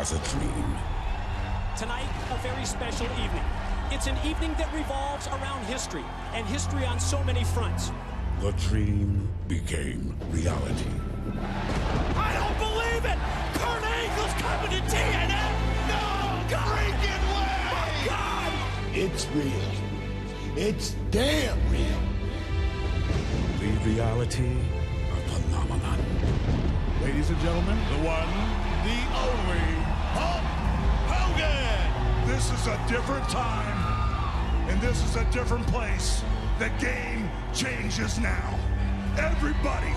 has a dream. Tonight, a very special evening. It's an evening that revolves around history, and history on so many fronts. The dream became reality. I don't believe it! Kurt Angle's coming to TNA! No! Freaking way! My God! It's real. It's damn real. The reality, a phenomenon. Ladies and gentlemen, the one, the only, Hulk Hogan! This is a different time, and this is a different place. The game changes now. Everybody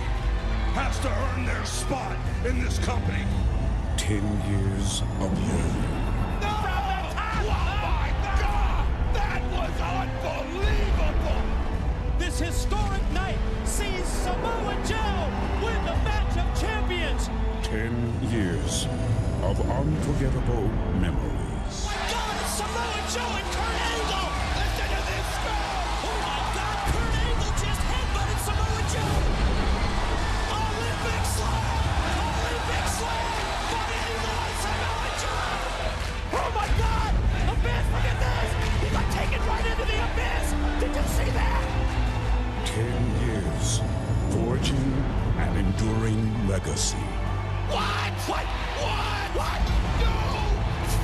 has to earn their spot in this company. 10 years of yearning. No! Oh my God! That was unbelievable! This historic night sees Samoa Joe win the match of champions. 10 years of unforgettable memories. My God, it's Samoa Joe and Kurt Angle! Listen to this crowd! Oh my God, Kurt Angle just headbutted Samoa Joe! Olympic slam! Olympic slam! By Angle on Samoa Joe! Oh my God! Abyss, look at this! He got taken right into the abyss! Did you see that? 10 years, forging an enduring legacy. What? What? No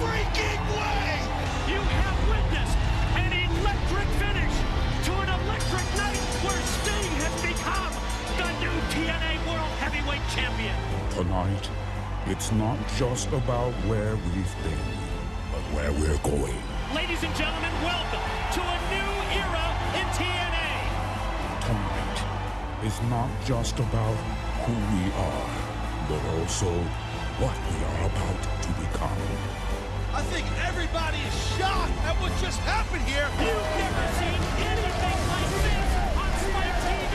freaking way! You have witnessed an electric finish to an electric night where Sting has become the new TNA World Heavyweight Champion. Tonight, it's not just about where we've been, but where we're going. Ladies and gentlemen, welcome to a new era in TNA. Tonight is not just about who we are, but also what we are about to become. I think everybody is shocked at what just happened here. You've never seen anything like this on Spike TV.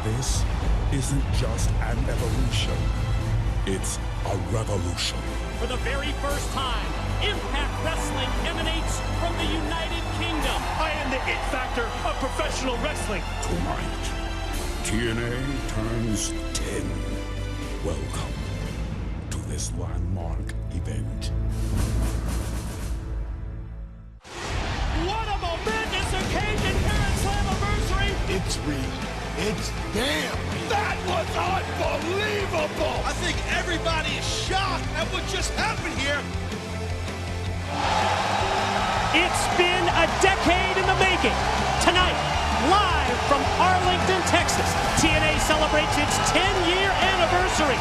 This isn't just an evolution, it's a revolution. For the very first time, Impact Wrestling emanates from the United Kingdom. I am the it factor of professional wrestling. Tonight, TNA turns 10. Welcome to this landmark event. What a momentous occasion here at Slammiversary! It's real. It's damn real. That was unbelievable! I think everybody is shocked at what just happened here. It's been a decade in the making. Tonight, live from Arlington, Texas, TNA celebrates its 10-year anniversary.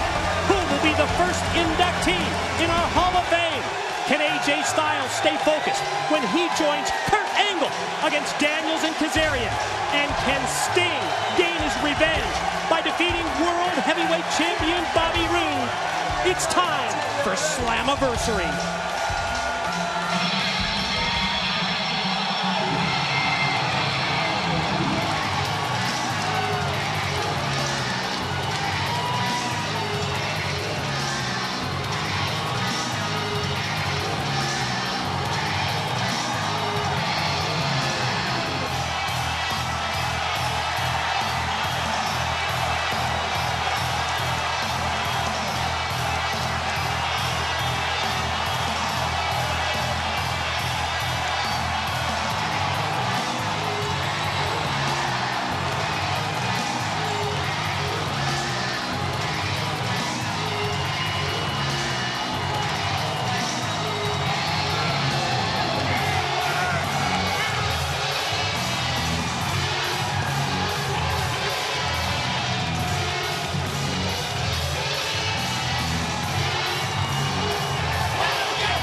Who will be the first inductee in our Hall of Fame? Can AJ Styles stay focused when he joins Kurt Angle against Daniels and Kazarian? And can Sting gain his revenge by defeating World Heavyweight Champion Bobby Roode? It's time for Slammiversary.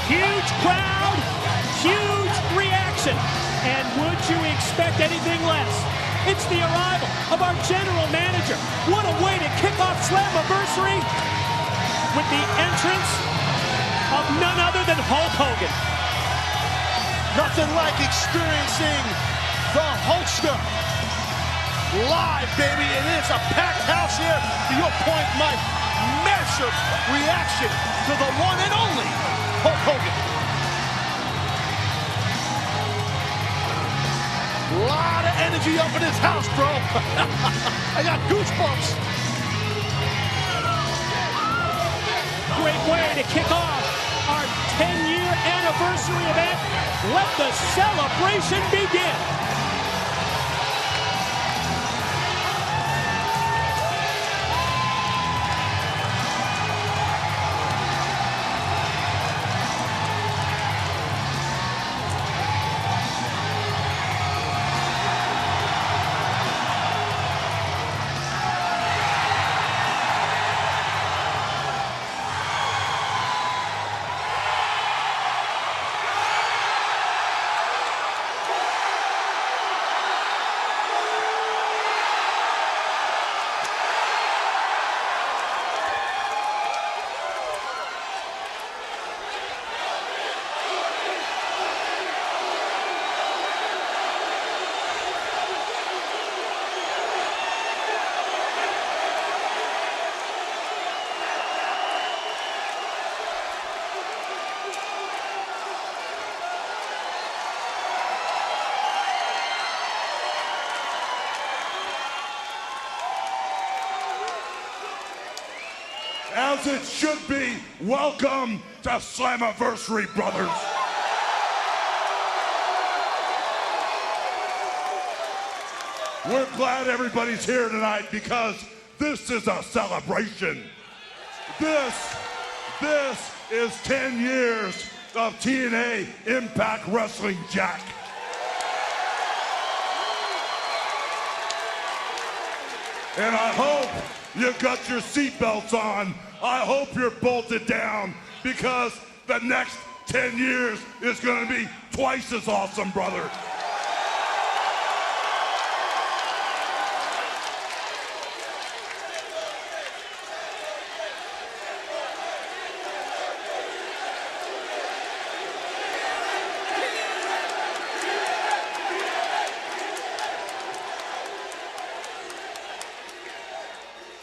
Huge crowd, huge reaction. And would you expect anything less? It's the arrival of our general manager. What a way to kick off Slammiversary with the entrance of none other than Hulk Hogan. Nothing like experiencing the Hulkster live, baby. It is a packed house here. To your point, Mike, massive reaction to the one and only Hulk Hogan. A lot of energy up in this house, bro. I got goosebumps. Great way to kick off our 10-year anniversary event. Let the celebration begin. As it should be, welcome to Slammiversary, brothers. We're glad everybody's here tonight because this is a celebration. This is 10 years of TNA Impact Wrestling, Jack. And I hope you got your seatbelts on. I hope you're bolted down because the next 10 years is going to be twice as awesome, brother.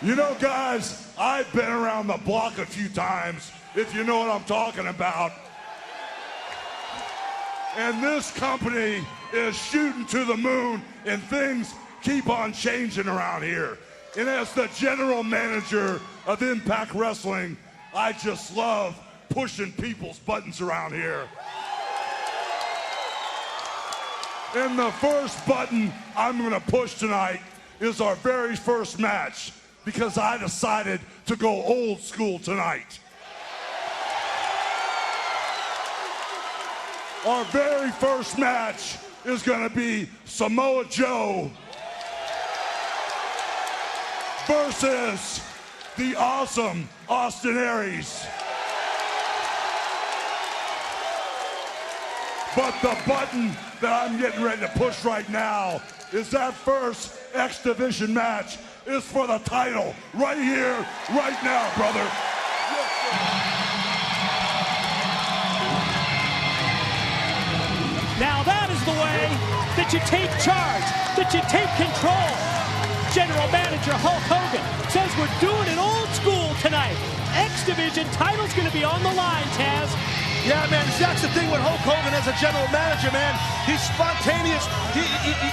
You know, guys, I've been around the block a few times, if you know what I'm talking about. And this company is shooting to the moon, and things keep on changing around here. And as the general manager of Impact Wrestling, I just love pushing people's buttons around here. And the first button I'm gonna push tonight is our very first match, because I decided to go old school tonight. Our very first match is gonna be Samoa Joe versus the awesome Austin Aries. But the button that I'm getting ready to push right now is that first X Division match is for the title, right here, right now, brother. Now that is the way that you take charge, that you take control. General Manager Hulk Hogan says we're doing it old school tonight. X Division title's gonna be on the line, Taz. Yeah, man, that's the thing with Hulk Hogan as a general manager, man. He's spontaneous,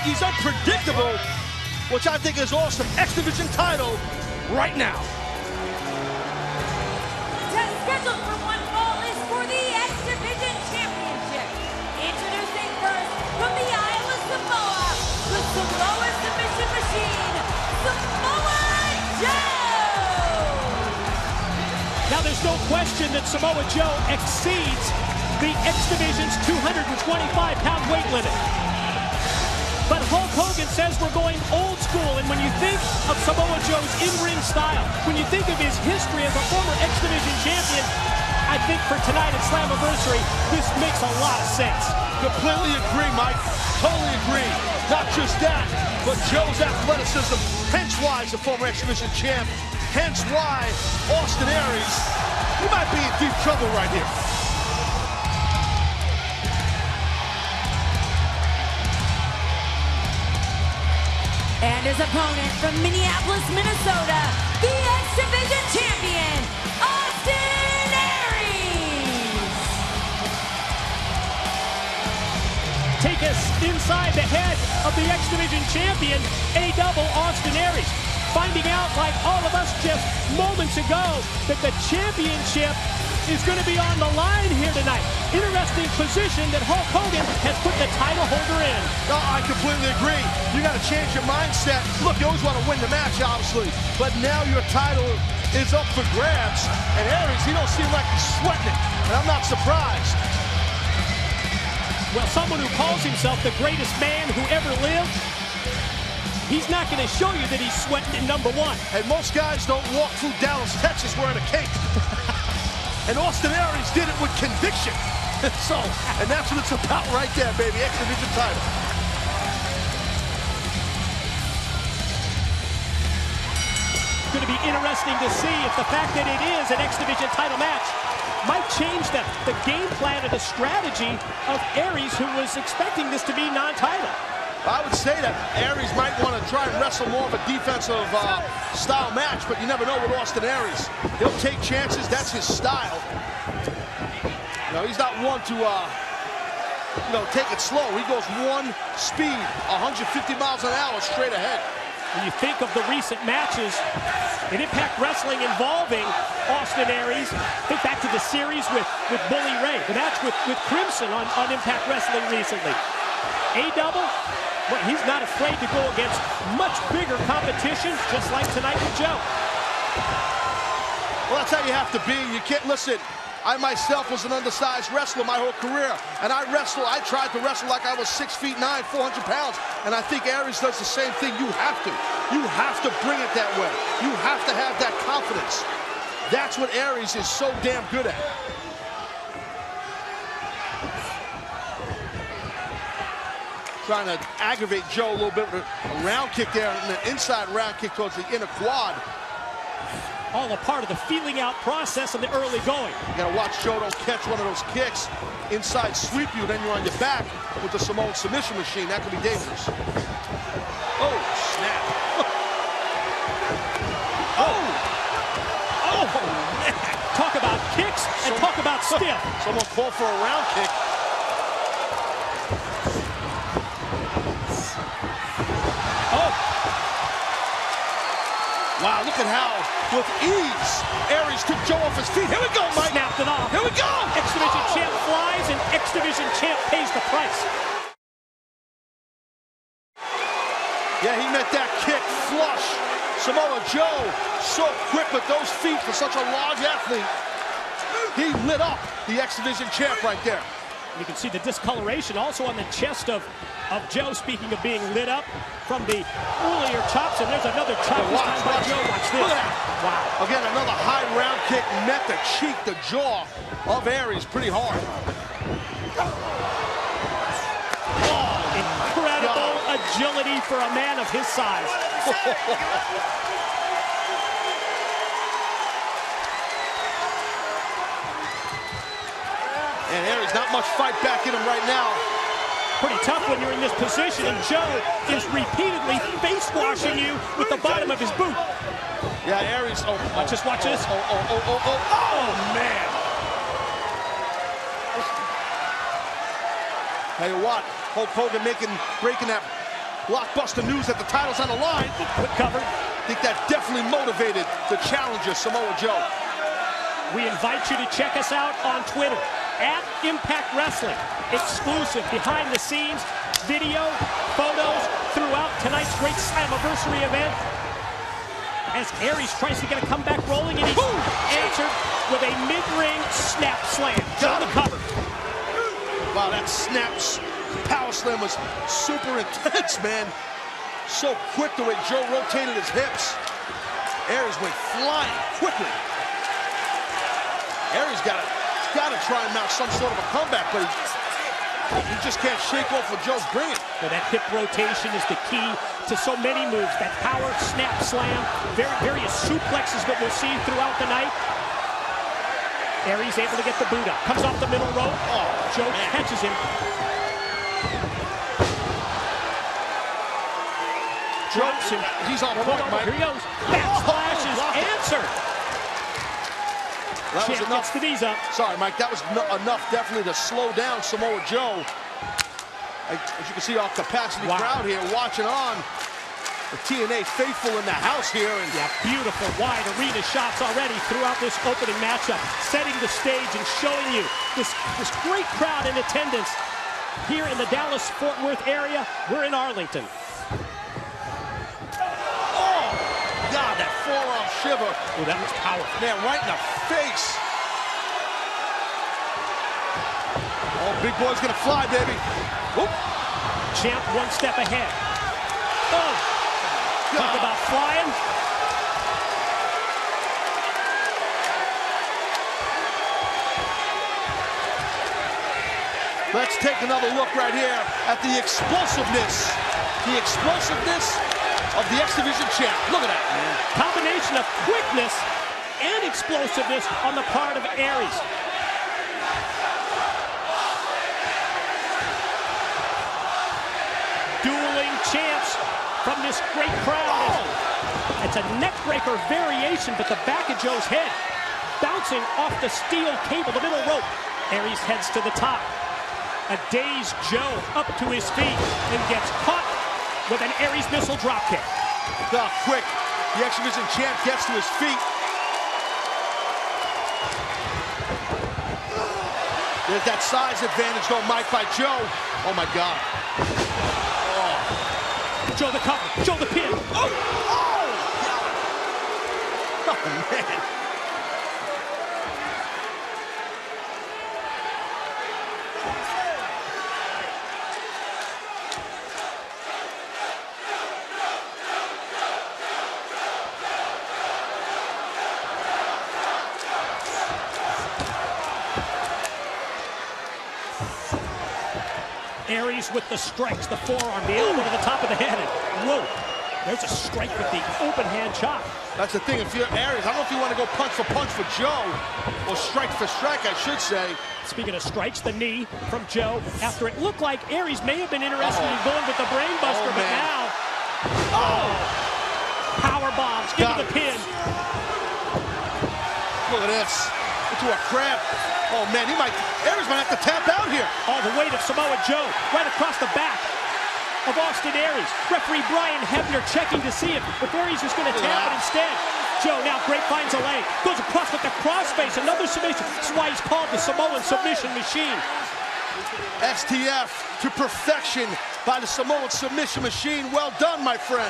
he's unpredictable, which I think is awesome. X Division title right now. Scheduled for one fall is for the X Division Championship. Introducing first from the Isle of Samoa, the Samoa Submission Machine, Samoa Joe! Now there's no question that Samoa Joe exceeds the X Division's 225-pound weight limit. But Hulk Hogan says we're going old school, and when you think of Samoa Joe's in-ring style, when you think of his history as a former X Division champion, I think for tonight at Slammiversary, this makes a lot of sense. Completely agree, Mike. Totally agree. Not just that, but Joe's athleticism, hence why he's a former X Division champ, hence why Austin Aries, he might be in deep trouble right here. And his opponent from Minneapolis, Minnesota, the X Division champion, Austin Aries. Take us inside the head of the X Division champion, A-double Austin Aries. Finding out, like all of us just moments ago, that the championship is going to be on the line here tonight. Interesting position that Hulk Hogan has put the title holder in. No, I completely agree. You got to change your mindset. Look, you always want to win the match, obviously, but now your title is up for grabs. And Aries, he don't seem like he's sweating it, and I'm not surprised. Well, someone who calls himself the greatest man who ever lived, he's not going to show you that he's sweating in #1. And most guys don't walk through Dallas, Texas wearing a cape. And Austin Aries did it with conviction. And that's what it's about right there, baby. X Division title. It's going to be interesting to see if the fact that it is an X Division title match might change the game plan or the strategy of Aries, who was expecting this to be non-title. I would say that Aries might want to try and wrestle more of a defensive style match, but you never know with Austin Aries. He'll take chances. That's his style. You know, he's not one to, take it slow. He goes one speed, 150 miles an hour straight ahead. When you think of the recent matches in Impact Wrestling involving Austin Aries, think back to the series with Bully Ray, the match with Crimson on Impact Wrestling recently. A-double, well, he's not afraid to go against much bigger competition, just like tonight with Joe. Well, that's how you have to be. You can't, listen, I myself was an undersized wrestler my whole career, and I tried to wrestle like I was 6'9", 400 pounds, and I think Aries does the same thing. You have to bring it that way. You have to have that confidence. That's what Aries is so damn good at. Trying to aggravate Joe a little bit with a round kick there, and an inside round kick towards the inner quad. All a part of the feeling out process of the early going. You gotta watch Joe don't catch one of those kicks, inside sweep you, then you're on your back with the Samoan submission machine. That could be dangerous. Oh, snap. Oh, man. Talk about kicks and talk about stiff. Someone called for a round kick. Wow, look at how, with ease, Aries took Joe off his feet. Here we go, Mike. Snapped it off. Here we go. X Division champ flies, and X Division champ pays the price. Yeah, he met that kick flush. Samoa Joe, so quick with those feet for such a large athlete. He lit up the X Division champ right there. You can see the discoloration also on the chest of Joe, speaking of being lit up from the earlier chops, and there's another chop this time by Joe. Watch this. Look at that. Wow. Again, another high round kick met the cheek, the jaw of Aries pretty hard. Oh, incredible agility for a man of his size. And Aries, not much fight back in him right now. Pretty tough when you're in this position, and Joe is repeatedly face-washing you with the bottom of his boot. Yeah, Aries, watch this. Oh, man. Tell you what, Hulk Hogan breaking that blockbuster news that the title's on the line. Quick cover. I think that definitely motivated the challenger, Samoa Joe. We invite you to check us out on Twitter, @Impact Wrestling. Exclusive behind-the-scenes video, photos throughout tonight's great Slammiversary event. As Aries tries to get a comeback rolling, and he's answered with a mid-ring snap slam. Got the cover. Wow, that snaps power slam was super intense, man. So quick the way Joe rotated his hips. Aries went flying quickly. Aries got to try and mount some sort of a comeback, but he just can't shake off what Joe's bringing. So that hip rotation is the key to so many moves. That power snap slam, various suplexes that we'll see throughout the night. Aries able to get the boot up. Comes off the middle rope. Oh, Joe catches him. Drops him. He's on point, Mike. Here he goes. Backsplash is answered. That was enough. Gets the knees up. Sorry, Mike. That was enough definitely to slow down Samoa Joe. As you can see, our capacity crowd here watching on. The TNA faithful in the house here. And yeah, beautiful wide arena shots already throughout this opening matchup, setting the stage and showing you this great crowd in attendance here in the Dallas-Fort Worth area. We're in Arlington. oh, God, that forearm shiver. Oh, that was powerful. Man, right in the face. Oh, big boy's gonna fly, baby. Whoop. Champ one step ahead. Oh, talk about flying. Let's take another look right here at the explosiveness of the X Division champ. Look at that, man. Combination of quickness and explosiveness on the part of Aries. Dueling champs from this great crowd. It's a neckbreaker variation, but the back of Joe's head bouncing off the steel cable, the middle rope. Aries heads to the top. A dazed Joe up to his feet and gets caught with an Aries missile dropkick. Quick, the X Division champ gets to his feet. There's that size advantage though, Mike, by Joe. Oh my God. Joe the cover, Joe the pin. Oh, man. Aries with the strikes, the forearm, the elbow to the top of the head, and whoa, there's a strike with the open hand chop. That's the thing, if you're Aries, I don't know if you want to go punch for Joe, or strike for strike, I should say. Speaking of strikes, the knee from Joe, after it looked like Aries may have been interested in going with the brain buster, but now, power bombs into the pin. Look at this, into a crab. Oh man, Aries might have to tap out here. All the weight of Samoa Joe right across the back of Austin Aries. Referee Brian Hebner checking to see if Aries is going to tap it instead. Joe now grapevines a leg, goes across with the crossface, another submission. That's why he's called the Samoan submission machine. STF to perfection by the Samoan submission machine. Well done, my friend.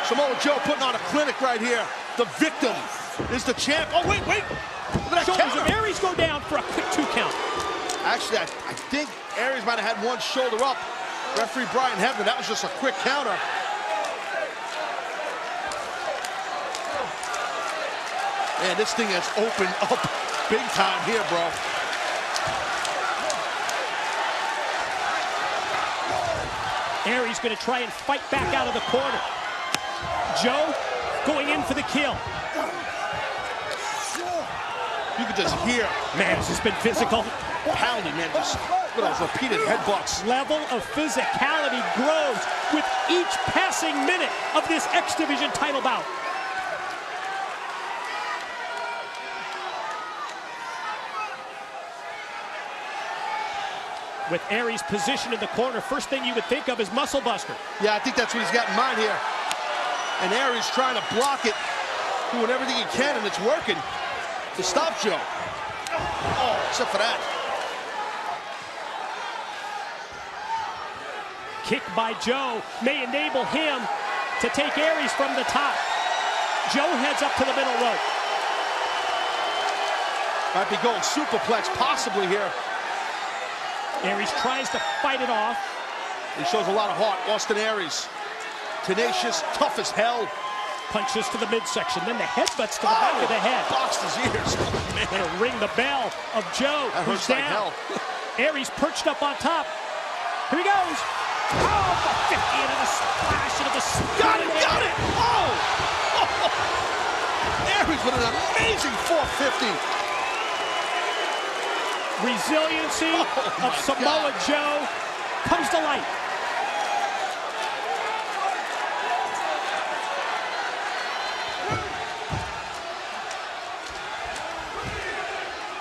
Samoa Joe putting on a clinic right here. The victim is the champ. Oh, wait. Look at that Shoulders counter. of Aries go down for a quick 2 count. Actually, I think Aries might have had one shoulder up. Referee Brian Hebner, that was just a quick counter. Man, this thing has opened up big time here, bro. Aries going to try and fight back out of the corner. Joe going in for the kill. You can just hear. Man, this has been physical. Pounding, man. Just look at those repeated headbutts. Level of physicality grows with each passing minute of this X Division title bout. With Aries positioned in the corner, first thing you would think of is muscle buster. Yeah, I think that's what he's got in mind here. And Aries trying to block it, doing everything he can, and it's working to stop Joe. Oh, except for that. Kick by Joe may enable him to take Aries from the top. Joe heads up to the middle rope. Might be going superplex possibly here. Aries tries to fight it off. He shows a lot of heart, Austin Aries. Tenacious, tough as hell. Punches to the midsection, then the headbutts to the back of the head. Boxed his ears. Oh, man. It'll ring the bell of Joe, That who's hurts like down. hell. Aries perched up on top. Here he goes. Oh, the 50 into the splash into the Got it! Oh! Aries with an amazing 450. Resiliency of Samoa God. Joe comes to light.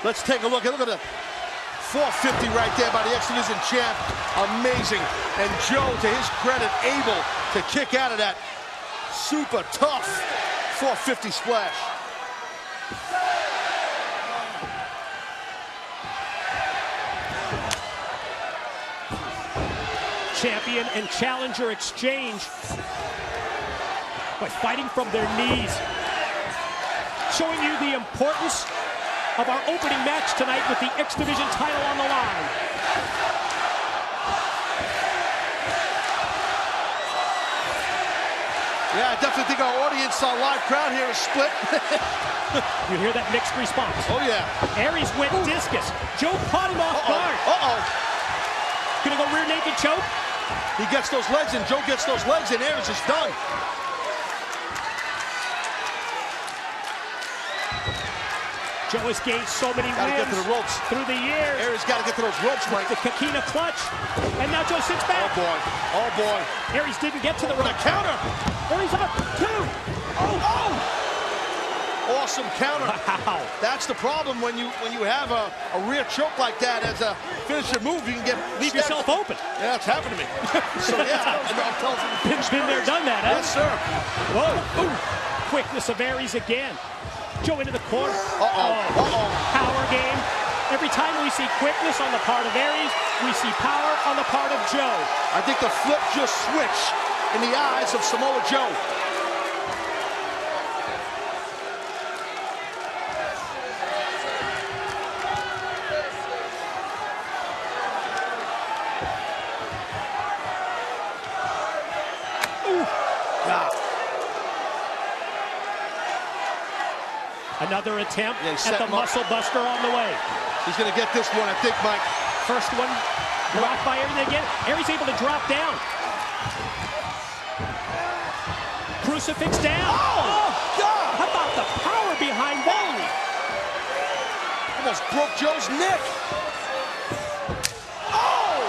Let's take a look at the 450 right there by the X Division champ. Amazing. And Joe, to his credit, able to kick out of that super tough 450 splash. Champion and challenger exchange by fighting from their knees. Showing you the importance of our opening match tonight with the X Division title on the line. Yeah, I definitely think our audience, our live crowd here is split. You hear that mixed response? Oh, yeah. Aries went discus. Joe caught him off guard. Gonna go rear naked choke. He gets those legs in, Joe gets those legs in, Aries is done. Joe has gained so many Gotta wins get to the ropes through the years. Aries got to get to those ropes, Mike. The Kakina clutch. And now Joe sits back. Oh, boy. Oh, boy. Aries didn't get to the ropes. The counter. Aries up. 2. Oh! Awesome counter. Wow. That's the problem when you have a rear choke like that as a finisher move. You can leave yourself open. Yeah, it's happened to me. So yeah, I'm telling you. Been there, done that, huh? Yes, sir. Whoa. Ooh. Quickness of Aries again. Joe into the corner. Power game. Every time we see quickness on the part of Aries, we see power on the part of Joe. I think the flip just switched in the eyes of Samoa Joe. Another attempt at the muscle buster on the way. He's going to get this one, I think, Mike. First one blocked by Aries again. Aries able to drop down. Crucifix down. Oh, God! How about the power behind that? Almost broke Joe's neck. Oh!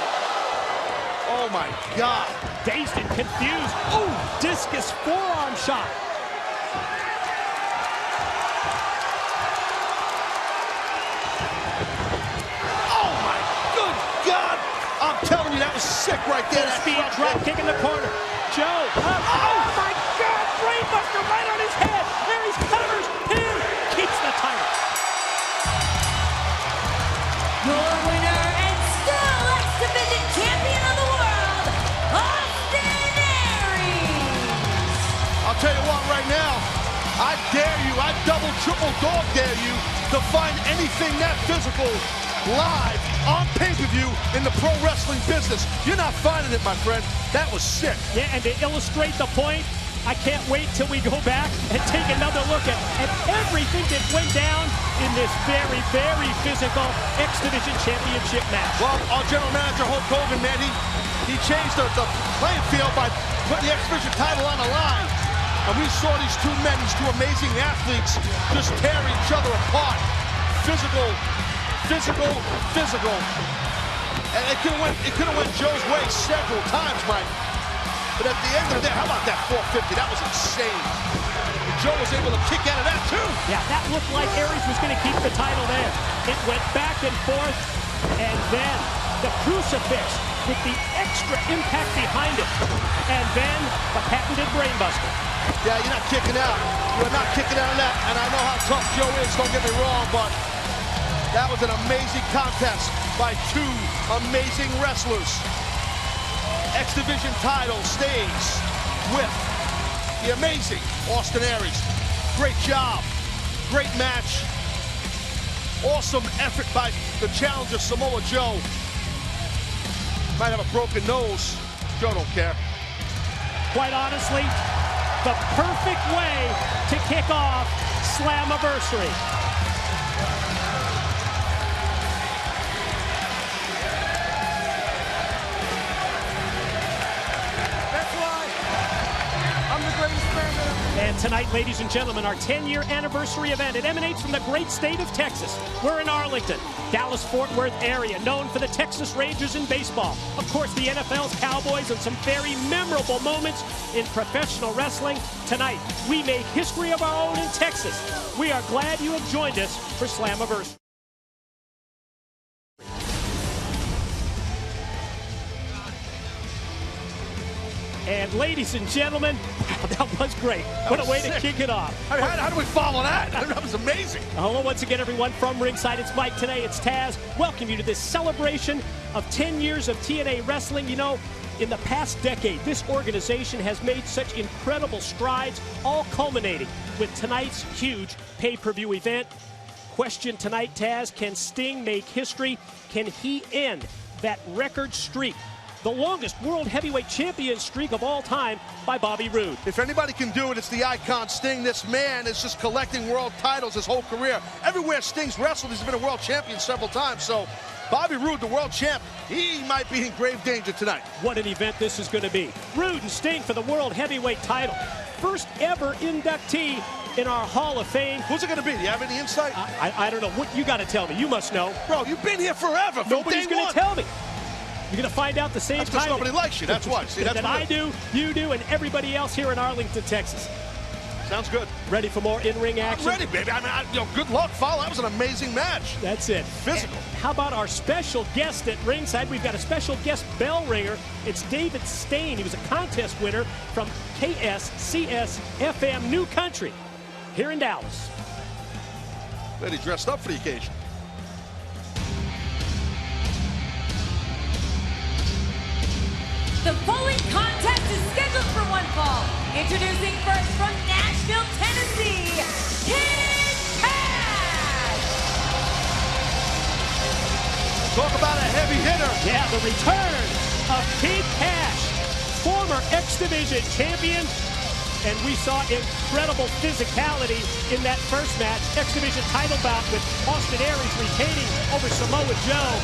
Oh, my God. Dazed and confused. Ooh, discus forearm shot. Telling you, that was sick right there. Full speed drop kick in the corner. Joe up. Oh my God! Brainbuster right on his head. Aries covers, pin, keeps the title. Your winner and still X Division champion of the world, Austin Aries. I'll tell you what, right now, I dare you, I double, triple dog dare you to find anything that physical live on pay-per-view in the pro wrestling business. You're not finding it, my friend. That was sick. Yeah, and to illustrate the point, I can't wait till we go back and take another look at everything that went down in this very, very physical X Division Championship match. Well, our general manager, Hulk Hogan, man, he changed the playing field by putting the X Division title on the line. And we saw these two men, these two amazing athletes, just tear each other apart. Physical. And it could have went Joe's way several times, Mike. But at the end of the day, how about that 450? That was insane. And Joe was able to kick out of that, too. Yeah, that looked like Aries was going to keep the title there. It went back and forth, and then the crucifix with the extra impact behind it. And then the patented brainbuster. Yeah, you're not kicking out. You're not kicking out of that. And I know how tough Joe is, don't get me wrong, but that was an amazing contest by two amazing wrestlers. X Division title stays with the amazing Austin Aries. Great job, great match. Awesome effort by the challenger Samoa Joe. Might have a broken nose. Joe don't care. Quite honestly, the perfect way to kick off Slammiversary. And tonight, ladies and gentlemen, our 10-year anniversary event. It emanates from the great state of Texas. We're in Arlington, Dallas-Fort Worth area, known for the Texas Rangers in baseball. Of course, the NFL's Cowboys and some very memorable moments in professional wrestling. Tonight, we make history of our own in Texas. We are glad you have joined us for Slammiversary. And ladies and gentlemen, that was great. What a way to kick it off. I mean, how do we follow that? That was amazing. Hello once again, everyone, from ringside. It's Mike. Today it's Taz. Welcome you to this celebration of 10 years of TNA Wrestling. You know, in the past decade, this organization has made such incredible strides, all culminating with tonight's huge pay-per-view event. Question tonight, Taz, can Sting make history? Can he end that record streak, the longest world heavyweight champion streak of all time, by Bobby Roode? If anybody can do it, it's the icon Sting. This man is just collecting world titles his whole career. Everywhere Sting's wrestled, he's been a world champion several times. So Bobby Roode, the world champ, he might be in grave danger tonight. What an event this is going to be. Roode and Sting for the world heavyweight title. First ever inductee in our Hall of Fame. Who's it going to be? Do you have any insight? I don't know. What you got to tell me. You must know. Bro, you've been here forever. Nobody's going to tell me. You're going to find out the same time. That's because nobody likes you. That's why. See, that's that I do, you do, and everybody else here in Arlington, Texas. Sounds good. Ready for more in-ring action? I'm ready, baby. I mean, good luck, Follow. That was an amazing match. That's it. Physical. And how about our special guest at ringside? We've got a special guest bell ringer. It's David Stain. He was a contest winner from KSCS-FM New Country here in Dallas. Bet he dressed up for the occasion. The following contest is scheduled for one fall. Introducing first from Nashville, Tennessee, Kid Kash. Talk about a heavy hitter. Yeah, the return of Kid Kash, former X Division champion. And we saw incredible physicality in that first match. X Division title bout with Austin Aries retaining over Samoa Joe.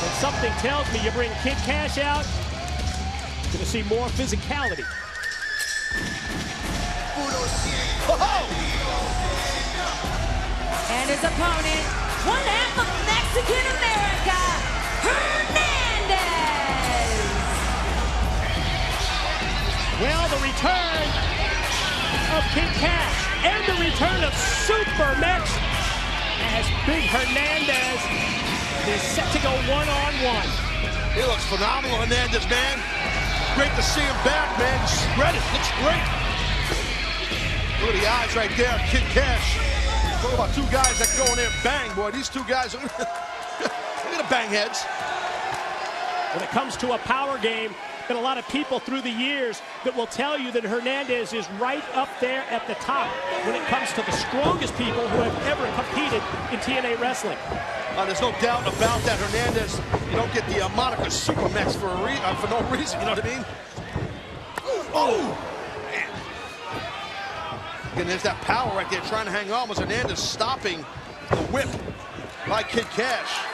And something tells me you bring Kid Kash out, going to see more physicality. And his opponent, one half of Mexican America, Hernandez. Well, the return of Kid Kash and the return of Super Mex as Big Hernandez is set to go one-on-one. He looks phenomenal, Hernandez, man. Great to see him back, man. Shredded. Looks great. Look at the eyes right there, Kid Kash. Talk about two guys that go in there and bang, boy. These two guys, look at the bang heads. When it comes to a power game, been a lot of people through the years that will tell you that Hernandez is right up there at the top when it comes to the strongest people who have ever competed in TNA Wrestling. There's no doubt about that. Hernandez, you don't get the moniker Super Mex for no reason, you know what I mean? Oh, man. Again, there's that power right there trying to hang on. Was Hernandez stopping the whip by Kid Kash?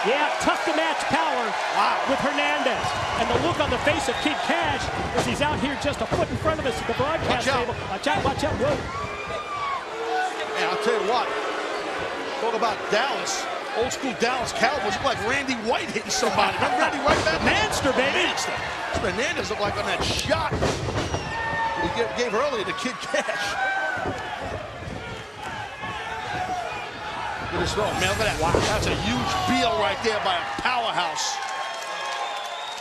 Yeah, tough to match power with Hernandez. And the look on the face of Kid Kash as he's out here just a foot in front of us at the broadcast table. Watch out, watch out, whoa. Man, I'll tell you what. Talk about Dallas. Old school Dallas Cowboys look like Randy White hitting somebody. Remember Randy White back then? Manster, baby. Manster. Hernandez looked like on that shot he gave earlier to Kid Kash. Look at this throw, man. Look at that. Wow. That's a huge deal right there by a powerhouse.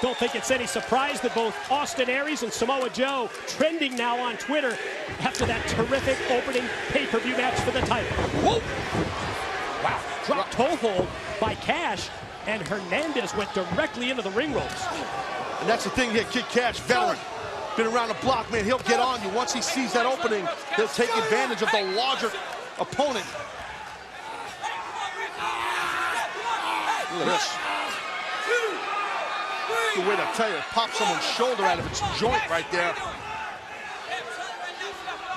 Don't think it's any surprise that both Austin Aries and Samoa Joe trending now on Twitter after that terrific opening pay-per-view match for the title. Whoa! Wow. Drop toe hold by Kash, and Hernandez went directly into the ring ropes. And that's the thing here, Kid Kash, veteran. Been around the block, man. He'll get on you. Once he sees that opening, he'll take advantage of the larger opponent. Look at this. Good way to tell you, pop someone's shoulder out of its joint right there.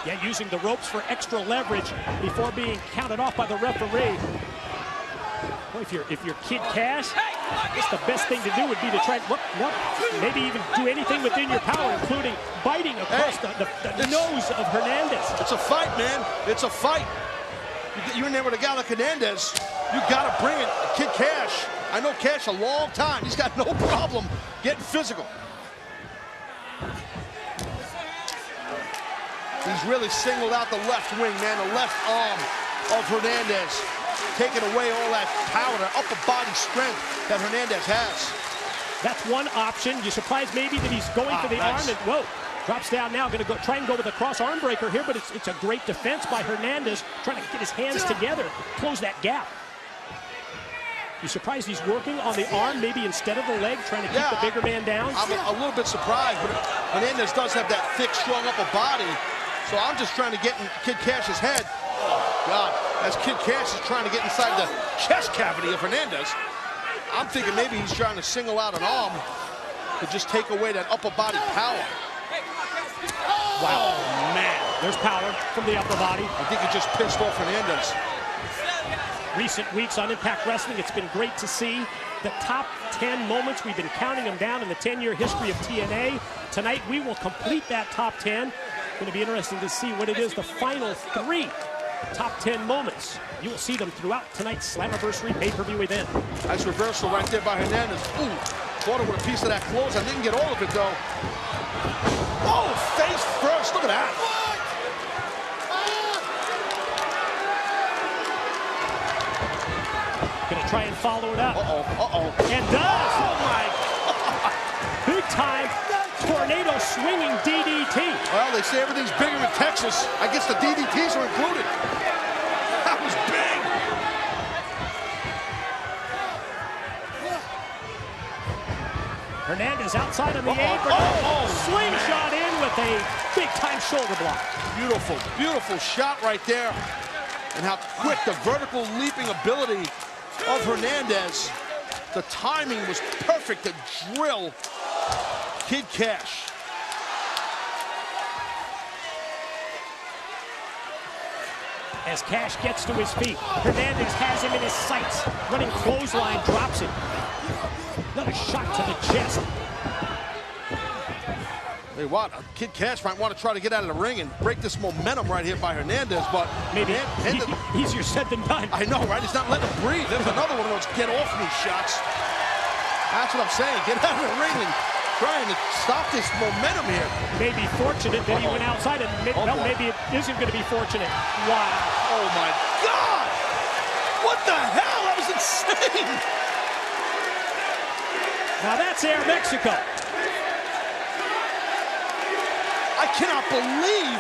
Yeah, using the ropes for extra leverage before being counted off by the referee. Well, if you're Kid Kash, I guess the best thing to do would be to try, maybe even do anything within your power, including biting across the nose of Hernandez. It's a fight, man. It's a fight. You're in there with a guy like Hernandez. You got to bring it. Kid Kash, I know Kash a long time. He's got no problem getting physical. He's really singled out the left wing, man, the left arm of Hernandez. taking away all that power, that upper body strength that Hernandez has. That's one option. You're surprised maybe that he's going for the arm, and whoa, drops down now. Going to go try and go with a cross arm breaker here, but it's a great defense by Hernandez, trying to get his hands together, close that gap. You surprised he's working on the arm, maybe instead of the leg, trying to keep the bigger man down? I'm a little bit surprised, but Hernandez does have that thick, strong upper body, so I'm just trying to get in Kid Cash's head. Oh, God, as Kid Cash is trying to get inside the chest cavity of Hernandez, I'm thinking maybe he's trying to single out an arm to just take away that upper body power. Wow, man. There's power from the upper body. I think he just pissed off Hernandez. Recent weeks on Impact Wrestling, it's been great to see the top 10 moments. We've been counting them down in the 10-year history of TNA. Tonight, we will complete that top 10. Going to be interesting to see what it is, the final 3 top 10 moments. You will see them throughout tonight's Slammiversary pay-per-view event. Nice reversal right there by Hernandez. Ooh, caught him with a piece of that close. I didn't get all of it, though. Oh, face first. Look at that. Gonna try and follow it up. And does. Oh, my. Big time tornado swinging DDT. Well, they say everything's bigger in Texas. I guess the DDTs are included. That was big. Hernandez outside on the apron. Slingshot in with a big-time shoulder block. Beautiful, beautiful shot right there. And how quick the vertical leaping ability of Hernandez. The timing was perfect to drill Kid Cash. As Cash gets to his feet, Hernandez has him in his sights. Running clothesline, drops it. Another shot to the chest. Hey, what? Kid Cash might want to try to get out of the ring and break this momentum right here by Hernandez, but maybe easier said than done. I know, right? He's not letting him breathe. There's another one of those get off me shots. That's what I'm saying. Get out of the ring and trying to stop this momentum here. Maybe fortunate that he went outside, and maybe it isn't going to be fortunate. Wow. Oh, my God. What the hell? That was insane. Now that's Air Mexico. I cannot believe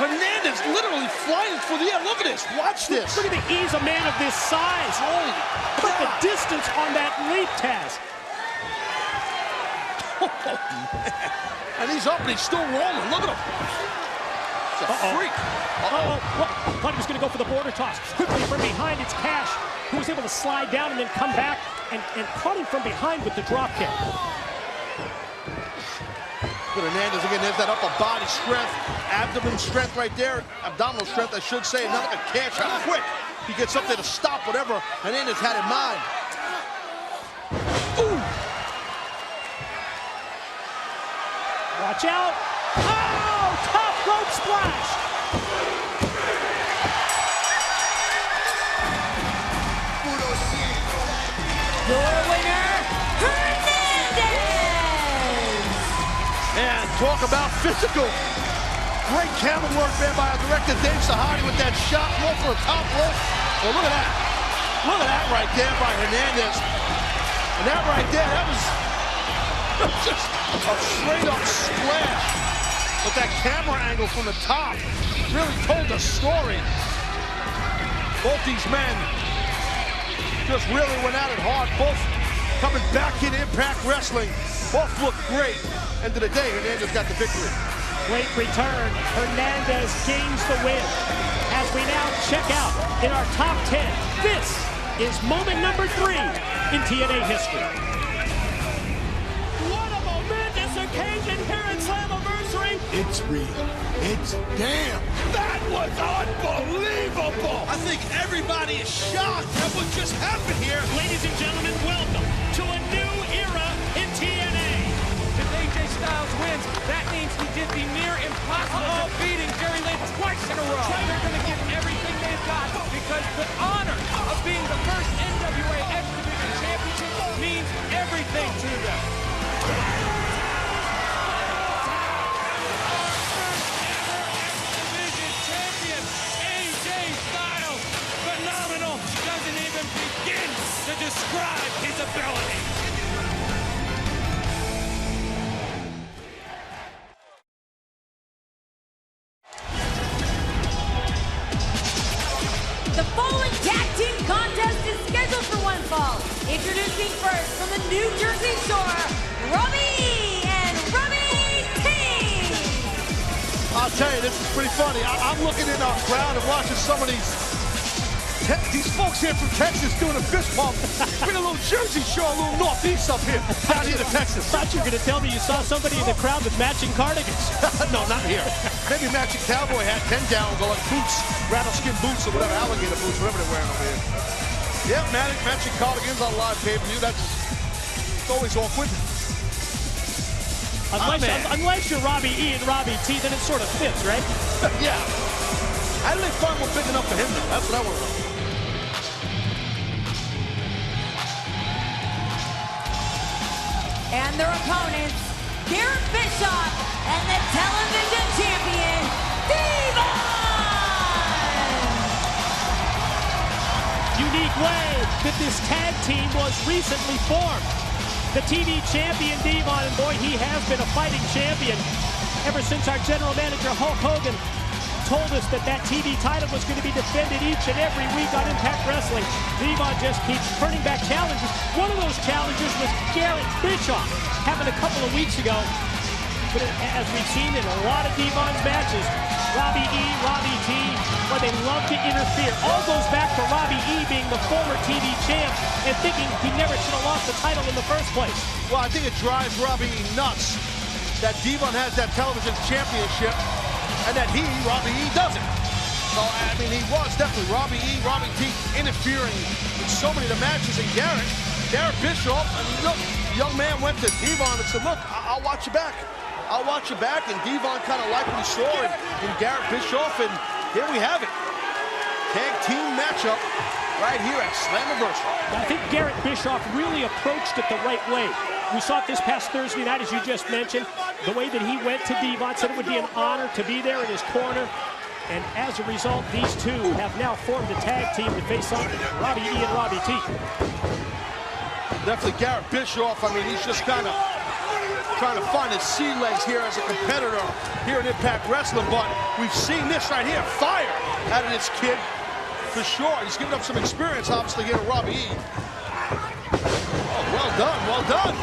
Hernandez literally flying for the air. Look at this. Watch this. Look at the ease of man of this size. Holy Look at the distance on that leap, Taz. Oh, man. And he's up and he's still rolling. Look at him. It's a freak. Thought he was going to go for the border toss. Quickly from behind, it's Cash, who was able to slide down and then come back and caught him from behind with the drop kick. Hernandez again, there's that upper body strength, abdomen strength right there, abdominal strength, I should say. Another Cash, how quick he gets up there to stop whatever Hernandez had in mind. Ooh. Watch out. Oh, top rope splash. Your winner, Hernandez. And talk about physical. Great camera work there by our director, Dave Sahadi, with that shot off for a top rope. Well, look at that. Look at that right there by Hernandez. And that right there, that was just a straight-up splash. But that camera angle from the top really told the story. Both these men just really went at it hard. Both coming back in Impact Wrestling. Both look great. End of the day, Hernandez got the victory. Great return. Hernandez gains the win. As we now check out in our top 10, this is moment number 3 in TNA history. What a momentous occasion here at Slammiversary. It's real. It's damn. That was unbelievable. I think everybody is shocked at what just happened here. Ladies and gentlemen, welcome to a new era in TNA. If AJ Styles wins, that means he did the near impossible of beating Jerry Lynn twice in a row. They're going to give everything they've got because the honor of being the first NWA X Division Championship means everything to them. Division champion AJ Styles, phenomenal. The following tag team contest is scheduled for one fall. Introducing first from the New Jersey Shore, Robbie E. and Robbie T. I'll tell you, this is pretty funny. I'm looking in our crowd and watching some of these folks here from Texas doing a fist bump. Bring a little Jersey Shore, a little northeast up here, down here to Texas. I thought you were going to tell me you saw somebody in the crowd with matching cardigans. No, not here. Maybe matching cowboy hat, 10 gallons, or like boots, rattleskin boots, or whatever, alligator boots, whatever they're wearing over here. Yeah, matching cardigans on live pay-per-view. It's always awkward. Unless you're Robbie E. and Robbie T, then it sort of fits, right? Yeah. How do they find one big enough for him, though? That's what I want to know. And their opponents, Garrett Bischoff and the television champion, Devon! Unique way that this tag team was recently formed. The TV champion, Devon, and boy, he has been a fighting champion ever since our general manager, Hulk Hogan, told us that TV title was going to be defended each and every week on Impact Wrestling. Devon just keeps turning back challenges. One of those challengers was Garrett Bischoff, happened a couple of weeks ago. But as we've seen in a lot of Devon's matches, Robbie E, Robbie T, well, they love to interfere. All goes back to Robbie E being the former TV champ and thinking he never should have lost the title in the first place. Well, I think it drives Robbie E nuts that Devon has that television championship and that Robbie E, doesn't. So, I mean, he was definitely Robbie E, Robbie T, interfering in so many of the matches. And Garrett Bischoff, I mean, look, the young man went to Devon and said, look, I'll watch your back. I'll watch your back. And Devon kind of liked what he saw in Garrett Bischoff. And here we have it. Tag team matchup right here at Slammiversary. I think Garrett Bischoff really approached it the right way. We saw it this past Thursday night, as you just mentioned. The way that he went to Devon, said it would be an honor to be there in his corner. And as a result, these two have now formed a tag team to face off Robbie E and Robbie T. Definitely Garrett Bischoff. I mean, he's just kind of trying to find his sea legs here as a competitor here in Impact Wrestling. But we've seen this right here, fire out of this kid for sure. He's giving up some experience, obviously, here to Robbie E. Oh, well done, well done.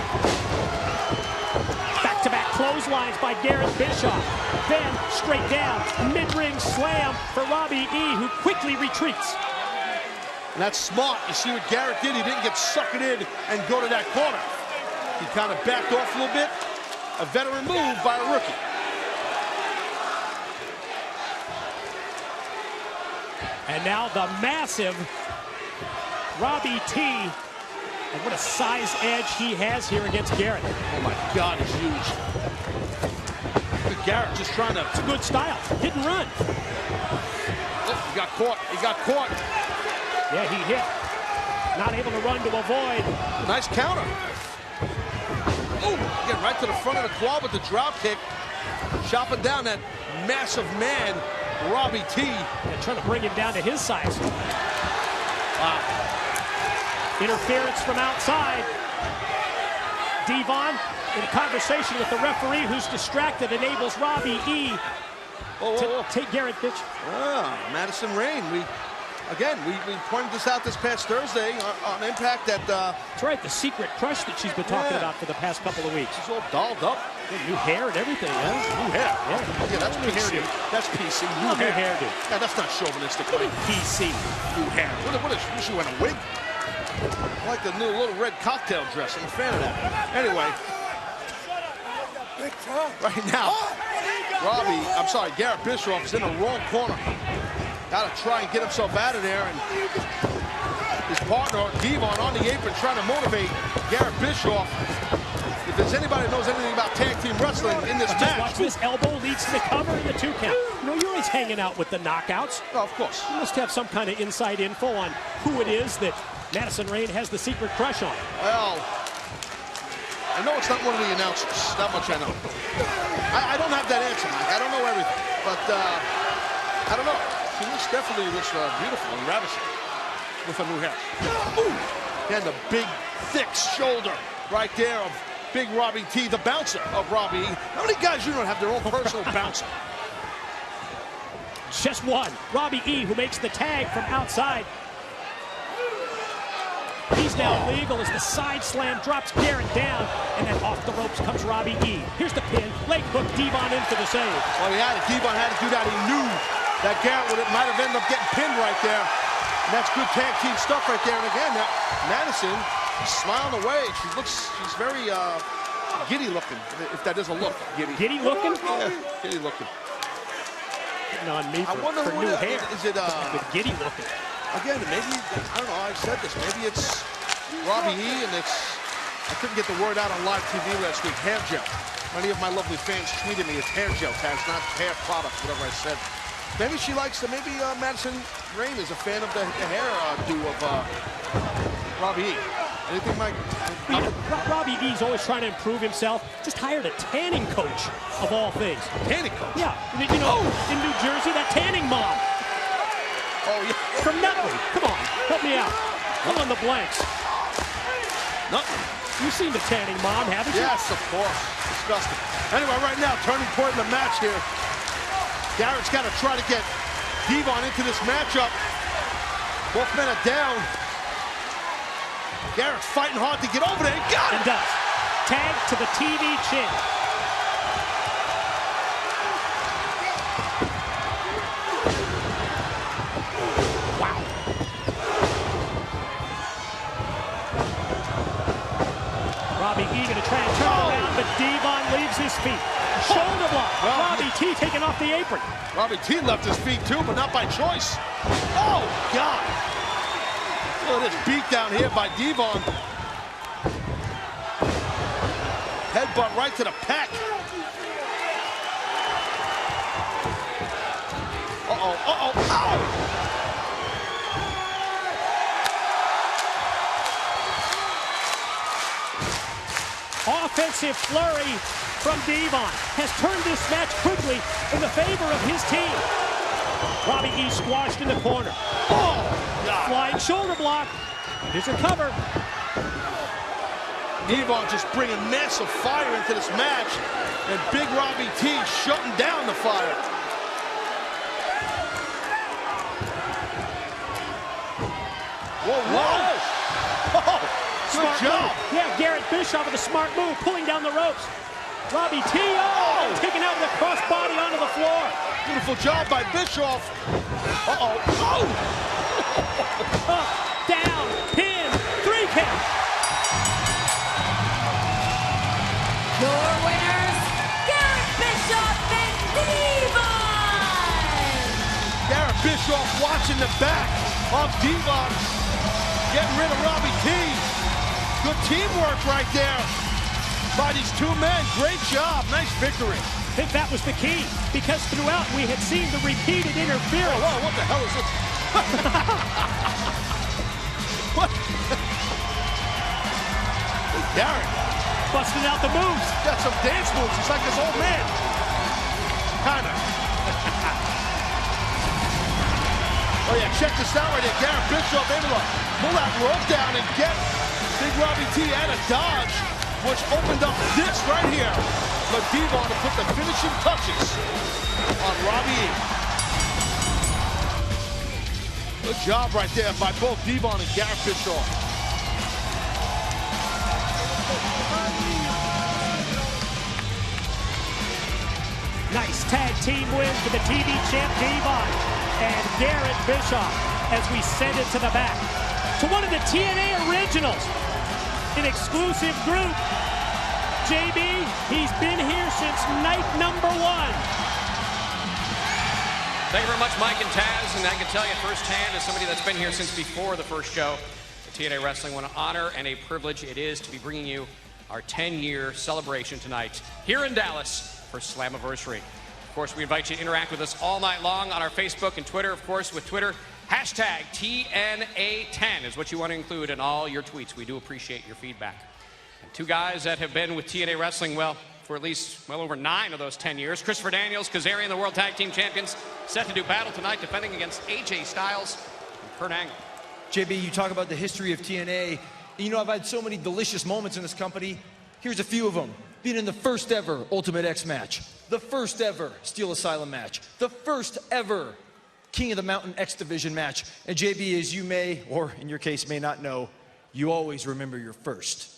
Back-to-back clotheslines by Garrett Bischoff. Then straight down, mid-ring slam for Robbie E, who quickly retreats. And that's smart. You see what Garrett did? He didn't get suckered in and go to that corner. He kind of backed off a little bit. A veteran move by a rookie. And now the massive Robbie T. And what a size edge he has here against Garrett. Oh my God, he's huge. Look at Garrett just trying to... It's a good style. Hit and run. Oh, he got caught. He got caught. Yeah, he hit. Not able to run to avoid. Nice counter. Oh, getting right to the front of the quad with the drop kick. Chopping down that massive man, Robbie T. Yeah, trying to bring him down to his size. Wow. Interference from outside. Devon in conversation with the referee, who's distracted, enables Robbie E to take Garrett Bitch. Madison Rain. We pointed this out this past Thursday on Impact that... That's right, the secret crush that she's been talking about for the past couple of weeks. She's all dolled up. New hair and everything, huh? New hair. Yeah, that's PC. That's PC. New hairdo. Yeah, that's not chauvinistic, right? PC. New hair. What is she wearing a wig? I like the new little red cocktail dress. I'm a fan of that. Anyway. Right now, Garrett Bischoff is in the wrong corner. Got to try and get himself out of there. And his partner, Devon, on the apron trying to motivate Garrett Bischoff. If there's anybody that knows anything about tag team wrestling in this match. Watch this, elbow leads to the cover in the 2 count. You know, you're always hanging out with the knockouts. Oh, of course. You must have some kind of inside info on who it is that Madison Rain has the secret crush on. Well, I know it's not one of the announcers. That much I know. I don't have that answer, Mike. I don't know everything. But, I don't know. She definitely looks beautiful and ravishing with her new hair. Ooh. And the big, thick shoulder right there of Big Robbie T, the bouncer of Robbie E. How many guys you know have their own personal bouncer? Just one. Robbie E, who makes the tag from outside. He's now legal as the side slam drops Garrett down, and then off the ropes comes Robbie E. Here's the pin, leg hook, Devon in for the save. Well, Devon had to do that. He knew that Garrett might have ended up getting pinned right there. And that's good tag team stuff right there. And again, now, Madison is smiling away. She's very giddy looking, if that is a look. Giddy looking? Yeah, giddy looking. Getting on me for new hair. Is it giddy looking? Again, maybe, I don't know, I said this, maybe it's Robbie E, and I couldn't get the word out on live TV last week, hair gel. Many of my lovely fans tweeted me as hair gel tags, not hair products, whatever I said. Maybe she likes the, maybe Madison Rain is a fan of the hair do of Robbie E. Anything, Mike? Robbie E's always trying to improve himself. Just hired a tanning coach, of all things. Tanning coach? Yeah, you know, in New Jersey, that tanning mom. Oh, yeah. From Nutley. Come on, help me out. Fill in the blanks. Nothing. You've seen the tanning mom, haven't you? Yes, of course. Disgusting. Anyway, right now, turning point in the match here. Garrett's got to try to get Devon into this matchup. Both men are down. Garrett's fighting hard to get over there. He got it! And does. Tag to the TV chin. Robbie E going to try and turn around, but Devon leaves his feet. Shoulder block. Robbie T taking off the apron. Robbie T left his feet too, but not by choice. Oh, God. Look at this beat down here by Devon. Headbutt right to the pec. Uh-oh. Offensive flurry from Devon has turned this match quickly in the favor of his team. Robbie E squashed in the corner. Oh, God. Flying shoulder block. Here's a cover. Devon just bringing massive fire into this match, and Big Robbie T shutting down the fire. Whoa. Good job. Yeah, Garrett Bischoff with a smart move, pulling down the ropes. Robbie T, taken out with a crossbody onto the floor. Beautiful job by Bischoff. Up, down, pin, 3 count. Your winners, Garrett Bischoff and Devon. Garrett Bischoff watching the back of Devon, getting rid of Robbie T. Good teamwork right there by these two men. Great job. Nice victory. I think that was the key, because throughout we had seen the repeated interference. Whoa, what the hell is this? What? Garrett. Busting out the moves. Got some dance moves. He's like this old man. Kinda. Oh yeah, check this out right here. Garrett Bischoff able to pull that rope down and get Big Robbie T out of dodge, which opened up this right here for Devon to put the finishing touches on Robbie E. Good job right there by both Devon and Garrett Bischoff. Nice tag team win for the TV champ Devon and Garrett Bischoff as we send it to the back. To one of the TNA originals, an exclusive group. JB, he's been here since night number 1. Thank you very much, Mike and Taz, and I can tell you firsthand, as somebody that's been here since before the first show, the TNA Wrestling, what an honor and a privilege it is to be bringing you our 10-year celebration tonight here in Dallas for Slammiversary. Of course, we invite you to interact with us all night long on our Facebook and Twitter. Of course, with Twitter, hashtag TNA10 is what you want to include in all your tweets. We do appreciate your feedback. And two guys that have been with TNA Wrestling, well, for at least well over 9 of those 10 years. Christopher Daniels, Kazarian, the World Tag Team Champions, set to do battle tonight, defending against AJ Styles and Kurt Angle. JB, you talk about the history of TNA. You know, I've had so many delicious moments in this company. Here's a few of them. being in the first ever Ultimate X match, the first ever Steel Asylum match, the first ever King of the Mountain X Division match. And JB, as you may, or in your case may not know, you always remember your first.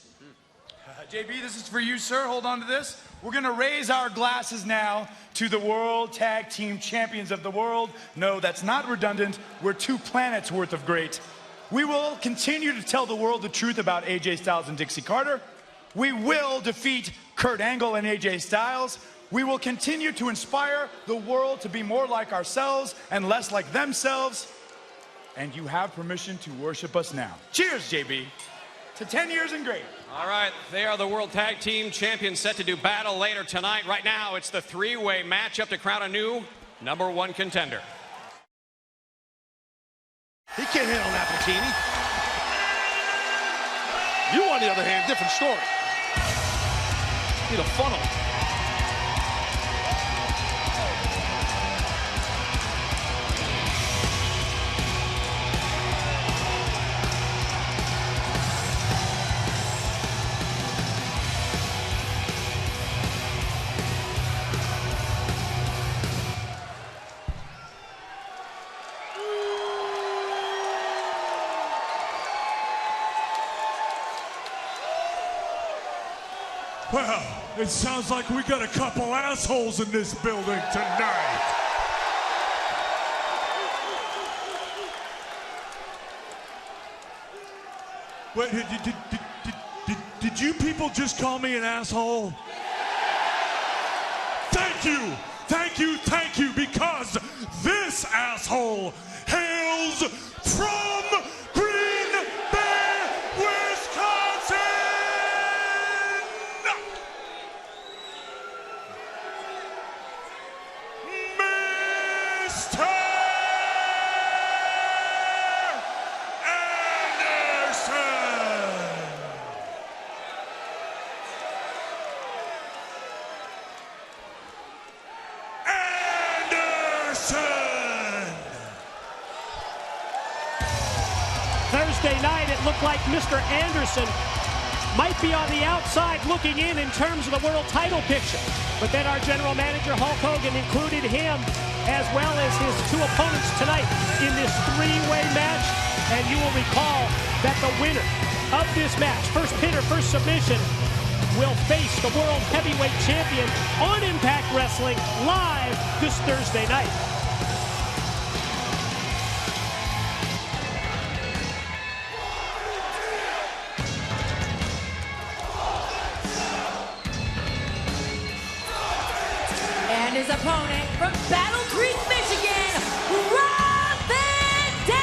JB, this is for you, sir. Hold on to this. We're going to raise our glasses now to the World Tag Team Champions of the world. No, that's not redundant. We're 2 planets worth of great. We will continue to tell the world the truth about AJ Styles and Dixie Carter. We will defeat Kurt Angle and AJ Styles. We will continue to inspire the world to be more like ourselves and less like themselves. And you have permission to worship us now. Cheers, JB, to 10 years and great. All right, they are the World Tag Team Champions, set to do battle later tonight. Right now, it's the 3-way matchup to crown a new #1 contender. He can't handle an Appletini. You, on the other hand, different story. Need a funnel. Well, it sounds like we got a couple assholes in this building tonight. Wait, did you people just call me an asshole? Thank you, thank you, thank you, because this asshole hails from Green Bay, Wisconsin! Mr. Thursday night, it looked like Mr. Anderson might be on the outside looking in terms of the world title picture. But then our general manager, Hulk Hogan, included him as well as his 2 opponents tonight in this 3-way match. And you will recall that the winner of this match, first pinner, first submission, will face the World Heavyweight Champion on Impact Wrestling live this Thursday night. And his opponent from Battle Creek, Michigan, Rob Van Dam!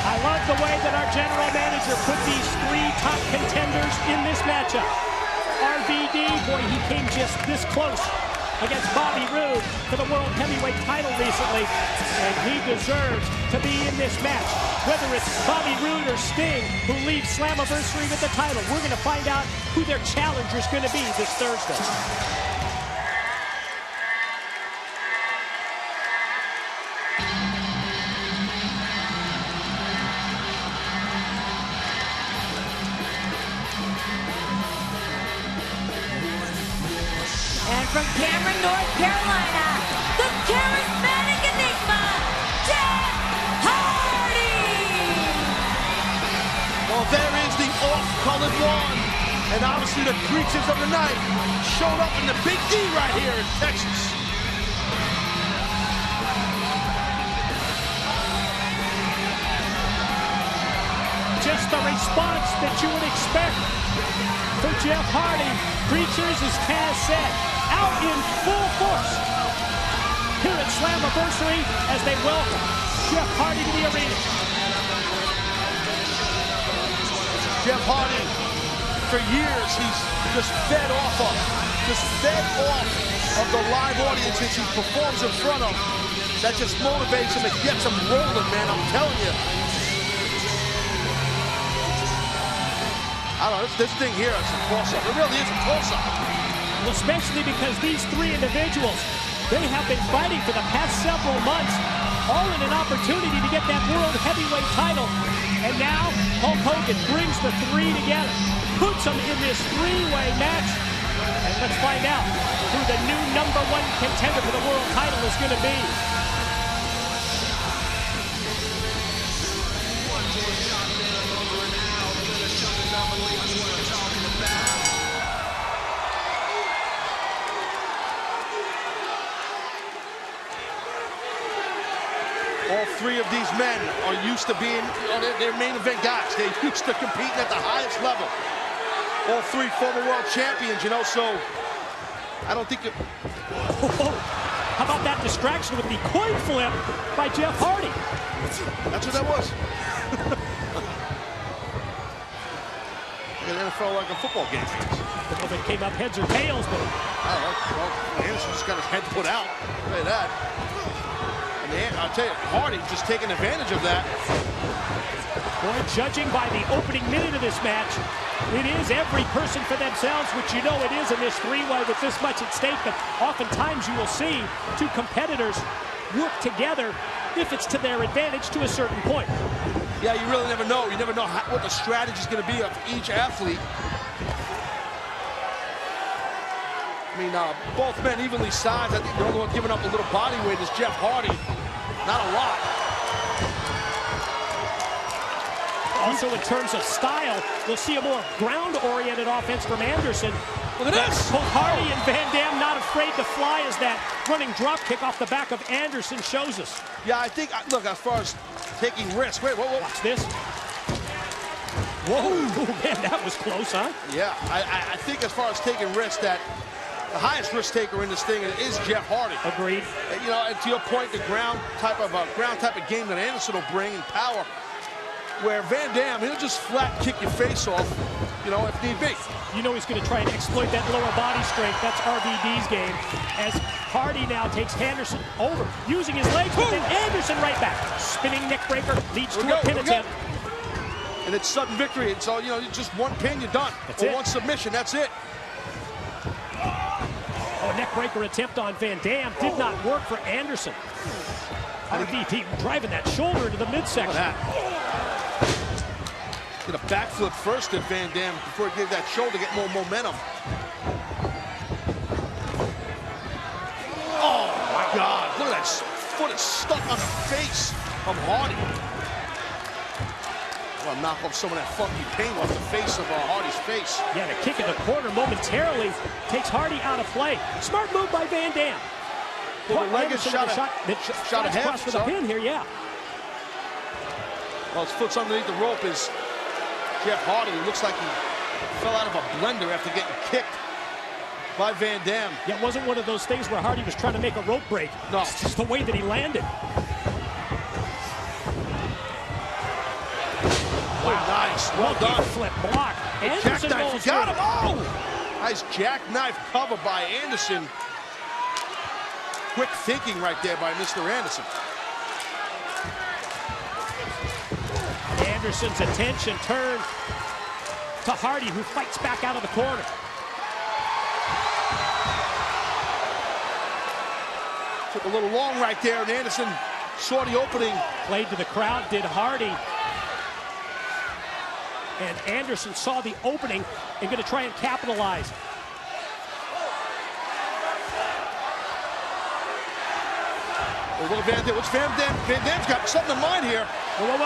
I love the way that our general manager put these 3 top contenders in this matchup. RVD, boy, he came just this close against Bobby Roode for the World Heavyweight title recently, and he deserves to be in this match. Whether it's Bobby Roode or Sting, who leaves Slammiversary with the title, we're going to find out who their challenger is going to be this Thursday. And from Cameron, North Carolina, the charismatic enigma, Jeff Hardy! Well, there is the off-colored one. And obviously the creatures of the night showed up in the Big D right here in Texas. Just the response that you would expect for Jeff Hardy. Creatures, as Taz said, out in full force here at Slammiversary as they welcome Jeff Hardy to the arena. Jeff Hardy, for years, he's just fed off of the live audiences he performs in front of. That just motivates him and gets him rolling, man, I'm telling you. I don't know, this thing here is a toss-up. It really is a toss-up. Well, especially because these 3 individuals, they have been fighting for the past several months all in an opportunity to get that World Heavyweight title. And now Hulk Hogan brings the three together, puts them in this three-way match. And let's find out who the new #1 contender for the world title is going to be. All three of these men are used to being, they're main event guys. They're used to competing at the highest level. All three former world champions, you know, so I don't think it... How about that distraction with the coin flip by Jeff Hardy? That's what that was. Like an NFL, like a football game. Well, it came up heads or tails, but... I don't know. Well, Anderson just got his head put out. I'll tell you that. I'll tell you, Hardy just taking advantage of that. Boy, judging by the opening minute of this match, it is every person for themselves, which you know it is in this three-way with this much at stake. But oftentimes you will see two competitors work together if it's to their advantage to a certain point. Yeah, you really never know. You never know what the strategy is going to be of each athlete. I mean, both men evenly sized. I think the only one giving up a little body weight is Jeff Hardy. Not a lot. Also, in terms of style, we'll see a more ground-oriented offense from Anderson. Look at this! Both Hardy and Van Dam not afraid to fly as that running drop kick off the back of Anderson shows us. Yeah, I think, look, as far as taking risks. Wait, whoa. Watch this. Whoa, man, that was close, huh? Yeah, I think as far as taking risks, that the highest risk taker in this thing is Jeff Hardy. Agreed. You know, and to your point, the ground type of game that Anderson will bring and power, where Van Dam, he'll just flat kick your face off, you know, if need be. You know he's going to try and exploit that lower body strength. That's RVD's game. As Hardy now takes Anderson over, using his legs, but then Anderson right back. Spinning neck breaker leads to a pin attempt. And it's sudden victory. It's all, you know, just one pin, you're done. That's it. One submission, that's it. Oh, neck breaker attempt on Van Dam did not work for Anderson. RVD driving that shoulder into the midsection. Did a backflip first at Van Dam before he gave that shoulder, get more momentum. Oh my God, look at that foot is stuck on the face of Hardy. Well, knock off some of that funky paint off the face of Hardy's face. Yeah, the kick in the corner momentarily takes Hardy out of play. Smart move by Van Dam. Well, the leg is shot ahead for the pin here, yeah. Well, his foot's underneath the rope is Jeff Hardy. It looks like he fell out of a blender after getting kicked by Van Dam. Yeah, it wasn't one of those things where Hardy was trying to make a rope break. No. It's just the way that he landed. Wow, nice. Well done. Flip block. Anderson jackknife. Got him. Oh! Nice jackknife cover by Anderson. Quick thinking right there by Mr. Anderson. Anderson's attention turned to Hardy, who fights back out of the corner. Took a little long right there, and Anderson saw the opening. Played to the crowd, did Hardy. And Anderson saw the opening and going to try and capitalize. Well, Van Dam, Van Dam's got something in mind here. Whoa.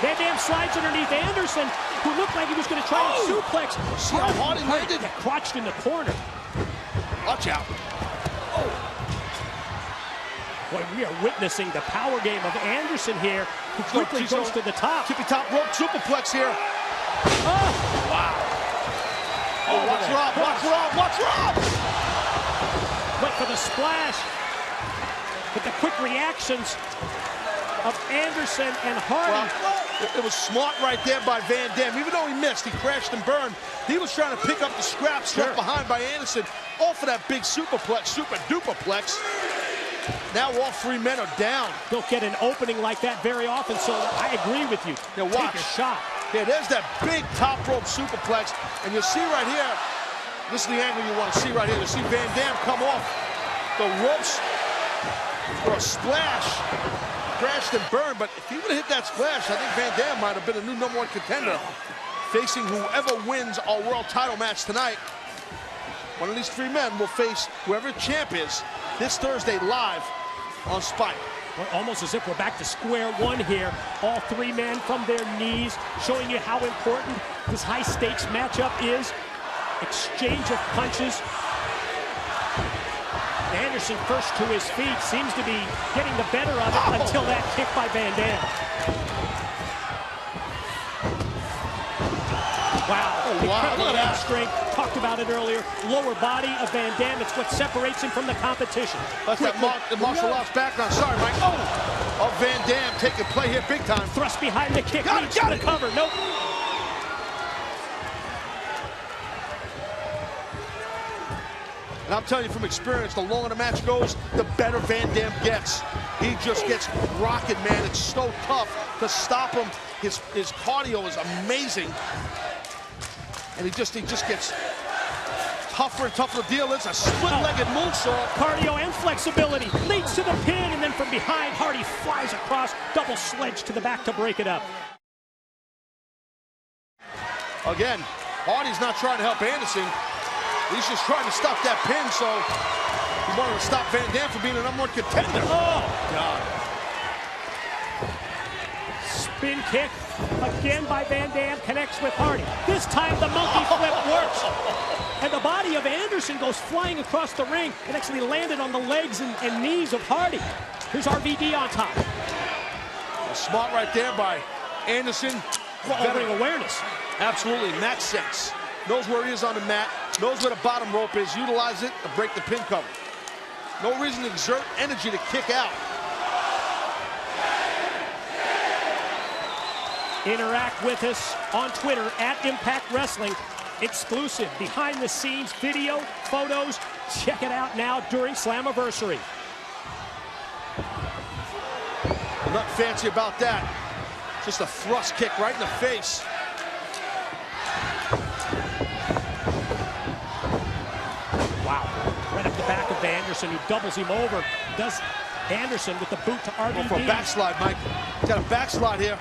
Van Dam slides underneath Anderson, who looked like he was going to try and suplex. See how Hardy landed? Crotched in the corner. Watch out. Boy, we are witnessing the power game of Anderson here, who quickly goes to the top. Tippy top rope superplex here. Oh! Wow. Oh, watch Rob. Went for the splash. But the quick reactions of Anderson and Hardy. Well, it was smart right there by Van Dam. Even though he missed, he crashed and burned. He was trying to pick up the scraps left behind by Anderson off of that big superplex, super duperplex. Now all three men are down. Don't get an opening like that very often, so I agree with you. Now watch. Take a shot. Yeah, there's that big top rope superplex, and you'll see right here, this is the angle you want to see right here. You see Van Dam come off the ropes for a splash. crashed and burned, but if he would have hit that splash, I think Van Dam might have been a new #1 contender, facing whoever wins our world title match tonight. One of these three men will face whoever champ is this Thursday live on Spike. Well, almost as if we're back to square one here. All three men from their knees, showing you how important this high-stakes matchup is. Exchange of punches. Anderson first to his feet, seems to be getting the better of it until that kick by Van Dam. Wow, incredible leg strength. Talked about it earlier. Lower body of Van Dam, it's what separates him from the competition. That's that martial arts background. Sorry, Mike. Oh, Van Dam taking play here big time. Thrust behind the kick, got the cover. Nope. And I'm telling you from experience, the longer the match goes, the better Van Dam gets. He just gets rocking, man. It's so tough to stop him. His cardio is amazing. And he just gets tougher and tougher to deal with. It's a split-legged moonsault. Cardio and flexibility leads to the pin, and then from behind, Hardy flies across, double sledge to the back to break it up. Again, Hardy's not trying to help Anderson. He's just trying to stop that pin, so he wanted to stop Van Dam from being a #1 contender. Oh, God. Spin kick, again by Van Dam, connects with Hardy. This time the monkey flip works. And the body of Anderson goes flying across the ring and actually landed on the legs and knees of Hardy. Here's RVD on top. Smart right there by Anderson. Bettering awareness. Absolutely, match sense. Knows where he is on the mat, knows where the bottom rope is, utilize it to break the pin cover. No reason to exert energy to kick out. Interact with us on Twitter at Impact Wrestling. Exclusive behind-the-scenes video, photos. Check it out now during Slammiversary. Nothing fancy about that. Just a thrust kick right in the face. Wow, right up the back of Anderson, who doubles him over. Does Anderson with the boot to RVD. For a backslide, Mike. He's got a backslide here.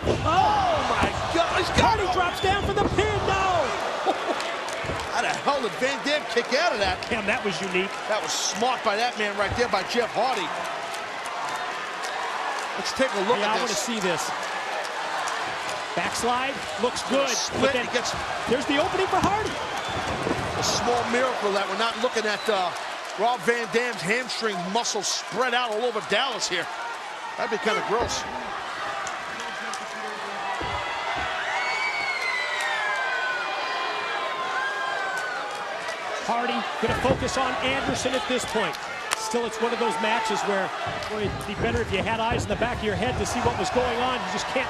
Oh my God! Hardy drops down for the pin. No! How the hell did Van Dam kick out of that? Damn, that was unique. That was smart by that man right there, by Jeff Hardy. Let's take a look at this. I want to see this. Backslide looks good. Split, but then there's the opening for Hardy. A small miracle that we're not looking at Rob Van Dam's hamstring muscles spread out all over Dallas here. That'd be kind of gross. Hardy gonna focus on Anderson at this point. Still, it's one of those matches where, boy, it'd be better if you had eyes in the back of your head to see what was going on. You just can't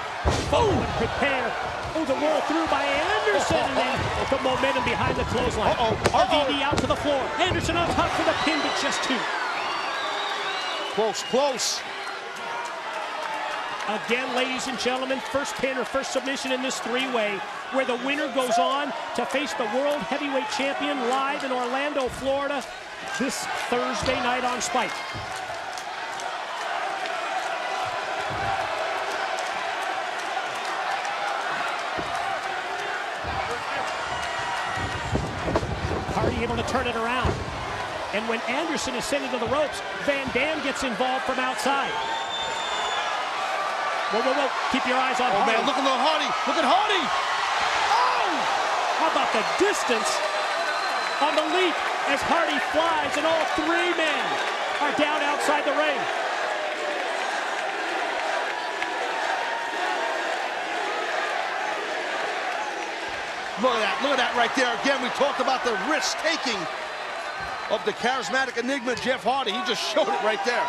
prepare. Oh, the roll through by Anderson, and then the momentum behind the clothesline. RVD out to the floor. Anderson on top for the pin, but just two. Close, close. Again, ladies and gentlemen, first pin or first submission in this three-way, where the winner goes on to face the World Heavyweight Champion live in Orlando, Florida, this Thursday night on Spike. Hardy able to turn it around. And when Anderson is sent into the ropes, Van Dam gets involved from outside. Whoa, whoa, whoa. Keep your eyes on Hardy. Man, look at Hardy. Look at Hardy. Oh! How about the distance on the leap as Hardy flies, and all three men are down outside the ring. Look at that right there. Again, we talked about the risk-taking of the charismatic enigma, Jeff Hardy. He just showed it right there.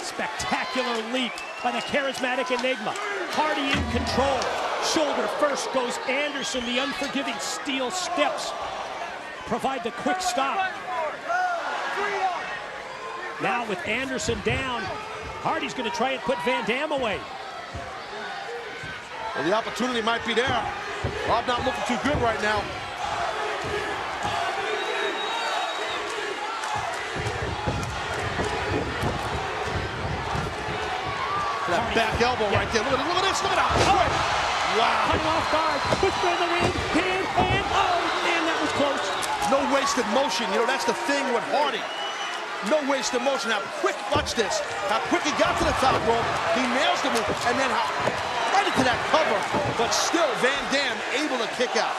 Spectacular leap by the charismatic enigma. Hardy in control. Shoulder first goes Anderson. The unforgiving steel steps provide the quick stop. Now with Anderson down, Hardy's going to try and put Van Dam away. Well, the opportunity might be there. Rob not looking too good right now. That back elbow right there. Look at this. Look at that. Quick. Wow. Cutting off guard. Twister in the ring. Pin and oh man, that was close. No wasted motion. You know, that's the thing with Hardy. No wasted motion. How quick, watch this. How quick he got to the top rope. He nails the move. And then right into that cover. But still, Van Dam able to kick out.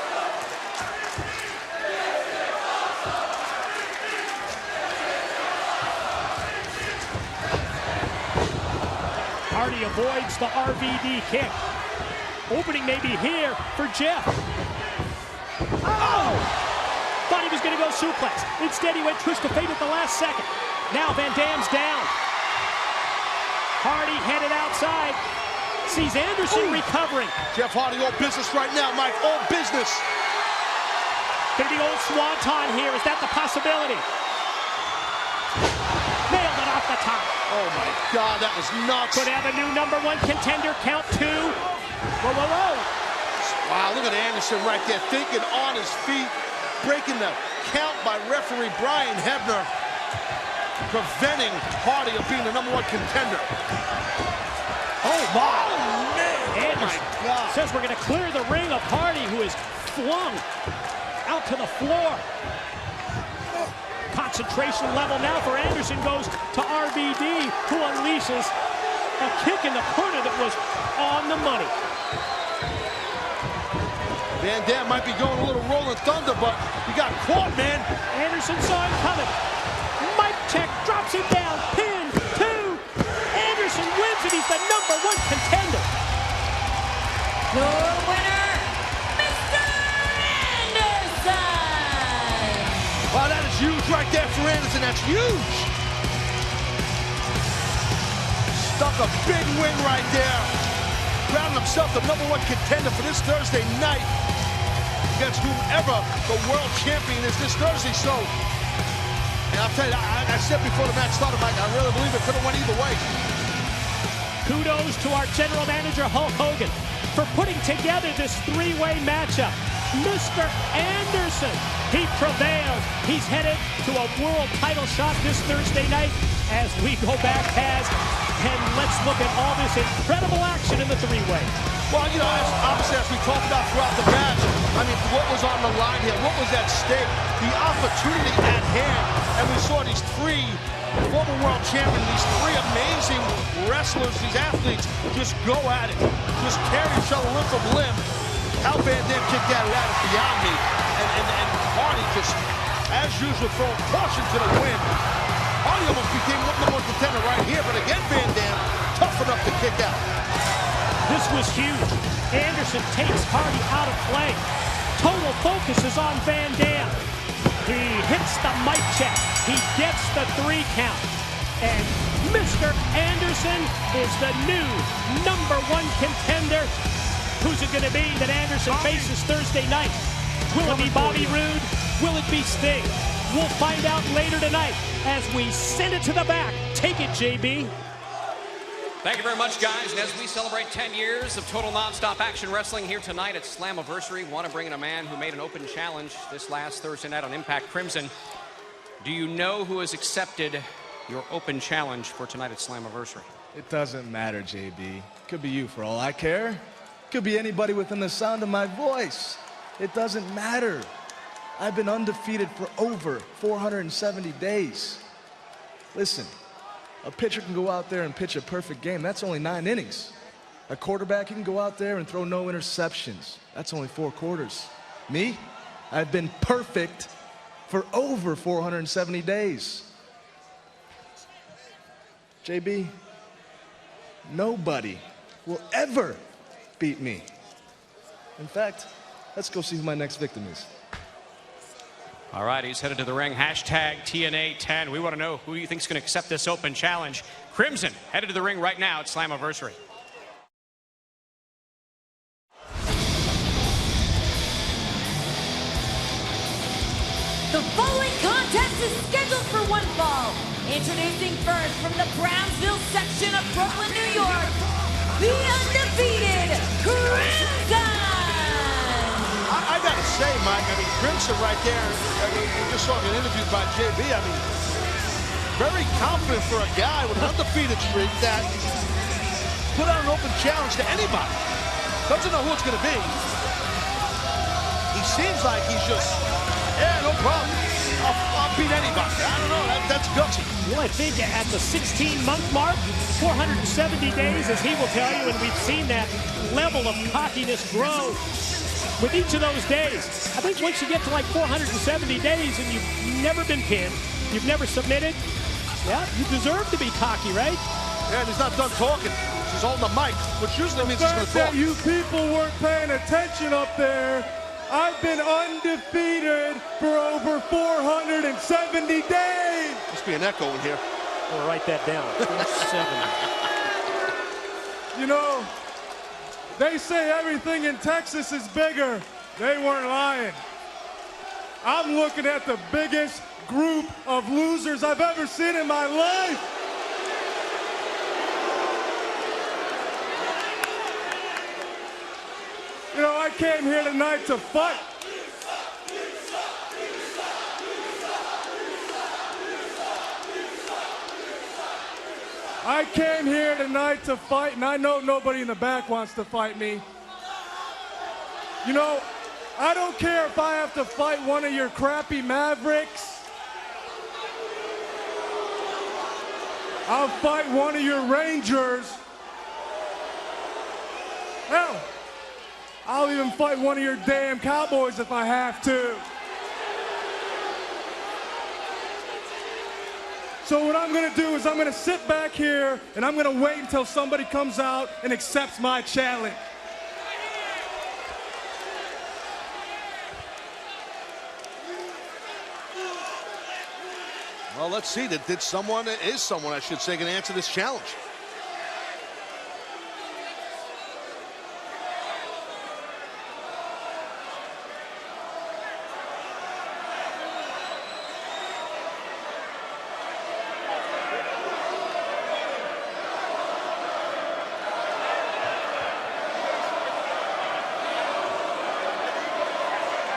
Hardy avoids the RVD kick. Opening maybe here for Jeff. Oh! Thought he was going to go suplex. Instead, he went twist of fate at the last second. Now Van Dam's down. Hardy headed outside. Sees Anderson recovering. Jeff Hardy, all business right now, Mike. All business. Gonna be old swanton here. Is that the possibility? Nailed it off the top. Oh my God, that was nuts. Could have a new #1 contender. Count 2. Whoa, whoa, whoa. Wow, look at Anderson right there, thinking on his feet, breaking the count by referee Brian Hebner, preventing Hardy of being the #1 contender. Oh my, man. Anderson God. says we're gonna clear the ring of Hardy, who is flung out to the floor. Concentration level now for Anderson goes to RVD, who unleashes a kick in the corner that was on the money. Van Dam might be going a little rolling thunder, but he got caught, man. Anderson saw him coming. Mic check, drops him down. Pin, 2. Anderson wins and he's the #1 contender. Your winner, Mr. Anderson. Wow, that is huge right there for Anderson. That's huge. Stuck a big win right there. Crowning himself the #1 contender for this Thursday night against whomever the world champion is this Thursday. So, and I'll tell you, I said before the match started, Mike, I really believe it could have went either way. Kudos to our general manager, Hulk Hogan, for putting together this 3-way matchup. Mr. Anderson, he prevails. He's headed to a world title shot this Thursday night as we go back past. And let's look at all this incredible action in the 3-way. Well, you know, obviously, as we talked about throughout the match, I mean, what was on the line here? What was at stake? The opportunity at hand. And we saw these 3 former world champions, these 3 amazing wrestlers, these athletes, just go at it. Just carry each other limb from limb. How Van Dam kicked that out is beyond me. And Hardy just, as usual, throwing caution to the wind. Hardy almost became #1 contender right here, but again, Van Dam, tough enough to kick out. This was huge. Anderson takes Hardy out of play. Total focus is on Van Dam. He hits the mic check. He gets the 3 count. And Mr. Anderson is the new #1 contender. Who's it going to be that Anderson faces Thursday night? Will it be Bobby Roode? Will it be Sting? We'll find out later tonight as we send it to the back. Take it, JB. Thank you very much, guys. And as we celebrate 10 years of total nonstop action wrestling here tonight at Slammiversary, want to bring in a man who made an open challenge this last Thursday night on Impact Crimson. Do you know who has accepted your open challenge for tonight at Slammiversary? It doesn't matter, JB. Could be you for all I care. Could be anybody within the sound of my voice. It doesn't matter. I've been undefeated for over 470 days. Listen, a pitcher can go out there and pitch a perfect game. That's only 9 innings. A quarterback can go out there and throw no interceptions. That's only 4 quarters. Me, I've been perfect for over 470 days. JB, nobody will ever beat me. In fact, let's go see who my next victim is. All right, he's headed to the ring. Hashtag TNA 10. We want to know who you think is going to accept this open challenge. Crimson headed to the ring right now at Slammiversary. The following contest is scheduled for 1 fall. Introducing first from the Brownsville section of Brooklyn, New York, the undefeated Crimson. I gotta say, Mike, I mean, Crimson right there, I mean, we just saw an interview by JB, I mean, very confident for a guy with an undefeated streak that put out an open challenge to anybody. Doesn't know who it's going to be. He seems like he's just, yeah, no problem. I'll beat anybody. I don't know. That's gutsy. Well, I think at the 16-month mark, 470 days, as he will tell you, and we've seen that level of cockiness grow with each of those days. I think once you get to like 470 days and you've never been pinned, you've never submitted, yeah, you deserve to be cocky, right? Yeah, and he's not done talking. He's holding the mic, which usually means he's going to talk. You people weren't paying attention up there. I've been undefeated for over 470 days. Must be an echo in here. We'll write that down. 470. You know, they say everything in Texas is bigger. They weren't lying. I'm looking at the biggest group of losers I've ever seen in my life. You know, I came here tonight to fight. I came here tonight to fight, and I know nobody in the back wants to fight me. You know, I don't care if I have to fight one of your crappy Mavericks. I'll fight one of your Rangers. Hell, I'll even fight one of your damn Cowboys if I have to. So what I'm gonna do is I'm gonna sit back here and I'm gonna wait until somebody comes out and accepts my challenge. Well, let's see. Is someone, I should say, can answer this challenge?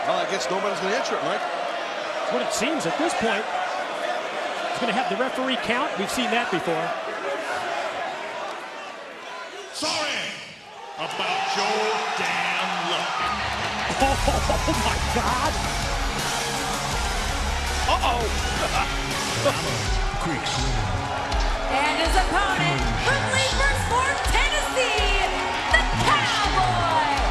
Well, I guess nobody's going to answer it, Mike. That's what it seems at this point. It's going to have the referee count. We've seen that before. Sorry about your damn luck. Oh my God. Uh-oh. And his opponent from Leesburg, Tennessee, the Cowboy,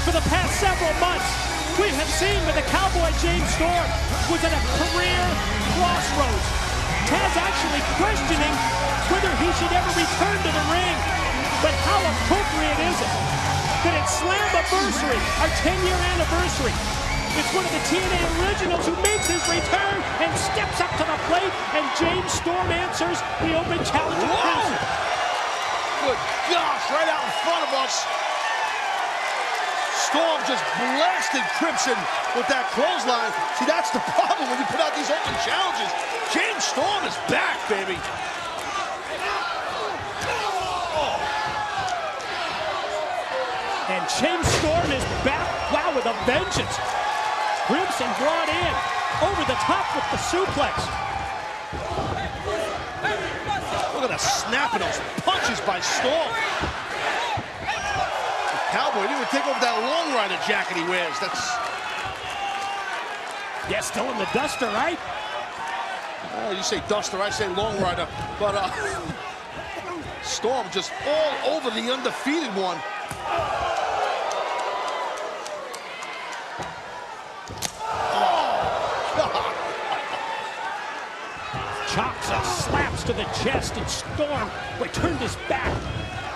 For the past several months, we have seen that the Cowboy James Storm was at a career crossroads. Taz actually questioning whether he should ever return to the ring. But how appropriate is it that at Slammiversary, our 10-year anniversary, it's one of the TNA originals who makes his return and steps up to the plate, and James Storm answers the open challenge of Crimson. Good gosh, right out in front of us. Storm just blasted Crimson with that clothesline. See, that's the problem when you put out these open challenges. James Storm is back, baby. And James Storm is back, wow, with a vengeance. Crimson brought in, over the top with the suplex. Look at the snap of those punches by Storm. Cowboy didn't even take over that long rider jacket he wears. That's... Yeah, still in the duster, right? You say duster, I say long rider. But Storm just all over the undefeated one. Chops and slaps to the chest, and Storm returned his back.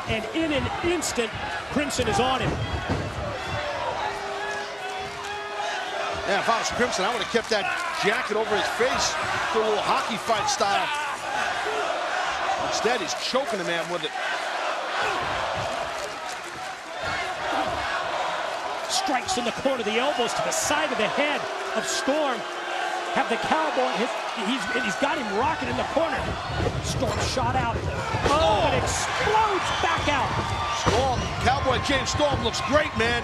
And in an instant, Crimson is on him. Yeah, if I was Crimson, I would have kept that jacket over his face for a little hockey fight style. Instead, he's choking the man with it. Strikes in the corner of the elbows to the side of the head of Storm. Have the Cowboy, he's got him rocking in the corner. Storm shot out. Oh, it explodes back out. Storm, Cowboy James Storm looks great, man.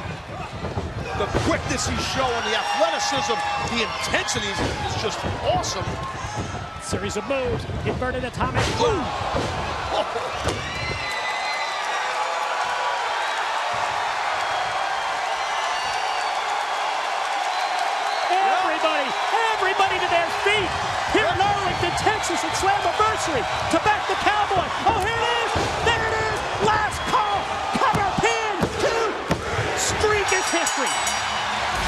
The quickness he's showing, the athleticism, the intensity is just awesome. Series of moves, inverted atomic drop. Everybody to their feet here in Arlington, Texas at Slammiversary to back the Cowboy. Oh, here it is. There it is. Last call. Cover, pin, 2. Streak is history.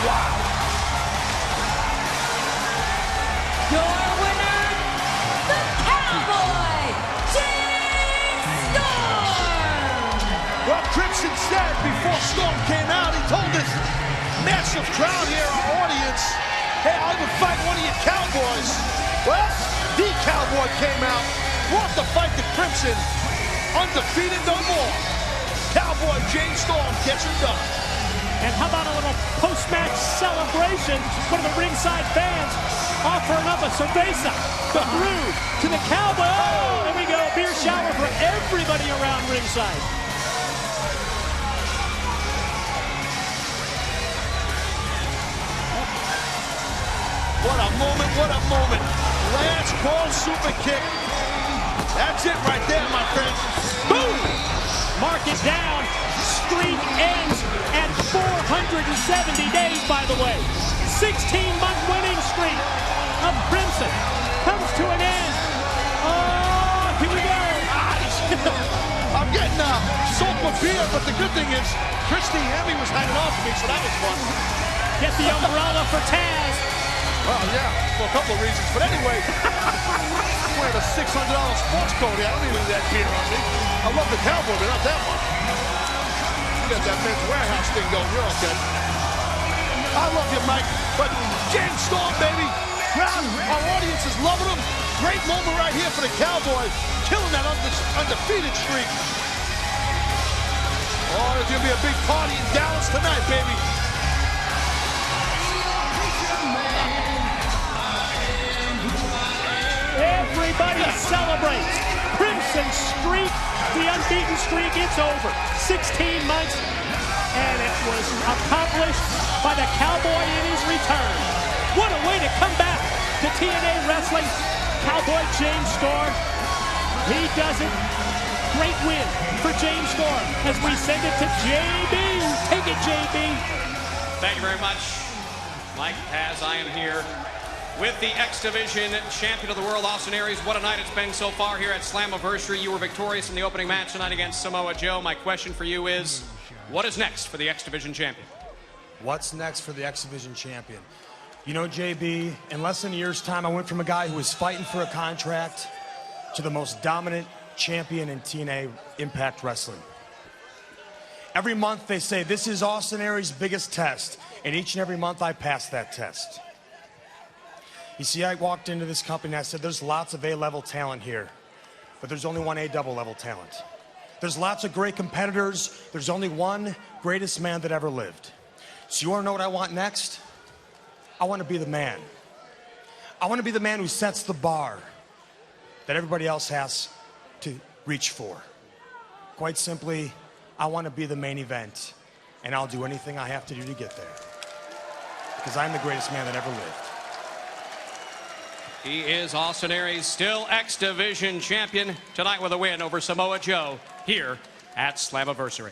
Wow. Your winner, the Cowboy, James Storm. Well, Crimson said before Storm came out, he told this massive crowd here, our audience, hey, I would fight one of your Cowboys. Well, the Cowboy came out, brought the fight to Crimson, undefeated no more. Cowboy James Storm gets it done. And how about a little post-match celebration? One of the ringside fans offering up a cerveza, the brew, to the Cowboy. Oh, there we go, beer shower for everybody around ringside. What a moment, what a moment. Lance Call super kick. That's it right there, my friend. Boom! Mark it down. Streak ends at 470 days, by the way. 16-month winning streak of Crimson comes to an end. Oh, here we go. I'm getting soaked with beer, but the good thing is Christy Hemme was hanging on to me, so that was fun. Get the umbrella for Taz. Well, yeah, for a couple of reasons. But anyway, I'm wearing a $600 sports coat here. I don't even need that beer on me. I love the Cowboy, but not that much. You got that Men's Warehouse thing going. You're okay. I love you, Mike. But James Storm, baby. Crowd, our audience is loving him. Great moment right here for the Cowboy. Killing that undefeated streak. Oh, there's going to be a big party in Dallas tonight, baby. Everybody celebrates. Crimson streak, the unbeaten streak, it's over. 16 months, and it was accomplished by the Cowboy in his return. What a way to come back to TNA Wrestling. Cowboy James Storm, he does it. Great win for James Storm as we send it to JB. Take it, JB. Thank you very much, Mike. As I am here with the X Division champion of the world, Austin Aries. What a night it's been so far here at Slammiversary. You were victorious in the opening match tonight against Samoa Joe. My question for you is, what is next for the X Division champion? What's next for the X Division champion? You know, JB, in less than a year's time, I went from a guy who was fighting for a contract to the most dominant champion in TNA Impact Wrestling. Every month they say, this is Austin Aries' biggest test, and each and every month I pass that test. You see, I walked into this company and I said, there's lots of A-level talent here, but there's only one A-double level talent. There's lots of great competitors. There's only one greatest man that ever lived. So you want to know what I want next? I want to be the man. I want to be the man who sets the bar that everybody else has to reach for. Quite simply, I want to be the main event, and I'll do anything I have to do to get there. Because I'm the greatest man that ever lived. He is Austin Aries, still X Division champion, tonight with a win over Samoa Joe here at Slammiversary.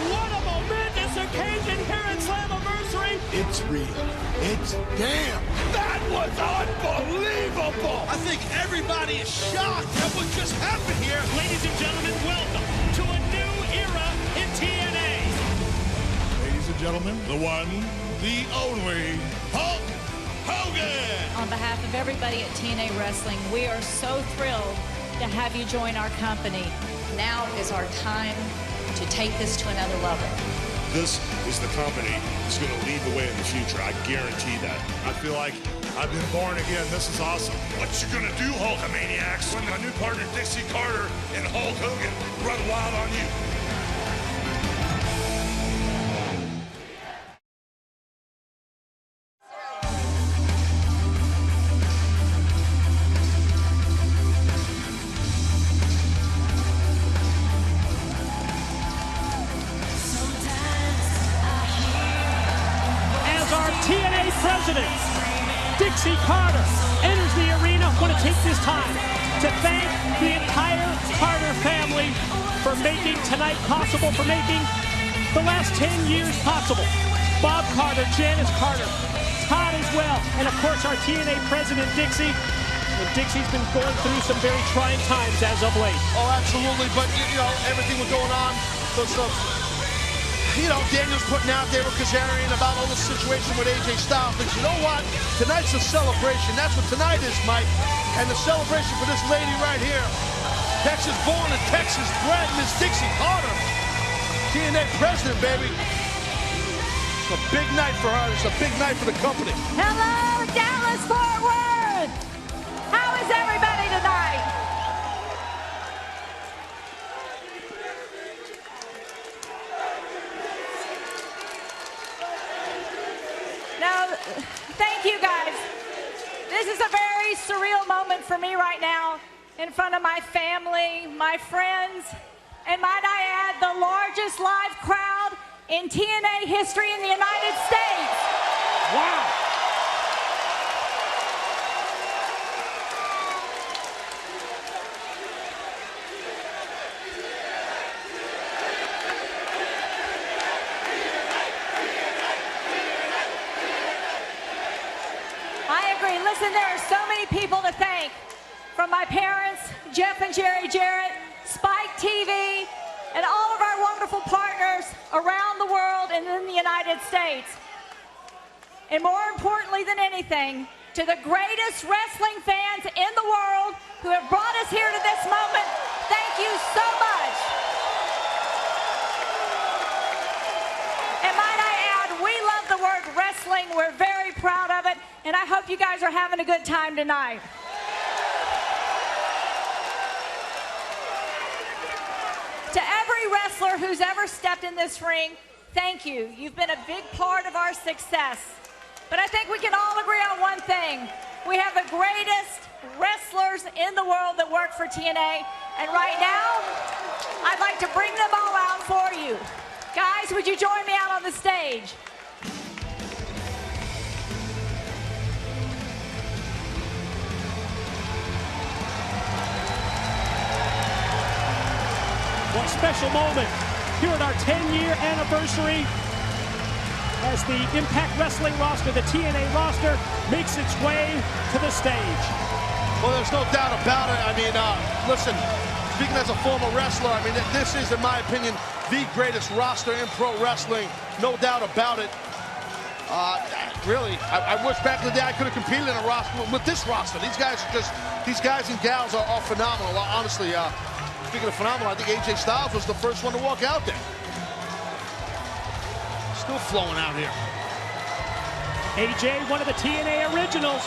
What a momentous occasion here at Slammiversary. It's real. It's damn. That was unbelievable. I think everybody is shocked at what just happened here. Ladies and gentlemen, welcome to a new era in TNA. Ladies and gentlemen, the one, the only, Hulk Hogan! On behalf of everybody at TNA Wrestling, we are so thrilled to have you join our company. Now is our time to take this to another level. This is the company that's going to lead the way in the future. I guarantee that. I feel like I've been born again. This is awesome. What you going to do, Hulkamaniacs, when my new partner Dixie Carter and Hulk Hogan run wild on you? President Dixie Carter enters the arena. I want to take this time to thank the entire Carter family for making tonight possible, for making the last 10 years possible. Bob Carter, Janice Carter, Todd as well, and of course our TNA President Dixie. And Dixie's been going through some very trying times as of late. Oh, absolutely, but you know, everything was going on. You know, Daniel's putting out there with Kazarian about all the situation with AJ Styles. But you know what? Tonight's a celebration. That's what tonight is, Mike. And the celebration for this lady right here. Texas born and Texas bred, Miss Dixie Carter. TNA President, baby. It's a big night for her. It's a big night for the company. Hello, Dallas Fort Worth. How is everybody tonight? Now, thank you guys. This is a very surreal moment for me right now in front of my family, my friends, and might I add, the largest live crowd in TNA history in the United States. Wow. I agree. Listen, there are so many people to thank. From my parents, Jeff and Jerry Jarrett, Spike TV, and all of our wonderful partners around the world and in the United States. And more importantly than anything, to the greatest wrestling fans in the world who have brought us here to this moment, thank you so much. And might I add, we love the word wrestling. We're very proud of it, and I hope you guys are having a good time tonight. To every wrestler who's ever stepped in this ring, thank you. You've been a big part of our success. But I think we can all agree on one thing. We have the greatest wrestlers in the world that work for TNA. And right now, I'd like to bring them all out for you. Guys, would you join me out on the stage? What a special moment here at our 10-year anniversary as the Impact Wrestling roster, the TNA roster, makes its way to the stage. Well, there's no doubt about it. I mean, listen, speaking as a former wrestler, I mean, this is, in my opinion, the greatest roster in pro wrestling. No doubt about it. Really, I wish back in the day I could have competed in a roster with this roster. These guys are just, these guys and gals are phenomenal. Honestly, speaking of phenomenal, I think AJ Styles was the first one to walk out there. Still flowing out here. AJ, one of the TNA originals,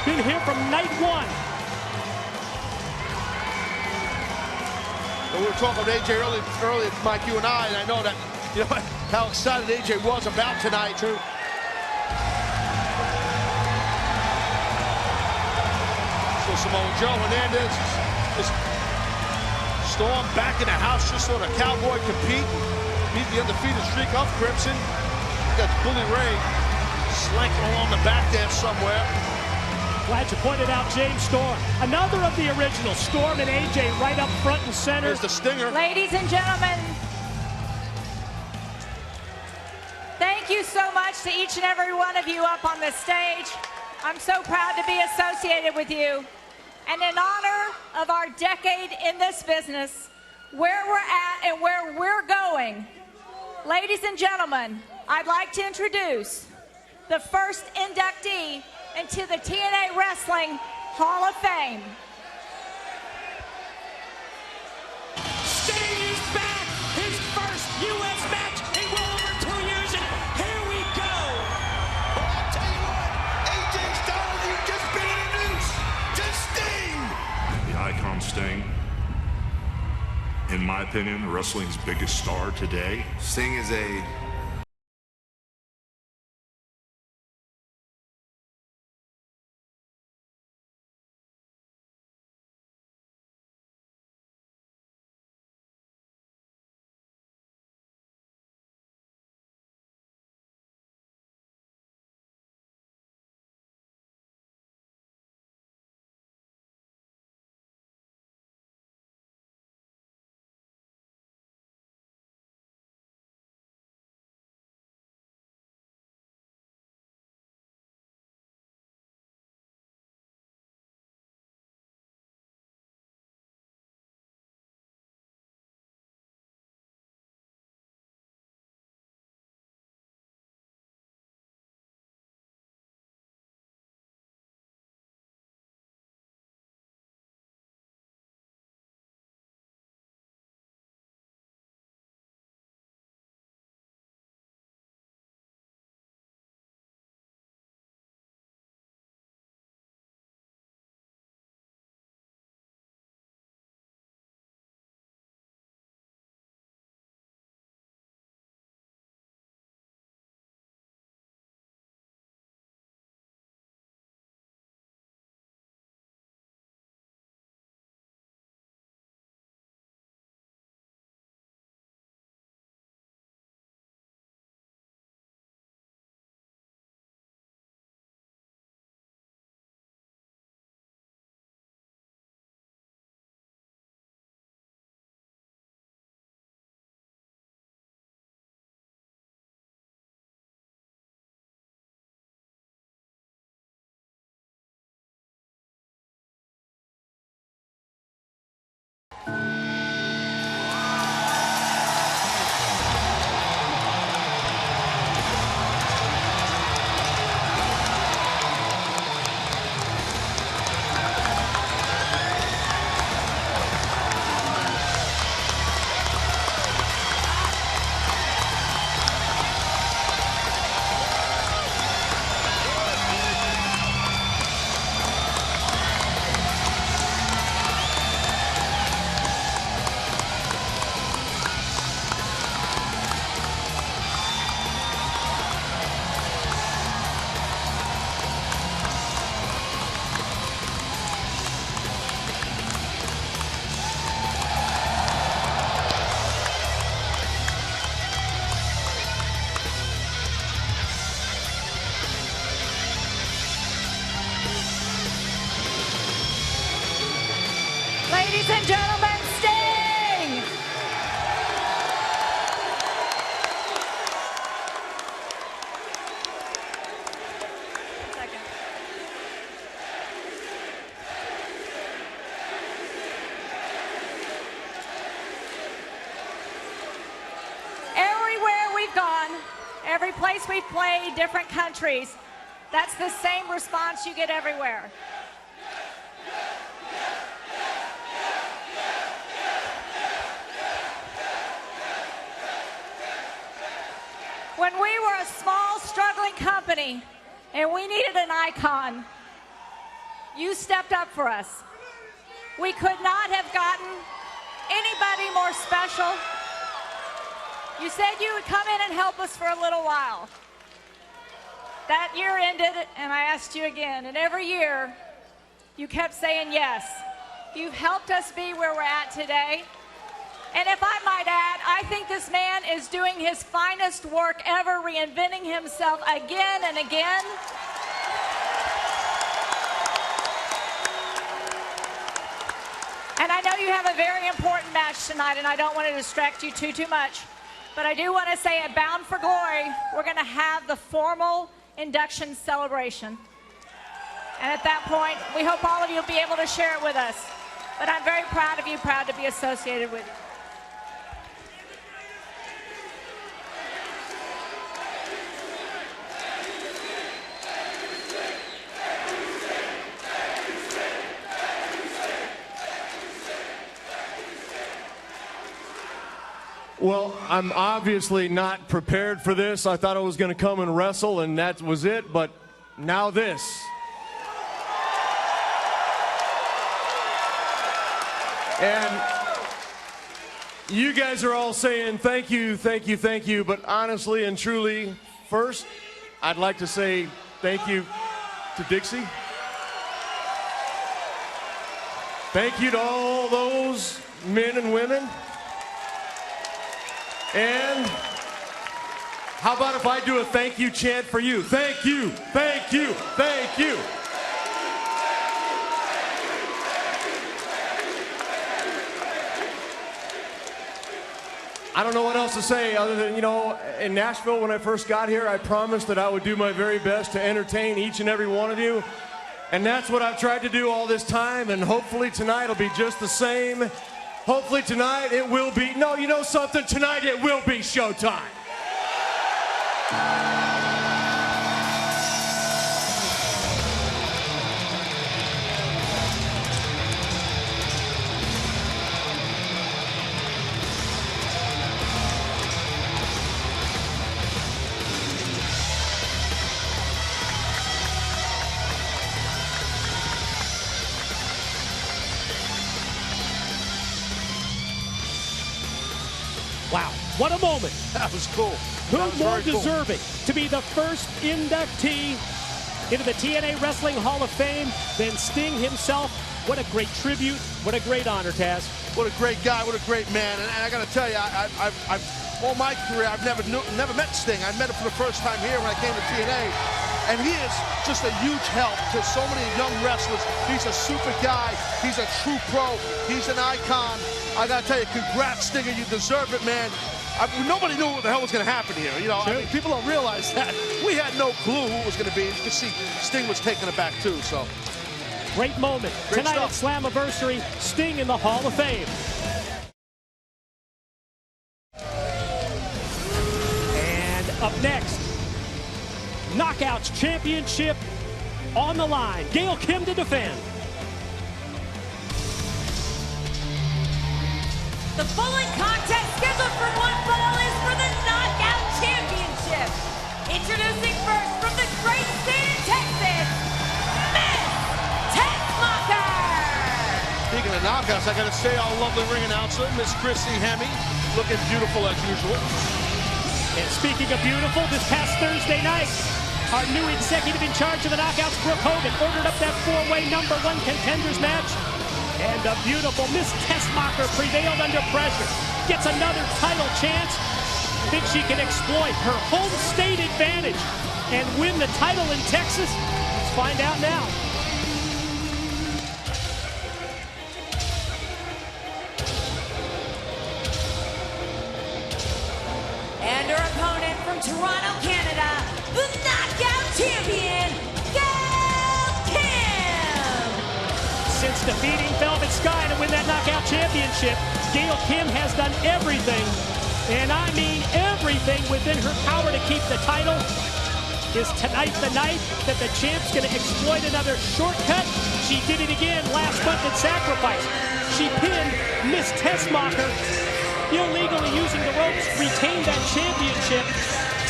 been here from night one. We were talking about AJ earlier, Mike, you and I know that, you know, how excited AJ was about tonight. True. So Samoa Joe, Hernandez is Storm back in the house, just sort of cowboy compete. Beat the undefeated streak of Crimson. Got Bully Ray slanking along the back there somewhere. Glad you pointed out James Storm. Another of the originals, Storm and AJ right up front and center. There's the stinger. Ladies and gentlemen, thank you so much to each and every one of you up on this stage. I'm so proud to be associated with you. And in honor of our decade in this business, where we're at and where we're going, ladies and gentlemen, I'd like to introduce the first inductee into the TNA Wrestling Hall of Fame. He's back, his first U.S. match in well over 2 years, and here we go. Well, I'll tell you what, AJ Styles, you've just been introduced to Sting. The icon Sting, in my opinion, wrestling's biggest star today. Sting is a every place we've played, different countries, that's the same response you get everywhere. When we were a small, struggling company and we needed an icon, you stepped up for us. We could not have gotten anybody more special. You said you would come in and help us for a little while. That year ended, and I asked you again, and every year you kept saying yes. You've helped us be where we're at today. And if I might add, I think this man is doing his finest work ever, reinventing himself again and again. And I know you have a very important match tonight, and I don't want to distract you too much. But I do want to say at Bound for Glory, we're going to have the formal induction celebration. And at that point, we hope all of you will be able to share it with us. But I'm very proud of you, proud to be associated with you. Well, I'm obviously not prepared for this. I thought I was going to come and wrestle, and that was it, but now this. And you guys are all saying thank you, thank you, thank you, but honestly and truly, first, I'd like to say thank you to Dixie. Thank you to all those men and women. And how about if I do a thank you chant for you? Thank you, thank you, thank you. I don't know what else to say other than, you know, in Nashville when I first got here, I promised that I would do my very best to entertain each and every one of you. And that's what I've tried to do all this time, and hopefully tonight will be just the same. Hopefully tonight it will be, no, you know something? Tonight it will be showtime. Wow, what a moment. That was cool. Who more deserving to be the first inductee into the TNA Wrestling Hall of Fame than Sting himself? What a great tribute. What a great honor, Taz. What a great guy. What a great man. And I got to tell you, I've all my career, I've never met Sting. I met him for the first time here when I came to TNA. And he is just a huge help to so many young wrestlers. He's a super guy. He's a true pro. He's an icon. I got to tell you, congrats, Stinger. You deserve it, man. Nobody knew what the hell was going to happen here. You know, I mean, people don't realize that. We had no clue who it was going to be. You can see Sting was taking it back, too, so. Great moment. Great Tonight stuff. at Slammiversary, Sting in the Hall of Fame. And up next, Knockouts Championship on the line. Gail Kim to defend. The following contest scheduled for one fall is for the Knockout Championship. Introducing first from the great state of Texas, Miss Tessmacher. Speaking of knockouts, I got to say our lovely ring announcer, Miss Chrissy Hemme, looking beautiful as usual. And speaking of beautiful, this past Thursday night, our new executive in charge of the Knockouts, Brooke Hogan, ordered up that four-way #1 contenders match. And the beautiful Miss Tessmacher prevailed under pressure. Gets another title chance. Thinks she can exploit her home state advantage and win the title in Texas. Let's find out now. And her opponent from Toronto, Canada, the Knockout Champion, Gail Kim. Since defeating Velvet Sky to win that Knockout Championship, Gail Kim has done everything and I mean everything within her power to keep the title. Is tonight the night that the champ's going to exploit another shortcut? She did it again last month at Sacrifice. She pinned Miss Tessmacher, illegally using the ropes, retained that championship.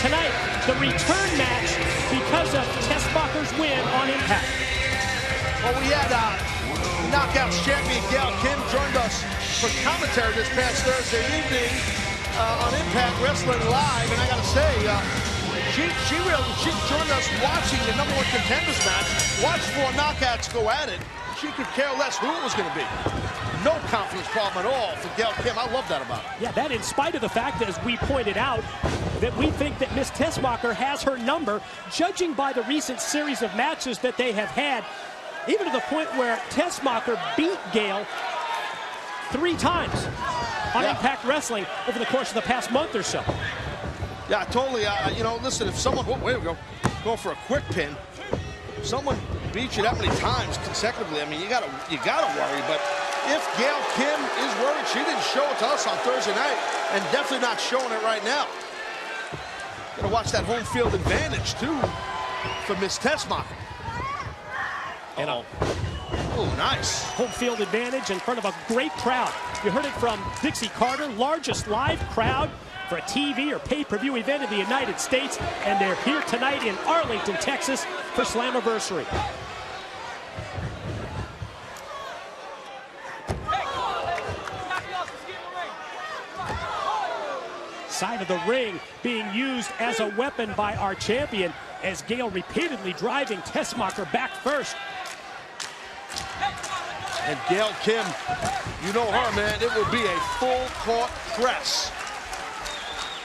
Tonight, the return match because of Tessmacher's win on Impact. Well, we had Knockouts champion Gail Kim joined us for commentary this past Thursday evening on Impact Wrestling Live, and I got to say, she joined us watching the #1 Contenders match, watched 4 knockouts go at it. She could care less who it was going to be. No confidence problem at all for Gail Kim. I love that about her. Yeah, that in spite of the fact that, as we pointed out, that we think that Miss Tessmacher has her number, judging by the recent series of matches that they have had, even to the point where Tessmacher beat Gail 3 times on Impact Wrestling over the course of the past month or so. Yeah, totally. You know, listen, if someone, wait, we go for a quick pin. If someone beats you that many times consecutively, I mean, you gotta worry. But if Gail Kim is worried, she didn't show it to us on Thursday night, and definitely not showing it right now. Gonna watch that home field advantage too for Miss Tessmacher. Oh, nice. Home field advantage in front of a great crowd. You heard it from Dixie Carter, largest live crowd for a TV or pay-per-view event in the United States, and they're here tonight in Arlington, Texas for Slammiversary. Side of the ring being used as a weapon by our champion, as Gail repeatedly driving Tessmacher back first. And Gail Kim, you know her, man, it will be a full court press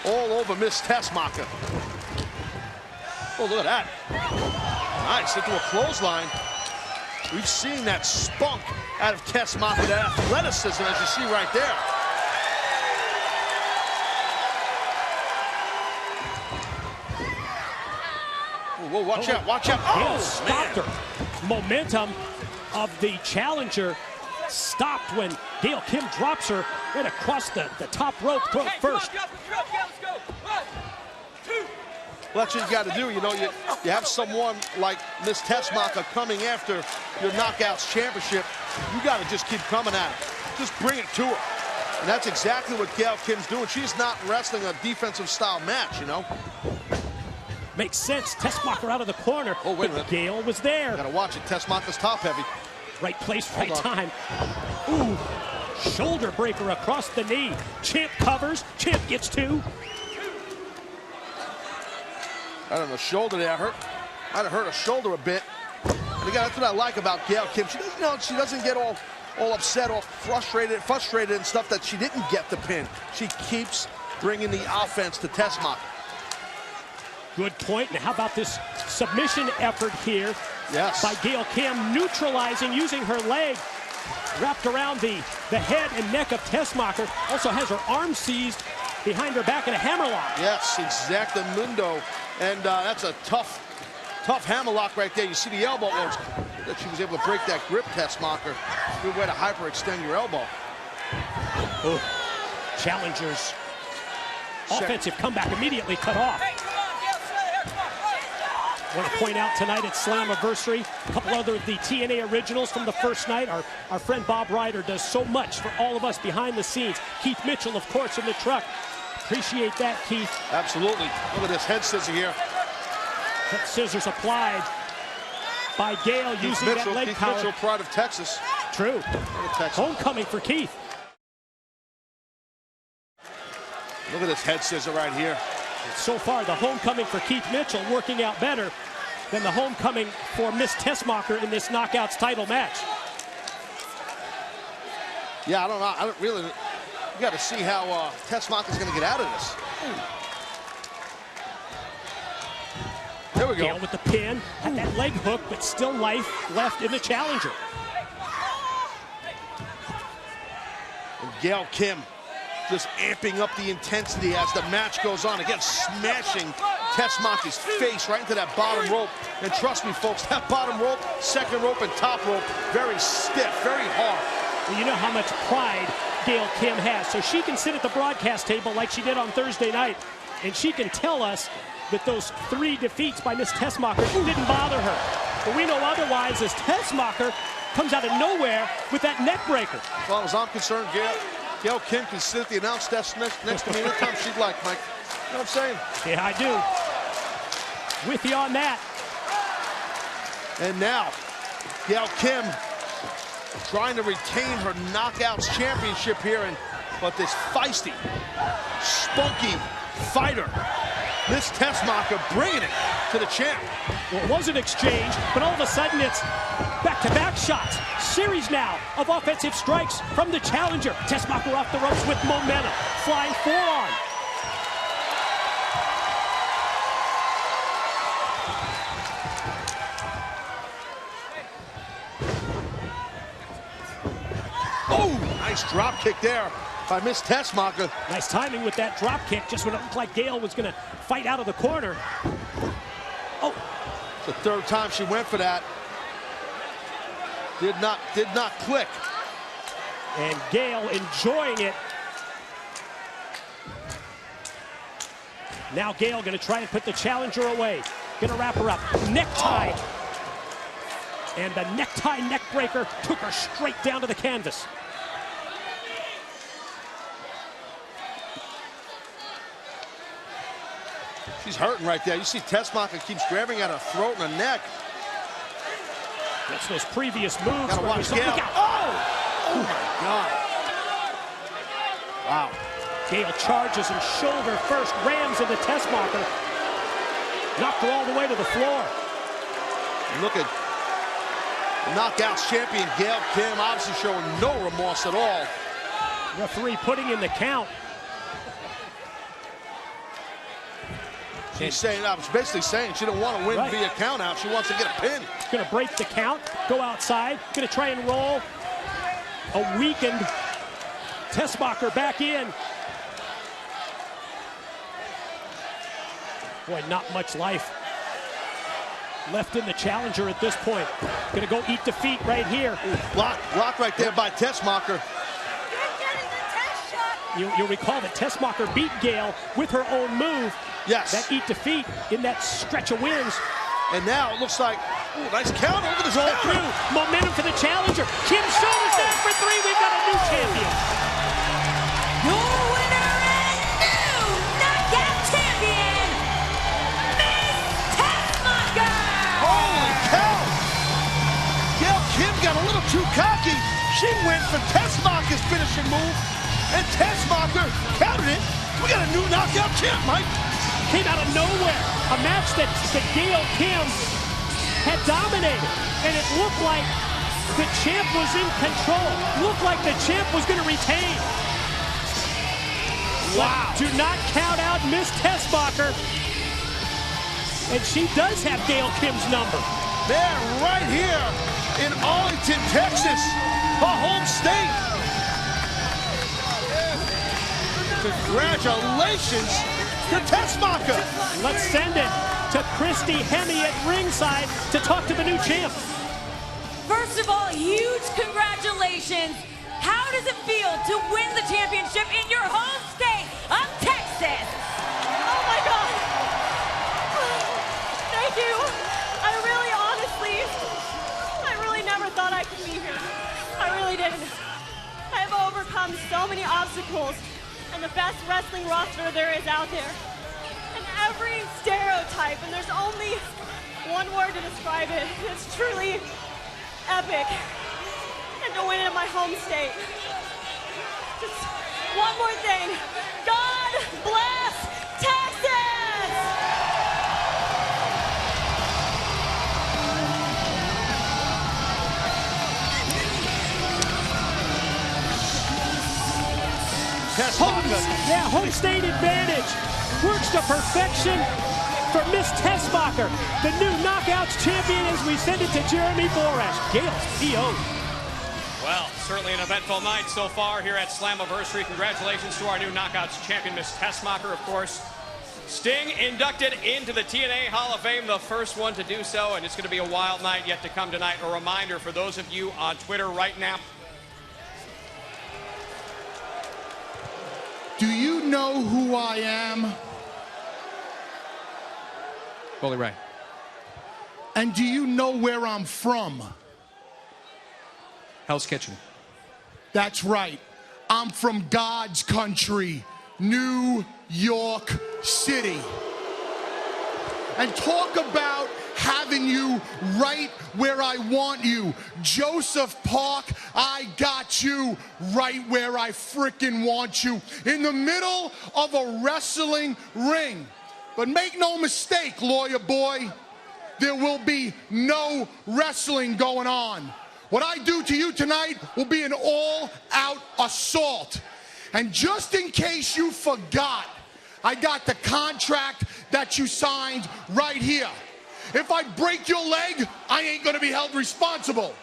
all over Miss Tessmacher. Oh, look at that. Nice, into a clothesline. We've seen that spunk out of Tessmacher, that athleticism, as you see right there. Whoa, watch out, watch out. Gail Oh, stopped man. her. Momentum of the challenger stopped when Gail Kim drops her right across the top rope first. Well, that's what you got to do. You know, you have someone like Miss Tessmacher coming after your Knockouts championship. You got to just keep coming at her. Just bring it to her. And that's exactly what Gail Kim's doing. She's not wrestling a defensive style match, you know. Makes sense. Tessmacher out of the corner. Oh, wait a minute. Gail was there. Got to watch it. Tessmacher's top heavy. Right place, right time. Ooh, shoulder breaker across the knee. Champ covers. Champ gets 2. I don't know, shoulder there hurt. Might have hurt her shoulder a bit. And again, that's what I like about Gail Kim. She doesn't, you know, she doesn't get all upset, all frustrated and stuff that she didn't get the pin. She keeps bringing the offense to Tessmacher. Good point. Now, how about this submission effort here? Yes. By Gail Kim, neutralizing, using her leg wrapped around the head and neck of Tessmacher. Also has her arm seized behind her back in a hammerlock. Yes, exactamundo. And that's a tough hammerlock right there. You see the elbow that she was able to break that grip, Tessmacher. Good way to hyperextend your elbow. Oh, challengers. Offensive comeback immediately cut off. I want to point out tonight at Slammiversary, a couple other of the TNA originals from the first night. Our friend Bob Ryder does so much for all of us behind the scenes. Keith Mitchell, of course, in the truck. Appreciate that, Keith. Absolutely. Look at this head scissor here. Head scissors applied by Gail using that leg power. Keith Mitchell, pride of Texas. True. Texas. Homecoming for Keith. Look at this head scissor right here. So far, the homecoming for Keith Mitchell working out better than the homecoming for Miss Tessmacher in this Knockouts title match. Yeah, I don't know. I don't really. You got to see how Tessmacher's going to get out of this. There we go. Gail with the pin, had that leg hook, but still life left in the challenger. And Gail Kim just amping up the intensity as the match goes on. Again, smashing Tessmacher's face right into that bottom rope. And trust me, folks, that bottom rope, second rope, and top rope, very stiff, very hard. Well, you know how much pride Gail Kim has, so she can sit at the broadcast table like she did on Thursday night, and she can tell us that those 3 defeats by Miss Tessmacher didn't bother her. But we know otherwise, as Tessmacher comes out of nowhere with that neck breaker. As far as I'm concerned, Gail Kim can sit at the announce desk next to me anytime she'd like, Mike. You know what I'm saying? Yeah, I do. With you on that. And now, Gail Kim trying to retain her Knockouts championship here, but this feisty, spunky fighter, Miss Tessmacher, bringing it to the champ. Well, it was an exchange, but all of a sudden it's back-to-back shots. Series now of offensive strikes from the challenger. Tessmacher off the ropes with momentum. Flying forearm. Oh, nice drop kick there by Miss Tessmacher. Nice timing with that drop kick, just when it looked like Gail was going to fight out of the corner. Oh. The 3rd time she went for that. Did not click. And Gail enjoying it. Now Gail going to try and put the challenger away. Going to wrap her up. Necktie. And the necktie neck breaker took her straight down to the canvas. She's hurting right there. You see Tessmacher keeps grabbing at her throat and her neck. That's those previous moves. Gotta watch Gail. Oh my God. Wow. Gail charges and shoulder first, rams into Tessmacher. Knocked her all the way to the floor. Look at the Knockouts champion, Gail Kim, obviously showing no remorse at all. Referee putting in the count. She's saying, I was basically saying she didn't want to win via count out. She wants to get a pin. Going to break the count, go outside, going to try and roll a weakened Tessmacher back in. Boy, not much life left in the challenger at this point. Going to go eat defeat right here. Block right there by Tessmacher. You'll recall that Tessmacher beat Gail with her own move. Yes. That eat defeat in that stretch of wins. And now it looks like, ooh, nice counter. Look at this all through. Momentum for the challenger. Kim shoulders down for 3. We've got a new champion. Your winner and new knockout champion, Miss Tessmacher. Holy cow! Gail Kim got a little too cocky. She went for Tessmacher's finishing move, and Tessmacher countered it. We got a new knockout champ, Mike. Came out of nowhere. A match that Gail Kim had dominated. And it looked like the champ was in control. Looked like the champ was going to retain. Wow. But do not count out Miss Tessmacher. And she does have Gail Kim's number. They're right here in Arlington, Texas, her home state. Congratulations to Tessmacher. Let's send it to Christy Hemme at ringside to talk to the new champ. First of all, huge congratulations. How does it feel to win the championship in your home state of Texas? Oh my God. Thank you. I really never thought I could be here. I really didn't. I have overcome so many obstacles and the best wrestling roster there is out there. And every stereotype, and there's only one word to describe it. It's truly epic. And to win it in my home state. Just one more thing. God bless Texas! Home state advantage. Works to perfection for Miss Tessmacher, the new Knockouts champion, as we send it to Jeremy Borash. Gail's P.O. Well, certainly an eventful night so far here at Slammiversary. Congratulations to our new Knockouts champion, Miss Tessmacher, of course. Sting inducted into the TNA Hall of Fame, the first one to do so, and it's going to be a wild night yet to come tonight. A reminder for those of you on Twitter right now, know who I am? Bully Ray. And do you know where I'm from? Hell's Kitchen. That's right. I'm from God's country, New York City. And talk about having you right where I want you. Joseph Park, I got you right where I frickin' want you. In the middle of a wrestling ring. But make no mistake, lawyer boy, there will be no wrestling going on. What I do to you tonight will be an all-out assault. And just in case you forgot, I got the contract that you signed right here. If I break your leg, I ain't gonna be held responsible.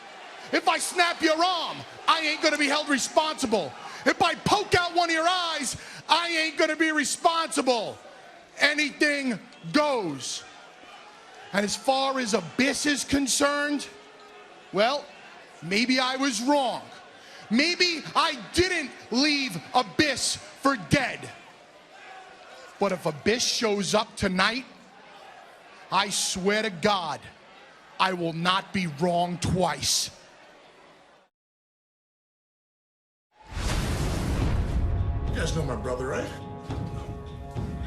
If I snap your arm, I ain't gonna be held responsible. If I poke out one of your eyes, I ain't gonna be responsible. Anything goes. And as far as Abyss is concerned, well, maybe I was wrong. Maybe I didn't leave Abyss for dead. But if Abyss shows up tonight, I swear to God, I will not be wrong twice. You guys know my brother, right?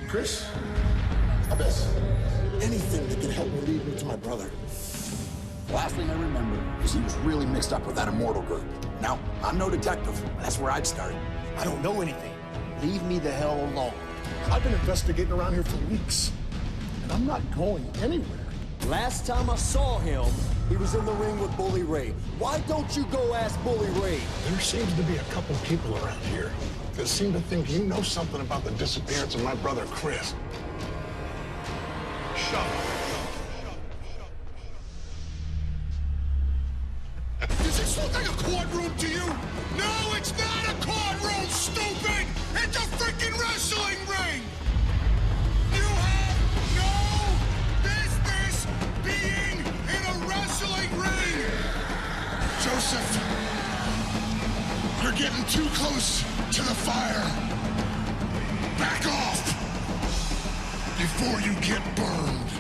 Chris? Abyss. Anything that can help me lead me to my brother. Last thing I remember is he was really mixed up with that Immortal group. Now, I'm no detective, but that's where I'd start. I don't know anything. Leave me the hell alone. I've been investigating around here for weeks, and I'm not going anywhere. Last time I saw him, he was in the ring with Bully Ray. Why don't you go ask Bully Ray? There seems to be a couple people around here that seem to think you know something about the disappearance of my brother, Chris. Shut up. Does this look like a courtroom to you? No, it's not a courtroom, stupid! It's a freaking wrestling ring! You have no business being in a wrestling ring! Joseph, you're getting too close to the fire. Back off before you get burned.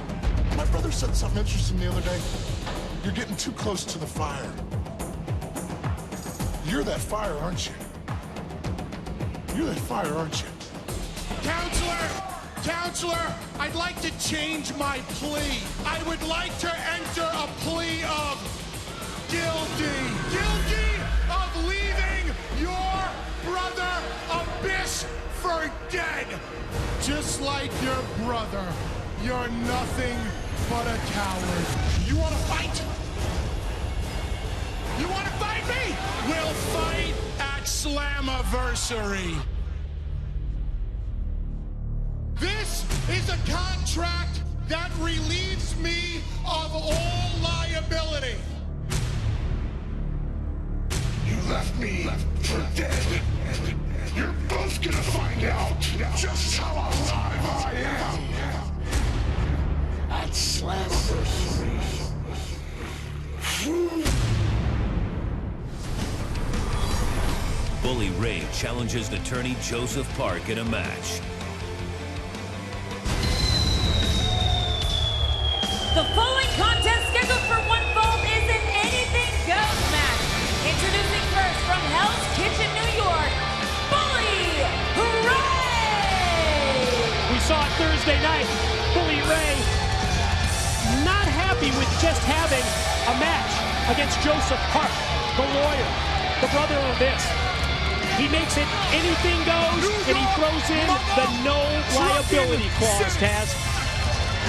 My brother said something interesting the other day. You're getting too close to the fire. You're that fire, aren't you? You're that fire, aren't you? Counselor, I'd like to change my plea. I would like to enter a plea of guilty. Guilty of leaving your brother Abyss for dead. Just like your brother, you're nothing but a coward. You want to fight? You want to fight me? We'll fight at Slammiversary. This is a contract that relieves me of all liability. You left me for dead. You're both gonna find out just how alive I am. At Slammiversary. Bully Ray challenges attorney Joseph Park in a match. The following contest scheduled for one fall is an anything goes match. Introducing first from Hell's Kitchen, New York, Bully Ray! We saw it Thursday night. Bully Ray not happy with just having a match against Joseph Park, the lawyer, the brother of this. He makes it anything goes, and he throws in the no liability clause, Taz.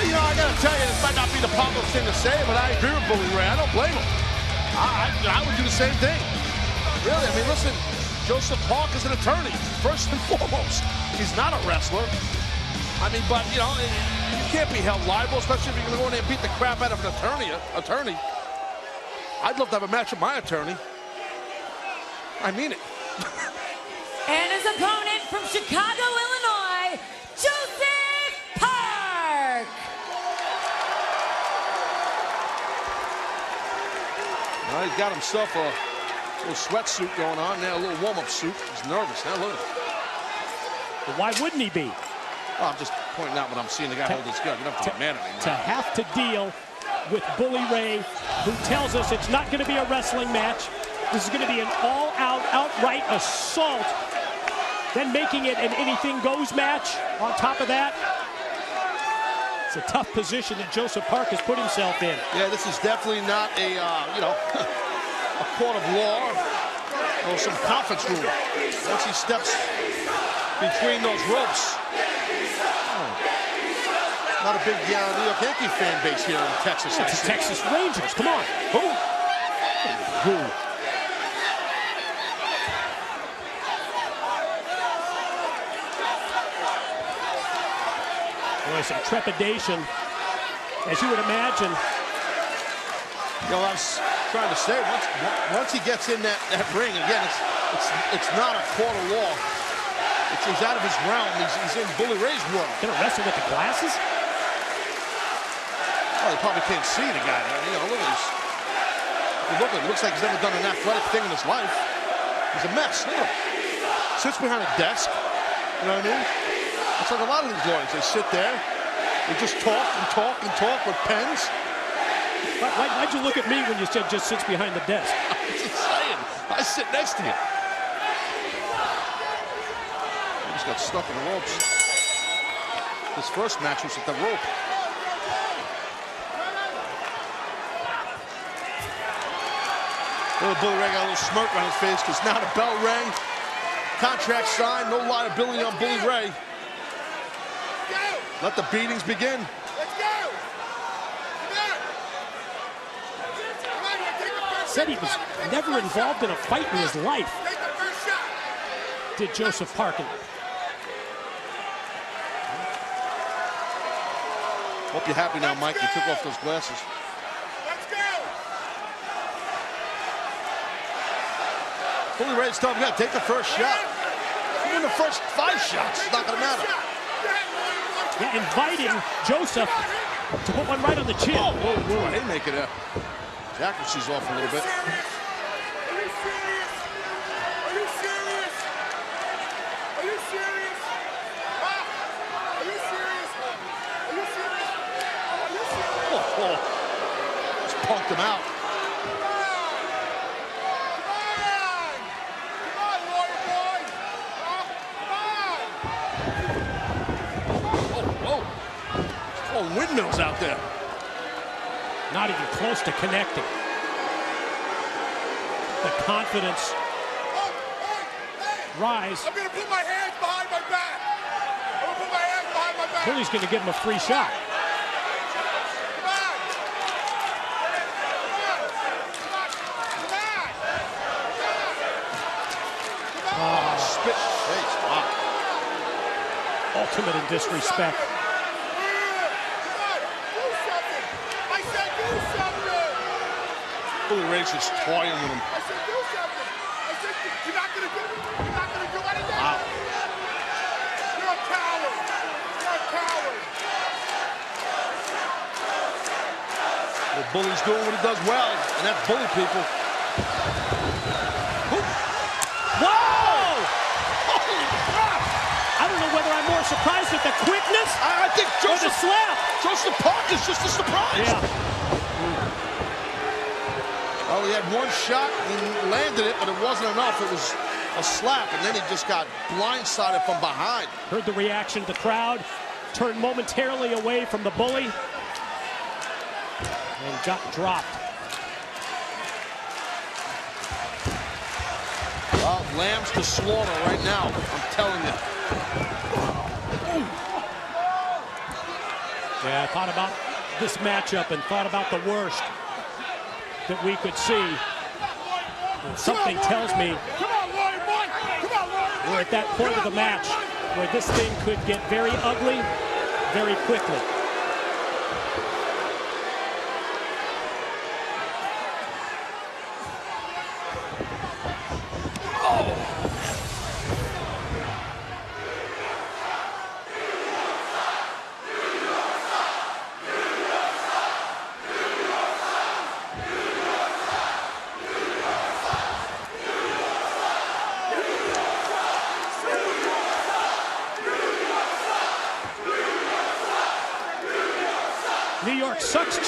You know, I gotta tell you, this might not be the popular thing to say, but I agree with Bully Ray. I don't blame him. I would do the same thing. Really, I mean, listen, Joseph Park is an attorney, first and foremost. He's not a wrestler. I mean, but, you know, you can't be held liable, especially if you're gonna go in there and beat the crap out of an attorney. I'd love to have a match with my attorney. I mean it. And his opponent from Chicago, Illinois, Joseph Park. Well, he's got himself a little sweatsuit going on now, a little warm-up suit. He's nervous now, look at him. But why wouldn't he be? Well, I'm just pointing out what I'm seeing. The guy hold his gun. You don't have to be mad at me. To have to deal with Bully Ray, who tells us it's not going to be a wrestling match. This is going to be an all-out, outright assault. Then making it an anything-goes match on top of that. It's a tough position that Joseph Park has put himself in. Yeah, this is definitely not a, a court of law or some conference room. Once he steps between those ropes. Not a big New York Yankee fan base here in Texas. It's the Texas Rangers. Come on. Who? Boy, some trepidation, as you would imagine. You know, I was trying to say, once he gets in that ring, again, it's not a court of law. He's out of his realm. He's in Bully Ray's world. Gonna wrestle with the glasses? Oh, they probably can't see the guy. You know, look at this. It looks like he's never done an athletic thing in his life. He's a mess. Look at him. Sits behind a desk. You know what I mean? It's like a lot of these lawyers. They sit there. They just talk and talk and talk with pens. Why'd you look at me when you said just sits behind the desk? I'm just saying. I sit next to you. He just got stuck in the ropes. His first match was with the rope. Little Bully Ray got a little smirk on his face because now the bell rang. Contract signed, no liability on Bully Ray. Let the beatings begin. Said he was never involved in a fight in his life. Did Joseph Parkin. Hope you're happy now, Mike. You took off those glasses. Bully Ray's telling him, take the first shot. Even the first 5 shots, it's not going to matter. Yeah, inviting Joseph to put one right on the chin. Oh, whoa. Haymaker there. His accuracy's off a little bit. Just punked him out. Windmills out there. Not even close to connecting. The confidence rise. I'm gonna put my hands behind my back. I'm gonna put my hands behind my back. Bully's gonna give him a free shot. Spit face. Wow. Ultimate in disrespect. Bully Ray's just toying with him. I said do something. I said you're not gonna do anything. Wow. You're a coward. You're a coward. The Bully's doing what he does well, and that's bully people. Whoa! Holy crap! I don't know whether I'm more surprised at the quickness I think or the slap. Joseph Park is just a surprise. Yeah. Oh, he had one shot, he landed it, but it wasn't enough. It was a slap, and then he just got blindsided from behind. Heard the reaction of the crowd, turned momentarily away from the Bully, and got dropped. Well, lambs to slaughter right now, I'm telling you. Yeah, I thought about this matchup and thought about the worst that we could see. And something tells me we're at that point of the match where this thing could get very ugly very quickly.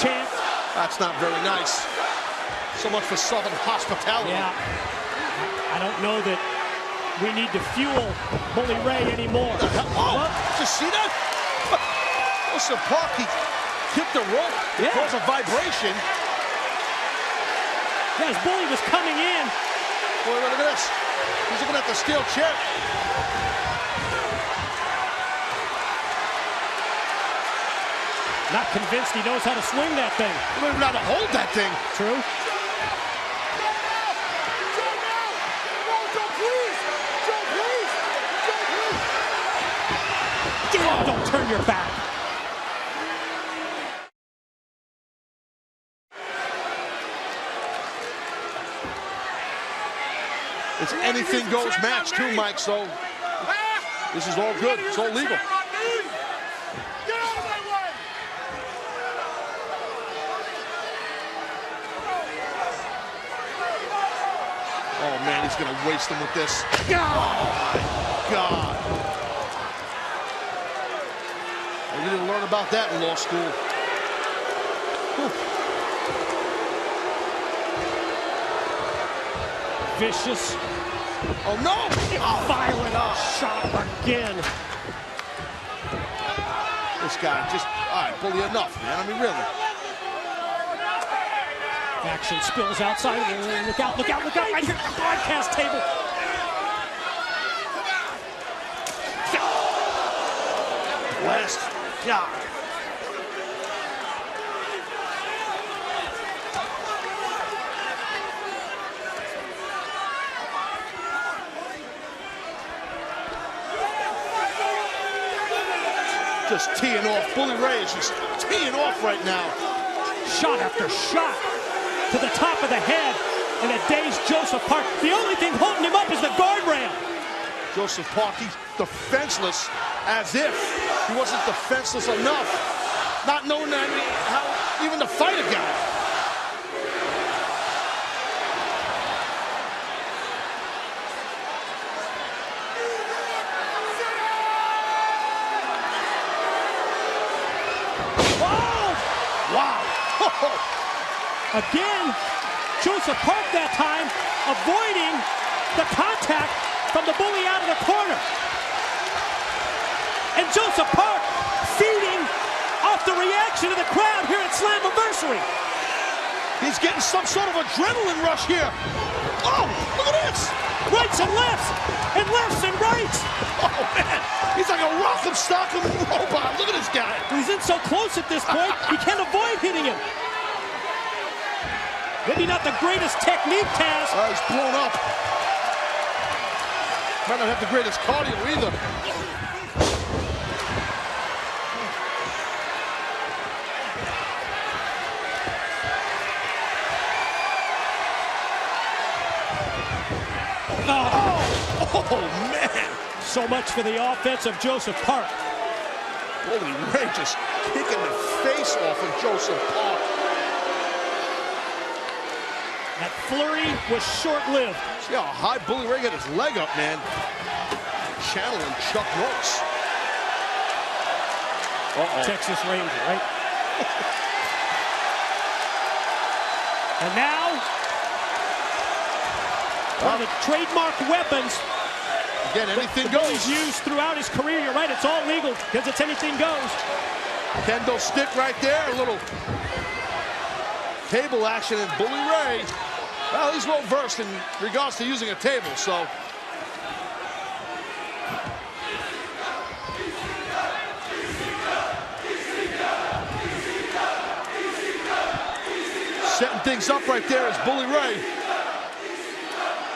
champ. That's not very nice. So much for Southern hospitality. Yeah. I don't know that we need to fuel Bully Ray anymore. Oh, did you see that? Joseph Park, he kicked the rope. It caused a vibration. Yeah, as Bully was coming in. Boy, look at this. He's looking at the steel chair. Not convinced he knows how to swing that thing. He don't even know how to hold that thing. True. Get up, don't turn your back. It's anything goes match too, Mike, so this is all good. It's all legal. Oh, man, he's going to waste him with this. Oh, my God. You didn't learn about that in law school. Whew. Vicious. Oh, no! Violent shot again. This guy just, all right, Bully, enough, man. I mean, really. Action spills outside. Look out, look out, look out. Right here at the broadcast table. Last shot. Just teeing off. Bully Ray is just teeing off right now. Shot after shot to the top of the head, and a dazed Joseph Park. The only thing holding him up is the guardrail. Joseph Park, he's defenseless, as if he wasn't defenseless enough, not knowing that how even to fight a guy. Again, Joseph Park that time avoiding the contact from the Bully out of the corner. And Joseph Park feeding off the reaction of the crowd here at Slammiversary. He's getting some sort of adrenaline rush here. Oh, look at this. Rights and lefts and rights. Oh, man. He's like a rock'em sock'em robot. Look at this guy. He's in so close at this point, he can't avoid hitting him. Maybe not the greatest technique, Taz. He's blown up. Might not have the greatest cardio either. Oh, man. So much for the offense of Joseph Park. Bully Ray just kicking the face off of Joseph Park. That flurry was short-lived. See how high Bully Ray got his leg up, man. Channeling Chuck Norris. Texas Ranger, right? And now, one of the trademark weapons. Again, anything goes. He's used throughout his career. You're right, it's all legal because it's anything goes. Kendo stick right there. A little table action, and Bully Ray, well, he's well versed in regards to using a table, so. Setting things up right there is Bully Ray.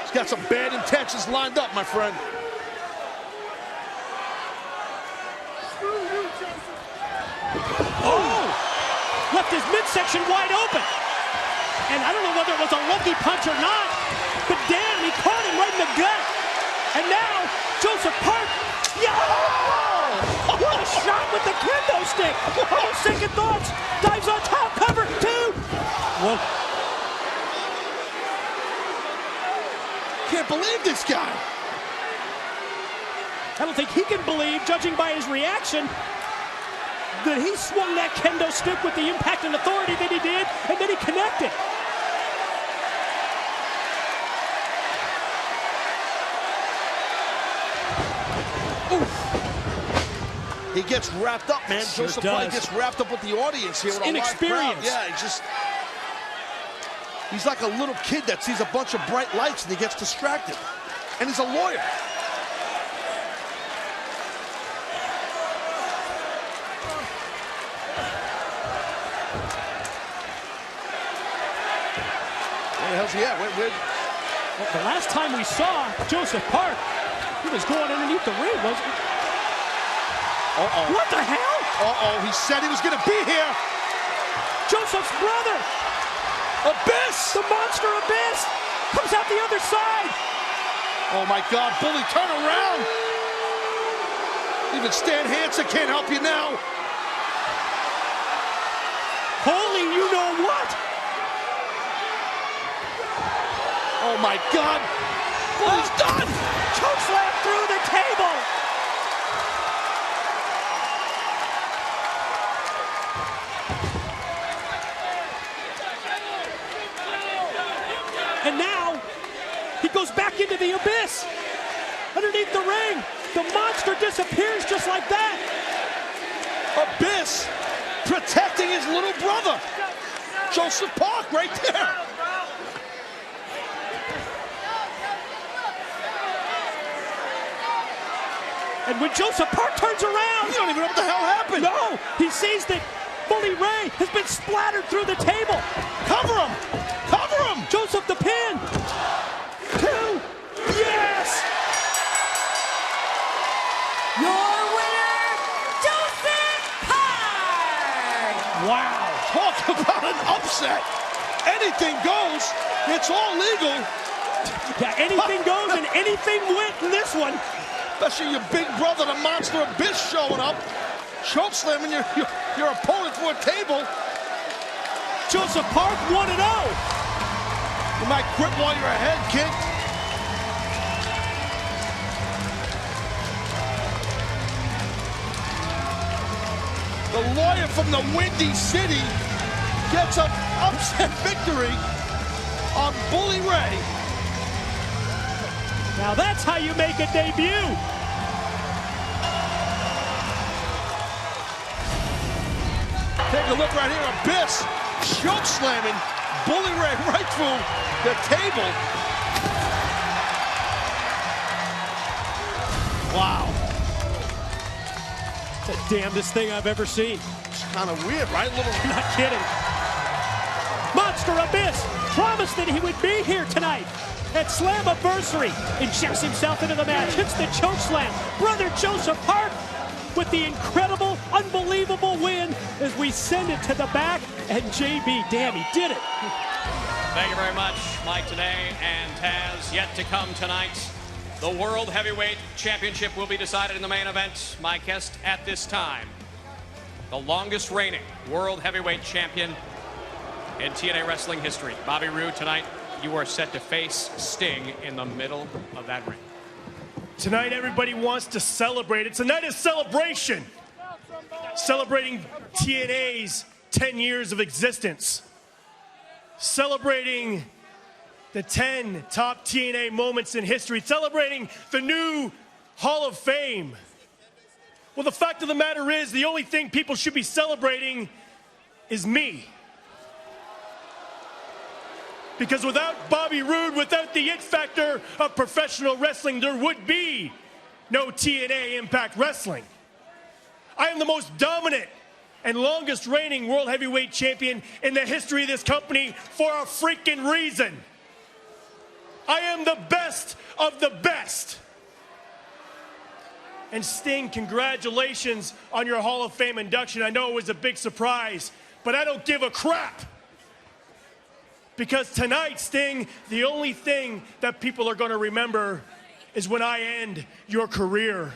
He's got some bad intentions lined up, my friend. Oh! Left his midsection wide open. And I don't know whether it was a lucky punch or not, but damn, he caught him right in the gut. And now, Joseph Park, what a shot with the kendo stick. Oh, second thoughts, dives on top, cover, two. Whoa. Can't believe this guy. I don't think he can believe, judging by his reaction, that he swung that kendo stick with the impact and authority that he did, and then he connected. He gets wrapped up, man. Sure Joseph does. probably gets wrapped up with the audience here. With a live crowd. Yeah, he's like a little kid that sees a bunch of bright lights and he gets distracted. And he's a lawyer. Where the hell's he at? Well, the last time we saw Joseph Park, he was going underneath the ring, wasn't he? Uh-oh. What the hell? Uh-oh, he said he was gonna be here. Joseph's brother, Abyss! The monster Abyss, comes out the other side. Oh my God, Bully, turn around. Even Stan Hansen can't help you now. Holy you know what? Oh my God, Bully's done! Chokeslam through the table. And now, he goes back into the abyss. Underneath the ring, the monster disappears just like that. Abyss protecting his little brother. Joseph Park right there. And when Joseph Park turns around, you don't even know what the hell happened. No, he sees that Bully Ray has been splattered through the table. Cover him! Cover him! Joseph the pin. 2. Yes! Your winner, Joseph Park! Wow, talk about an upset. Anything goes. It's all legal. Yeah, anything goes and anything went in this one. Especially your big brother, the monster Abyss, showing up, chokeslamming your opponent for a table. Joseph Park 1-0. You might quit while you're ahead, kid. The lawyer from the Windy City gets an upset victory on Bully Ray. Now that's how you make a debut. Take a look right here, Abyss choke slamming Bully Ray right through the table. Wow. The damnedest thing I've ever seen. It's kind of weird, right? You're not kidding. Monster Abyss promised that he would be here tonight at Slammiversary. Injects himself into the match, hits the choke slam. Brother Joseph Park with the incredible, unbelievable win as we send it to the back. And JB, damn, he did it. Thank you very much, Mike, today. And Taz, yet to come tonight, the World Heavyweight Championship will be decided in the main event. My guest at this time, the longest reigning World Heavyweight Champion in TNA Wrestling history, Bobby Roode. Tonight, you are set to face Sting in the middle of that ring. Tonight, everybody wants to celebrate. It's a night of celebration. Celebrating TNA's 10 years of existence. Celebrating the 10 top TNA moments in history. Celebrating the new Hall of Fame. Well, the fact of the matter is, the only thing people should be celebrating is me. Because without Bobby Roode, without the it factor of professional wrestling, there would be no TNA Impact Wrestling. I am the most dominant and longest reigning World Heavyweight Champion in the history of this company for a freaking reason. I am the best of the best. And Sting, congratulations on your Hall of Fame induction. I know it was a big surprise, but I don't give a crap. Because tonight, Sting, the only thing that people are going to remember is when I end your career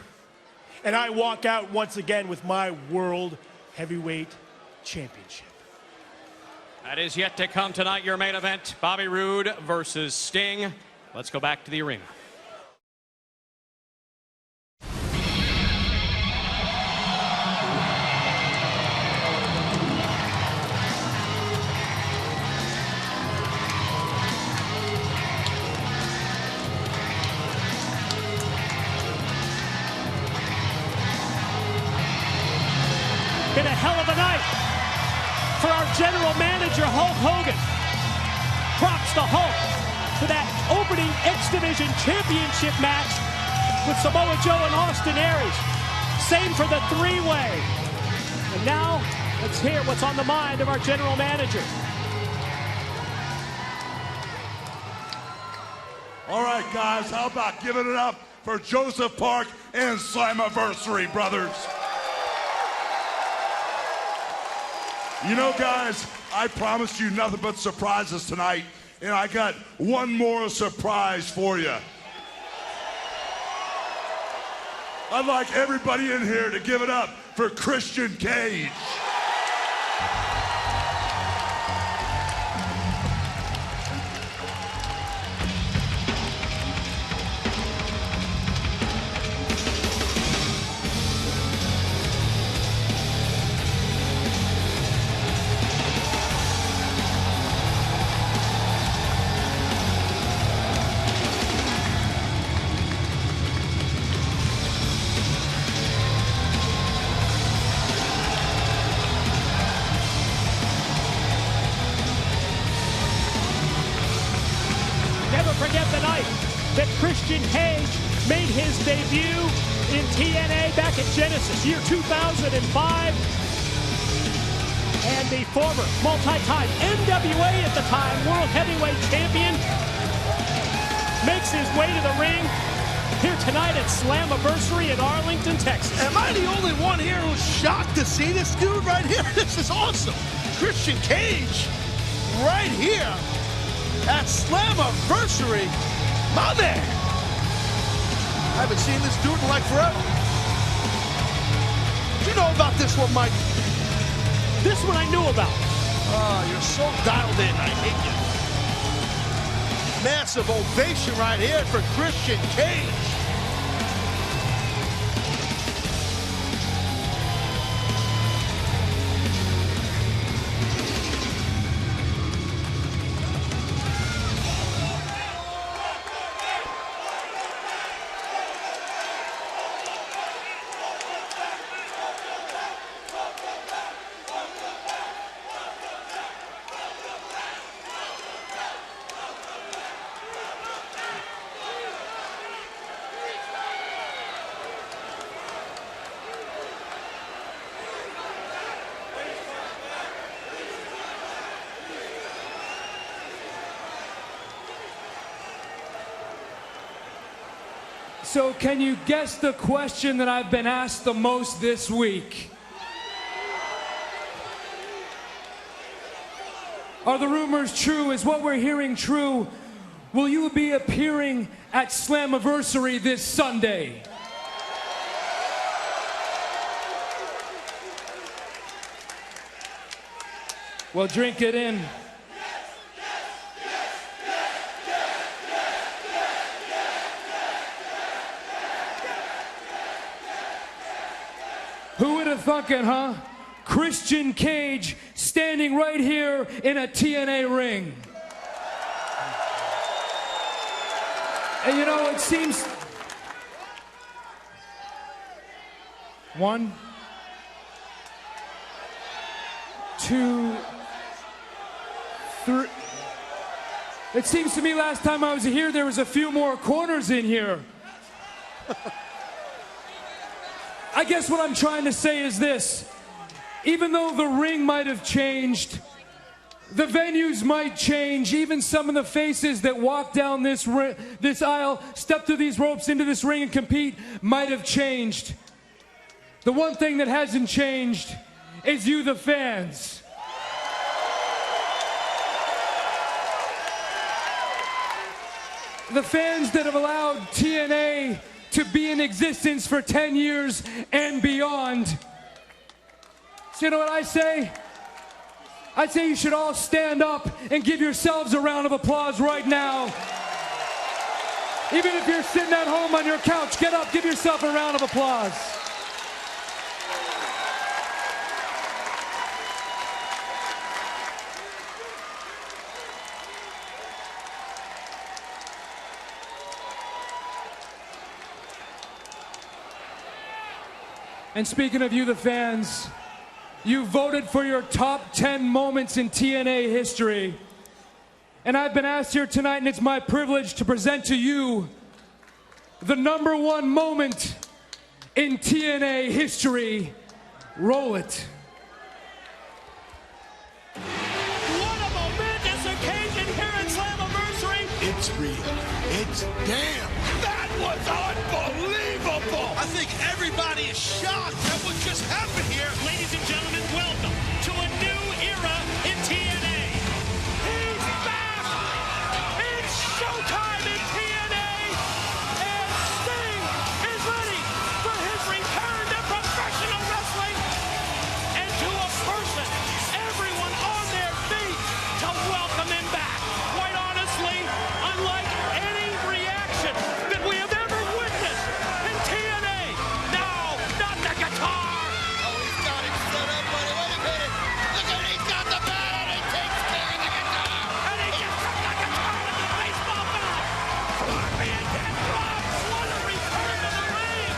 and I walk out once again with my World Heavyweight Championship. That is yet to come tonight, your main event, Bobby Roode versus Sting. Let's go back to the arena. General Manager Hulk Hogan. Props to Hulk for that opening X Division Championship match with Samoa Joe and Austin Aries. Same for the three-way. And now, let's hear what's on the mind of our General Manager. All right, guys, how about giving it up for Joseph Park and Slammiversary, brothers? You know, guys, I promised you nothing but surprises tonight, and I got one more surprise for you. I'd like everybody in here to give it up for Christian Cage. Never forget the night that Christian Cage made his debut in TNA back at Genesis, year 2005. And the former multi-time NWA at the time World Heavyweight Champion makes his way to the ring here tonight at Slammiversary in Arlington, Texas. Am I the only one here who's shocked to see this dude right here? This is awesome. Christian Cage right here at Slammiversary. My man. I haven't seen this dude in like forever. You know about this one, Mike? This one I knew about. Oh, you're so dialed in. I hate you. Massive ovation right here for Christian Cage. So can you guess the question that I've been asked the most this week? Are the rumors true? Is what we're hearing true? Will you be appearing at Slammiversary this Sunday? Well, drink it in. Who would have thunk it, huh? Christian Cage standing right here in a TNA ring. And you know, it seems... 1, 2, 3. It seems to me last time I was here, there was a few more corners in here. I guess what I'm trying to say is this. Even though the ring might have changed, the venues might change, even some of the faces that walk down this aisle, step through these ropes into this ring and compete might have changed. The one thing that hasn't changed is you, the fans. The fans that have allowed TNA to be in existence for 10 years and beyond. So you know what I say? I say you should all stand up and give yourselves a round of applause right now. Even if you're sitting at home on your couch, get up, give yourself a round of applause. And speaking of you, the fans, You voted for your top 10 moments in TNA history. And I've been asked here tonight, and it's my privilege to present to you the #1 moment in TNA history. Roll it. What a momentous occasion here at Slammiversary. It's real. It's damn. That was unbelievable! I think everybody is shocked at what just happened here. Ladies and gentlemen, welcome to a new era in TNA. He's back! It's showtime in TNA! And Sting is ready for his return to professional wrestling. And to a person, everyone on their feet to welcome him back. Quite honestly, unlike any reaction that we have ever witnessed in TNA. Now, not the guitar! Oh, he's got him set up, buddy. Wait a minute. Look at it. He's got the bat and he takes care of the guitar. And he gets the guitar with the baseball bat. Scorpion and Rock, what a return to the ring!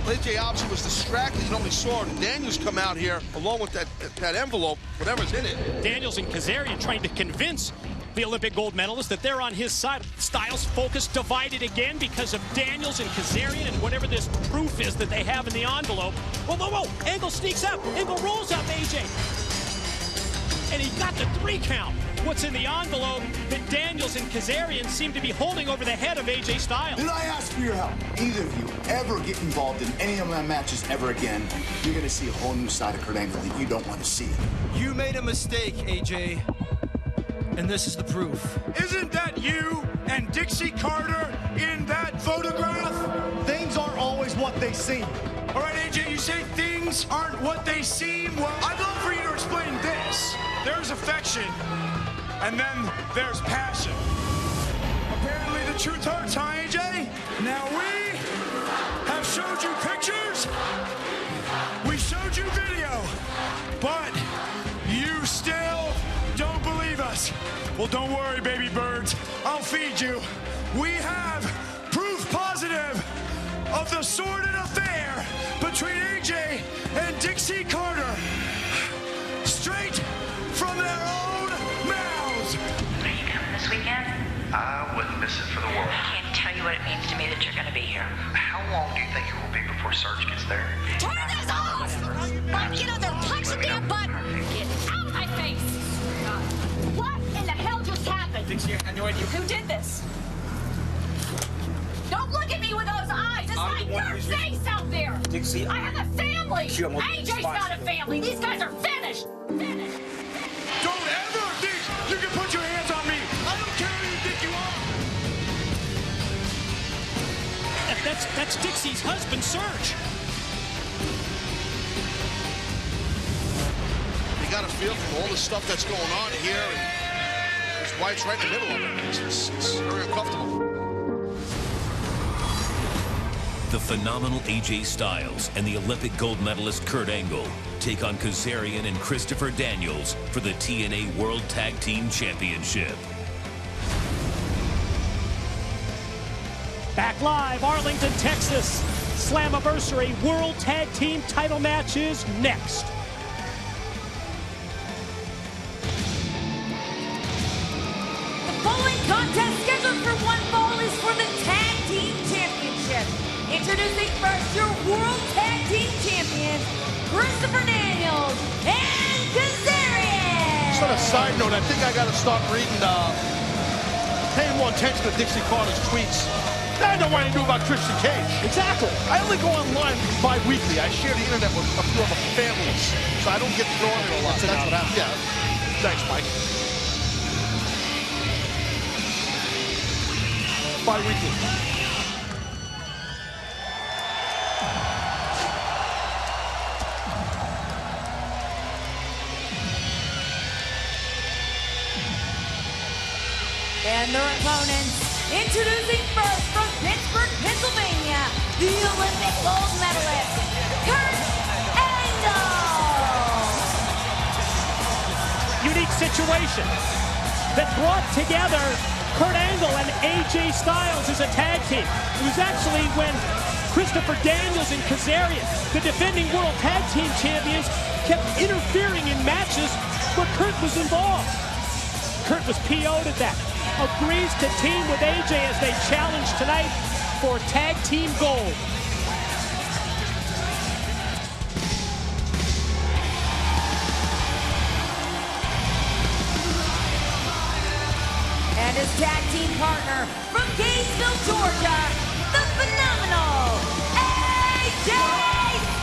AJ obviously was distracted. You only saw Daniels come out here along with that envelope, whatever's in it. Daniels and Kazarian trying to convince the Olympic gold medalist that they're on his side. Styles focus divided again because of Daniels and Kazarian and whatever this proof is that they have in the envelope. Whoa, whoa, whoa! Angle sneaks up. Angle rolls up AJ. And he got the 3 count. What's in the envelope that Daniels and Kazarian seem to be holding over the head of AJ Styles? Did I ask for your help? Either of you ever get involved in any of my matches ever again, you're gonna see a whole new side of Kurt Angle that you don't want to see. You made a mistake, AJ. And this is the proof. Isn't that you and Dixie Carter in that photograph? Things aren't always what they seem. All right, AJ, you say things aren't what they seem. Well, I'd love for you to explain this. There's affection, and then there's passion. Apparently the truth hurts, huh, AJ? Now we have showed you pictures, we showed you video, but you still don't believe us. Well, don't worry, baby birds. I'll feed you. We have proof positive of the sordid affair between AJ and Dixie Carter. Straight from their own mouths. Are you coming this weekend? I wouldn't miss it for the world. I can't tell you what it means to me that you're going to be here. How long do you think it will be before Surge gets there? Turn this off! Get out there, punch the damn button! Get out of my face! What in the hell just happened? Dixie, I had no idea. Who did this? Don't look at me with those eyes! It's like your face out there! Dixie, I have a family! AJ's got a family! These guys are finished! Finished! Don't ever think you can put your hands on me! I don't care who you think you are! That's Dixie's husband, Serge. You got a feel from all the stuff that's going on here, and his wife's right in the middle of it. It's very uncomfortable. The phenomenal AJ Styles and the Olympic gold medalist Kurt Angle take on Kazarian and Christopher Daniels for the TNA World Tag Team Championship. Back live, Arlington, Texas. Slammiversary World Tag Team title match is next. The following contest scheduled for one fall is for the Tag Team Championship. Introducing first your World Tag Team Champions, Christopher Daniels and Kazarian. Just on a side note, I think I got to start reading, paying more attention to Dixie Carter's tweets. Now I know what I knew about Christian Cage. Exactly. I only go online bi-weekly. I share the internet with a few other families, so I don't get to go on it a lot. That's what happens. Yeah. Thanks, Mike. Bi-weekly. And their opponents, introducing first from Pittsburgh, Pennsylvania, the Olympic gold medalist, Kurt Angle. Unique situation that brought together Kurt Angle and AJ Styles as a tag team. It was actually when Christopher Daniels and Kazarian, the defending World Tag Team Champions, kept interfering in matches where Kurt was involved. Kurt was PO'd at that. Agrees to team with AJ as they challenge tonight for tag team gold. And his tag team partner from Gainesville, Georgia, the phenomenal AJ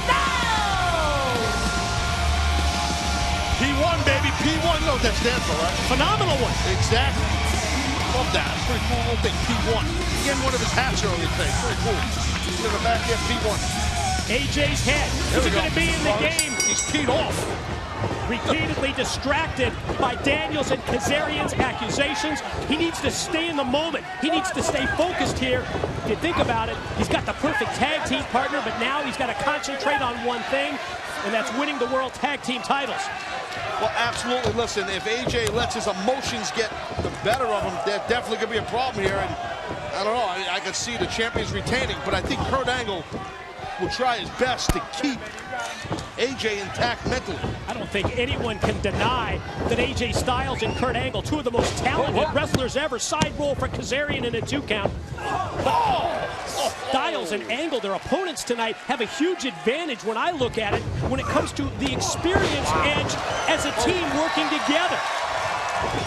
Styles! P1, baby, P1. You know what that stands for, right? Phenomenal one. Exactly. Love that. It's pretty cool little thing, P1. He had one of his hats earlier today. Pretty cool. Look at the back there, P1. AJ's head. Is it going to be in the game? He's peed off. Repeatedly distracted by Daniels and Kazarian's accusations. He needs to stay in the moment. He needs to stay focused here. If you think about it, he's got the perfect tag team partner, but now he's got to concentrate on one thing, and that's winning the World Tag Team titles. Well, absolutely. Listen, if AJ lets his emotions get the better of him, there's definitely going to be a problem here. And I don't know, I can see the champions retaining, but I think Kurt Angle will try his best to keep AJ intact mentally. I don't think anyone can deny that AJ Styles and Kurt Angle, two of the most talented wrestlers ever, side roll for Kazarian in a 2 count. Styles and Angle, their opponents tonight, have a huge advantage when I look at it when it comes to the experience edge as a team working together.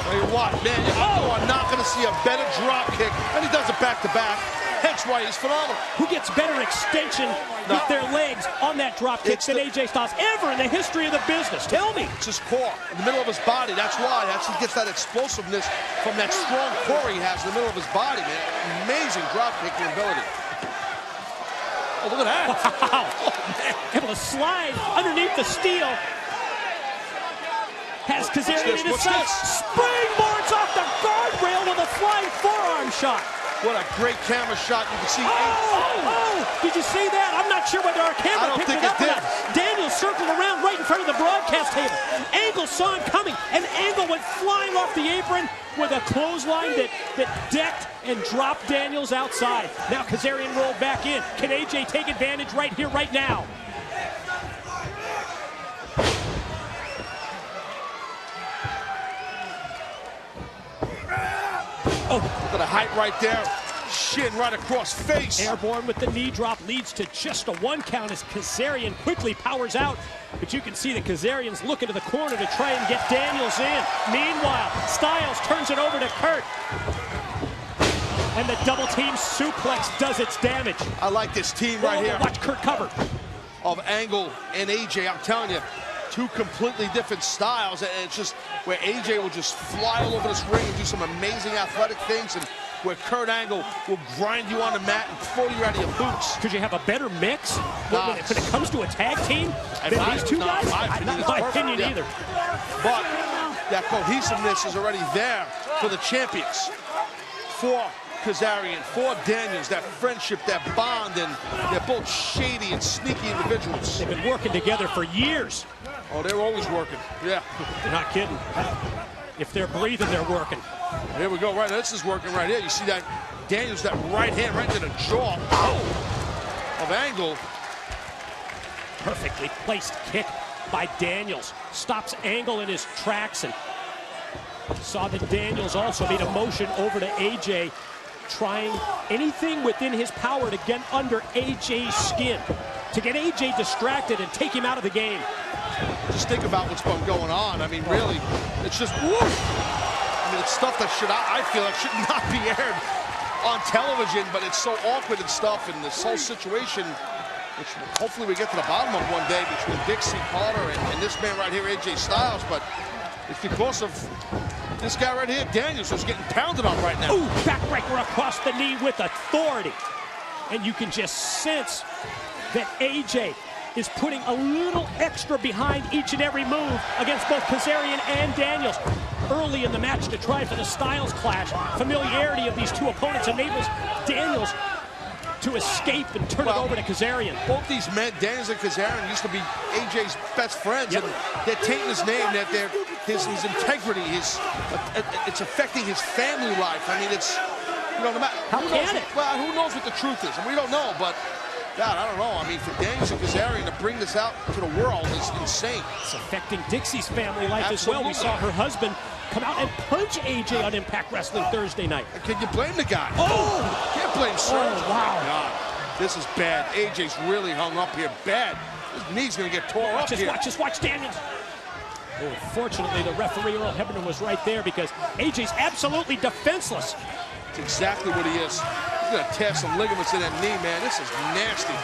Tell you what, man, you are not going to see a better drop kick, and he does it back-to-back. Hence why he's phenomenal. Who gets better extension with their legs on that drop kick than AJ Styles ever in the history of the business? Tell me. It's his core, in the middle of his body. That's why. He gets that explosiveness from that strong core he has in the middle of his body, man. Amazing drop kicking ability. Oh, look at that. Wow. Able to slide underneath the steel. Has Kazarian in his sights. Springboards off the guardrail with a flying forearm shot. What a great camera shot. You can see. Did you see that? I'm not sure whether our camera picked it up or not. Daniels circled around right in front of the broadcast table. Angle saw him coming, and Angle went flying off the apron with a clothesline that decked and dropped Daniels outside. Now Kazarian rolled back in. Can AJ take advantage right here, right now? Oh, look at the height right there. Shin right across face. Airborne with the knee drop leads to just a 1 count as Kazarian quickly powers out. But you can see that Kazarian's looking to the corner to try and get Daniels in. Meanwhile, Styles turns it over to Kurt. And the double team suplex does its damage. I like this team right here. Watch Kurt cover. Of Angle and AJ, I'm telling you. Two completely different styles, and it's just where AJ will just fly all over this ring and do some amazing athletic things, and where Kurt Angle will grind you on the mat and throw you out of your boots. Could you have a better mix when it comes to a tag team than these two guys? Not in my opinion either. But that cohesiveness is already there for the champions. For Kazarian, for Daniels, that friendship, that bond, and they're both shady and sneaky individuals. They've been working together for years. Oh, they're always working. Yeah. They're not kidding. If they're breathing, they're working. Here we go. Right, this is working right here. You see that Daniels, that right hand right to the jaw of Angle. Perfectly placed kick by Daniels. Stops Angle in his tracks, and saw that Daniels also made a motion over to AJ, trying anything within his power to get under AJ's skin, to get AJ distracted and take him out of the game. Just think about what's been going on. I mean, really, it's just, woo! I mean, it's stuff that I feel like should not be aired on television, but it's so awkward and stuff, and this whole situation, which hopefully we get to the bottom of one day between Dixie Carter and this man right here, AJ Styles, but it's because of this guy right here, Daniels, who's getting pounded on right now. Ooh, backbreaker across the knee with authority. And you can just sense that AJ is putting a little extra behind each and every move against both Kazarian and Daniels. Early in the match to try for the Styles clash. Familiarity of these two opponents enables Daniels to escape and turn it over to Kazarian. Both these men, Daniels and Kazarian, used to be AJ's best friends, and they're tainting his name. They're his integrity, it's affecting his family life. I mean, it's, you know, no matter, who knows what the truth is, and we don't know, but God, I don't know. I mean, for Daniels and Kazarian to bring this out to the world is insane. It's affecting Dixie's family life as well. We saw her husband come out and punch AJ on Impact Wrestling Thursday night. Can you blame the guy? Oh! Can't blame Serge. Oh, wow. God, this is bad. AJ's really hung up here. Bad. His knee's going to get tore up here. Watch Daniels. Oh, fortunately, the referee, Earl Hebner, was right there because AJ's absolutely defenseless. That's exactly what he is. He's going to tear some ligaments in that knee, man. This is nasty.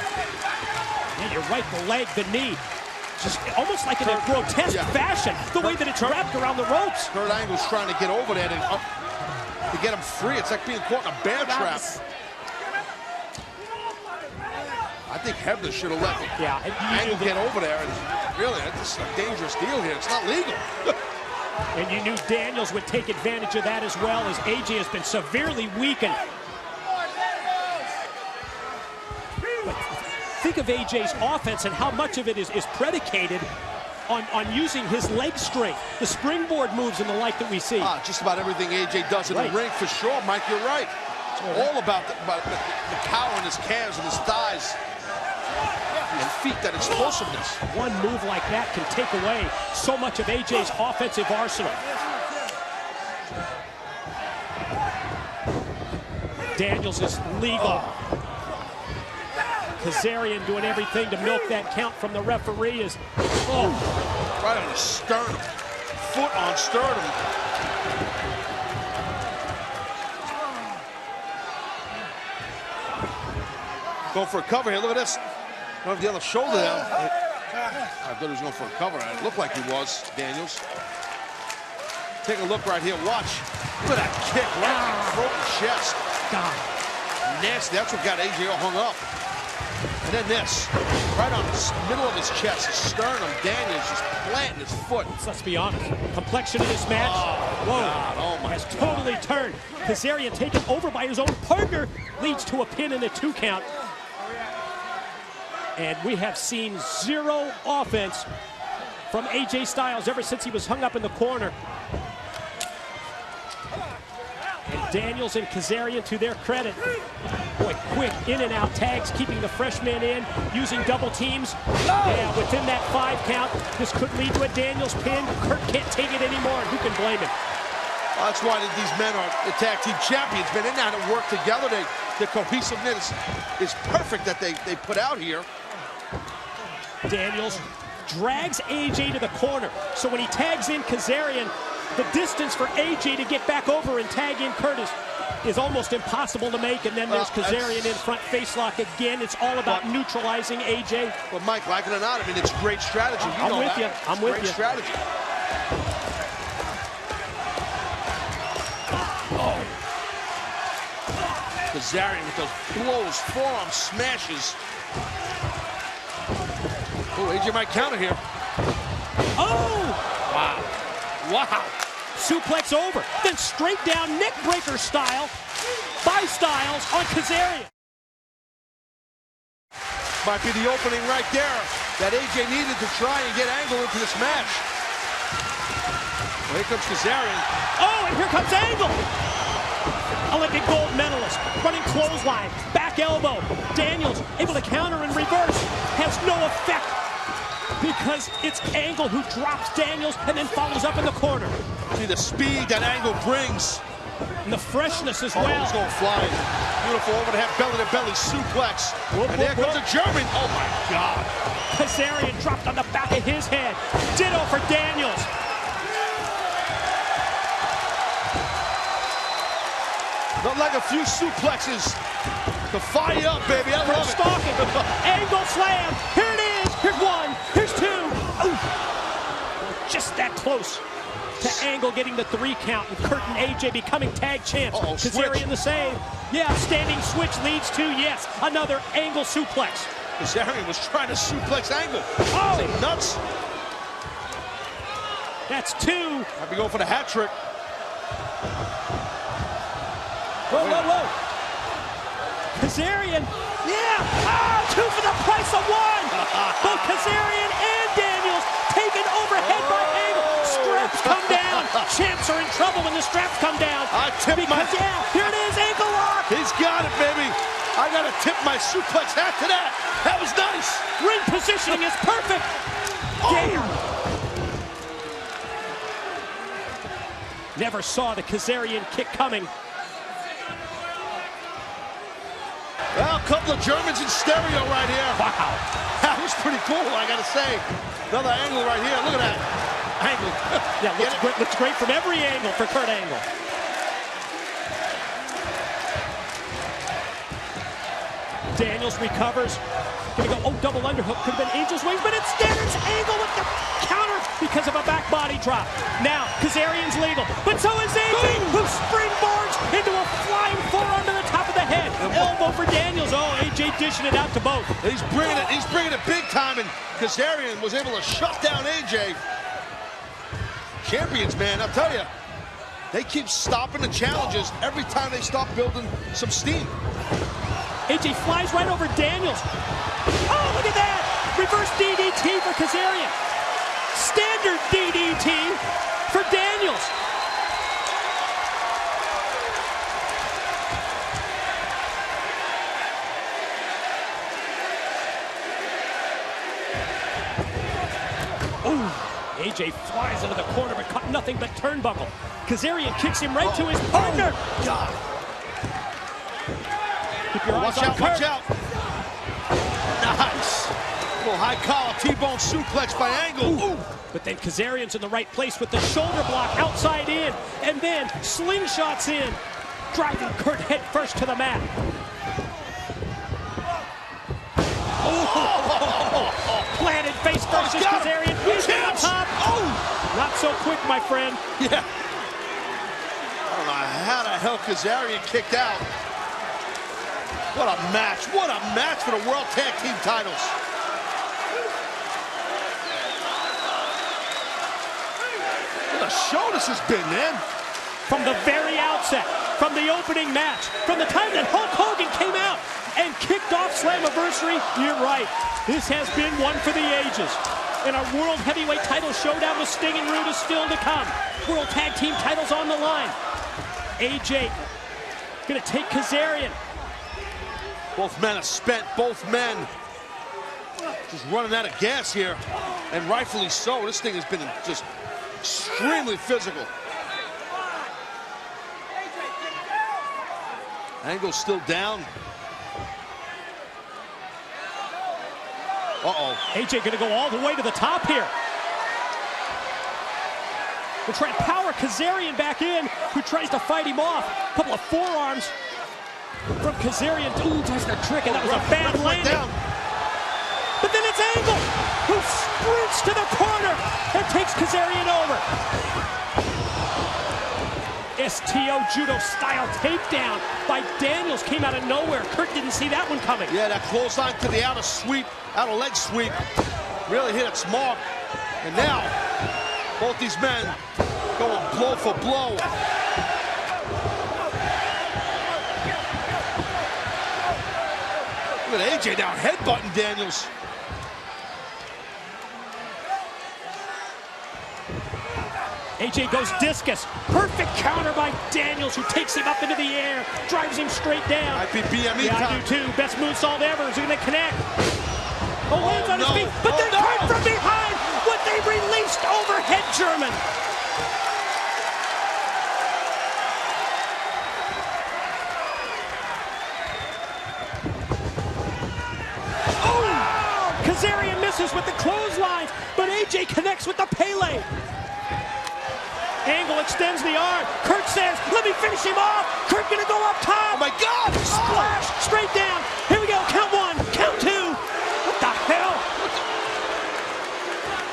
Yeah, you're right. The leg, the knee. Just almost like in a grotesque fashion, the way that it's wrapped around the ropes. Kurt Angle's trying to get over that and to get him free. It's like being caught in a bear trap. I think Hebner should have let Angle get over there. And really, this is a dangerous deal here. It's not legal. And you knew Daniels would take advantage of that as well, as AJ has been severely weakened. But think of AJ's offense and how much of it is predicated on using his leg strength, the springboard moves and the like that we see. Just about everything AJ does in the ring, for sure, Mike, you're right. It's all about the power in his calves and his thighs. His feet, that explosiveness. One move like that can take away so much of AJ's offensive arsenal. Daniels is legal. Kazarian doing everything to milk that count from the referee is, right on the sternum. Foot on sternum. Going for a cover here, look at this. Don't have the other shoulder down. I thought he was going for a cover. It looked like he was, Daniels. Take a look right here, watch. Look at that kick right in the throat and chest. God. Nasty, that's what got AJ all hung up. And then this, right on the middle of his chest, his sternum. Daniels just planting his foot. Let's be honest, complexion of this match, has totally turned. Kazarian taken over by his own partner leads to a pin and a 2 count. And we have seen zero offense from AJ Styles ever since he was hung up in the corner. And Daniels and Kazarian, to their credit, boy, quick in and out tags, keeping the freshmen in, using double teams. Yeah, within that 5 count, this could lead to a Daniels pin. Kurt can't take it anymore, and who can blame him? Well, that's why these men are the tag team champions. Been in there to work together. The cohesiveness is perfect that they put out here. Daniels drags AJ to the corner. So when he tags in Kazarian, the distance for AJ to get back over and tag in Curtis is almost impossible to make. And then there's Kazarian in front, face lock again. It's all about neutralizing AJ. Well, Mike, like it or not, I mean, it's great strategy. I'm with you. I'm with you. Great strategy. Kazarian with those blows, forearm smashes. Oh, AJ might counter here. Oh! Wow. Wow. Suplex over, then straight down neck breaker style by Styles on Kazarian. Might be the opening right there that AJ needed to try and get Angle into this match. Well, here comes Kazarian. Oh, and here comes Angle. Olympic gold medalist, running clothesline, back elbow. Daniels able to counter in reverse, has no effect because it's Angle who drops Daniels and then follows up in the corner. See the speed that Angle brings. And the freshness as well. He's going flying. Beautiful overhead belly-to-belly suplex. And there comes the German. Oh, my God. Kazarian dropped on the back of his head. Ditto for Daniels. Not like a few suplexes to fire you up, baby. I love it. Angle slam. Here it is. Here's 1. Here's 2. Ooh. Just that close to Angle getting the 3 count, and Kurt and AJ becoming tag champs. Kazarian the save. Yeah, standing switch leads to, yes, another Angle suplex. Kazarian was trying to suplex Angle. Oh! Is he nuts? That's 2. Might be going for the hat trick. Whoa, whoa, whoa. Kazarian, yeah! 2 for the price of 1! Both Kazarian and Daniels taken overhead by Angle. Straps come are in trouble when the straps come down. I tip my... Yeah, here it is, ankle lock. He's got it, baby. I got to tip my suplex after that. That was nice. Ring positioning is perfect. Damn. Never saw the Kazarian kick coming. Well, a couple of Germans in stereo right here. Wow. That was pretty cool, I got to say. Another angle right here. Look at that. Angle. Yeah, looks great from every angle for Kurt Angle. Daniels recovers. Gonna go, oh, double underhook. Could have been Angel's wings, but instead it's Angle with the counter because of a back body drop. Now, Kazarian's legal, but so is AJ, who springboards into a flying forearm to the top of the head. Elbow for Daniels. Oh, AJ dishing it out to both. He's bringing it big time, and Kazarian was able to shut down AJ. Champions, man, I'll tell you, they keep stopping the challenges every time they start building some steam. AJ flies right over Daniels. Oh, look at that! Reverse DDT for Kazarian. Standard DDT for Daniels. Ooh, AJ flies into the corner but caught nothing but turnbuckle. Kazarian kicks him right to his partner. God. Keep your eyes watch on out, Kurt. watch out. Nice. Little high collar T-bone suplex by Angle. Ooh. But then Kazarian's in the right place with the shoulder block outside in, and then slingshots in, driving Kurt head first to the mat. Oh. Planted face first as Kazarian using on top. Oh, not so quick, my friend. Yeah. I don't know how the hell Kazarian kicked out. What a match. What a match for the World Tag Team titles. What a show this has been, man. From the very outset, from the opening match, from the time that Hulk Hogan came out and kicked off Slammiversary, you're right. This has been one for the ages. And our World Heavyweight title showdown with Sting and Roode is still to come. World Tag Team titles on the line. AJ gonna take Kazarian. Both men are spent, both men just running out of gas here, and rightfully so. This thing has been just extremely physical. Angle's still down. Uh-oh. AJ gonna go all the way to the top here. We'll try to power Kazarian back in, who tries to fight him off. A couple of forearms from Kazarian. Ooh, does the trick, and that was a bad landing. But then it's Angle, who sprints to the corner and takes Kazarian over. STO judo style takedown by Daniels came out of nowhere. Kurt didn't see that one coming. Yeah, that clothesline to the outer sweep, outer leg sweep, really hit its mark. And now, both these men going blow for blow. Look at AJ now headbutting Daniels. AJ goes discus. Perfect counter by Daniels, who takes him up into the air, drives him straight down. Might be BME yeah, time. I do too. Best moonsault ever. Is he going to connect? Oh, lands on his feet. But then Kurt from behind with a released overhead German. Oh! Kazarian misses with the clothesline, but AJ connects with the Pele. Angle extends the arm. Kurt says, let me finish him off. Kurt gonna go up top. Oh my God! Splash, straight down. Here we go, count one, count two. What the hell?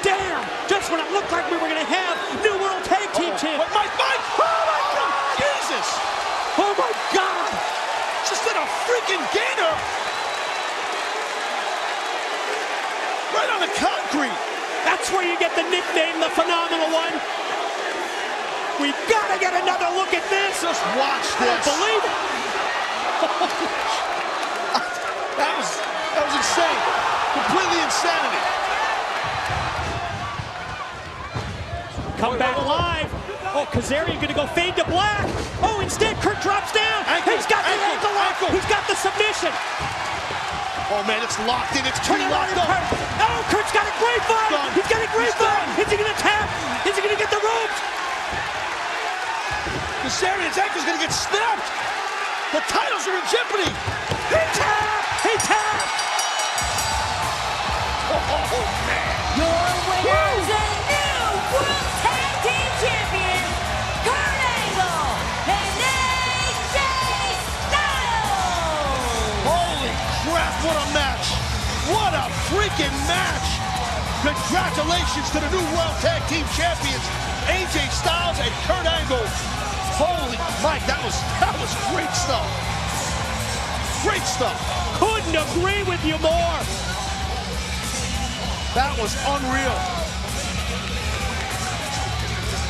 Damn, just when it looked like we were gonna have new World Tag Team champ. Mike! Oh my God! Jesus! Oh my God! Just did a freaking gainer! Right on the concrete! That's where you get the nickname, the Phenomenal One. We gotta get another look at this. Just watch this. I don't believe it. That was insane. Completely insanity. Come back live. Oh, Kazarian gonna go fade to black. Oh, instead Kurt drops down. He's got the ankle lock. He's got the submission. Oh man, it's locked in. It's pretty locked up. Oh, Kurt's got a grapevine. He's got a grapevine. Is he gonna tap? Is he gonna get the ropes? Kazarian's ankle's gonna get snapped. The titles are in jeopardy. He tapped. He tapped. Oh man. Your winners and new World Tag Team Champions, Kurt Angle and AJ Styles. Holy crap, what a match. What a freaking match. Congratulations to the new World Tag Team Champions, AJ Styles and Kurt Angle. Holy Mike, that was great stuff. Great stuff. Couldn't agree with you more. That was unreal.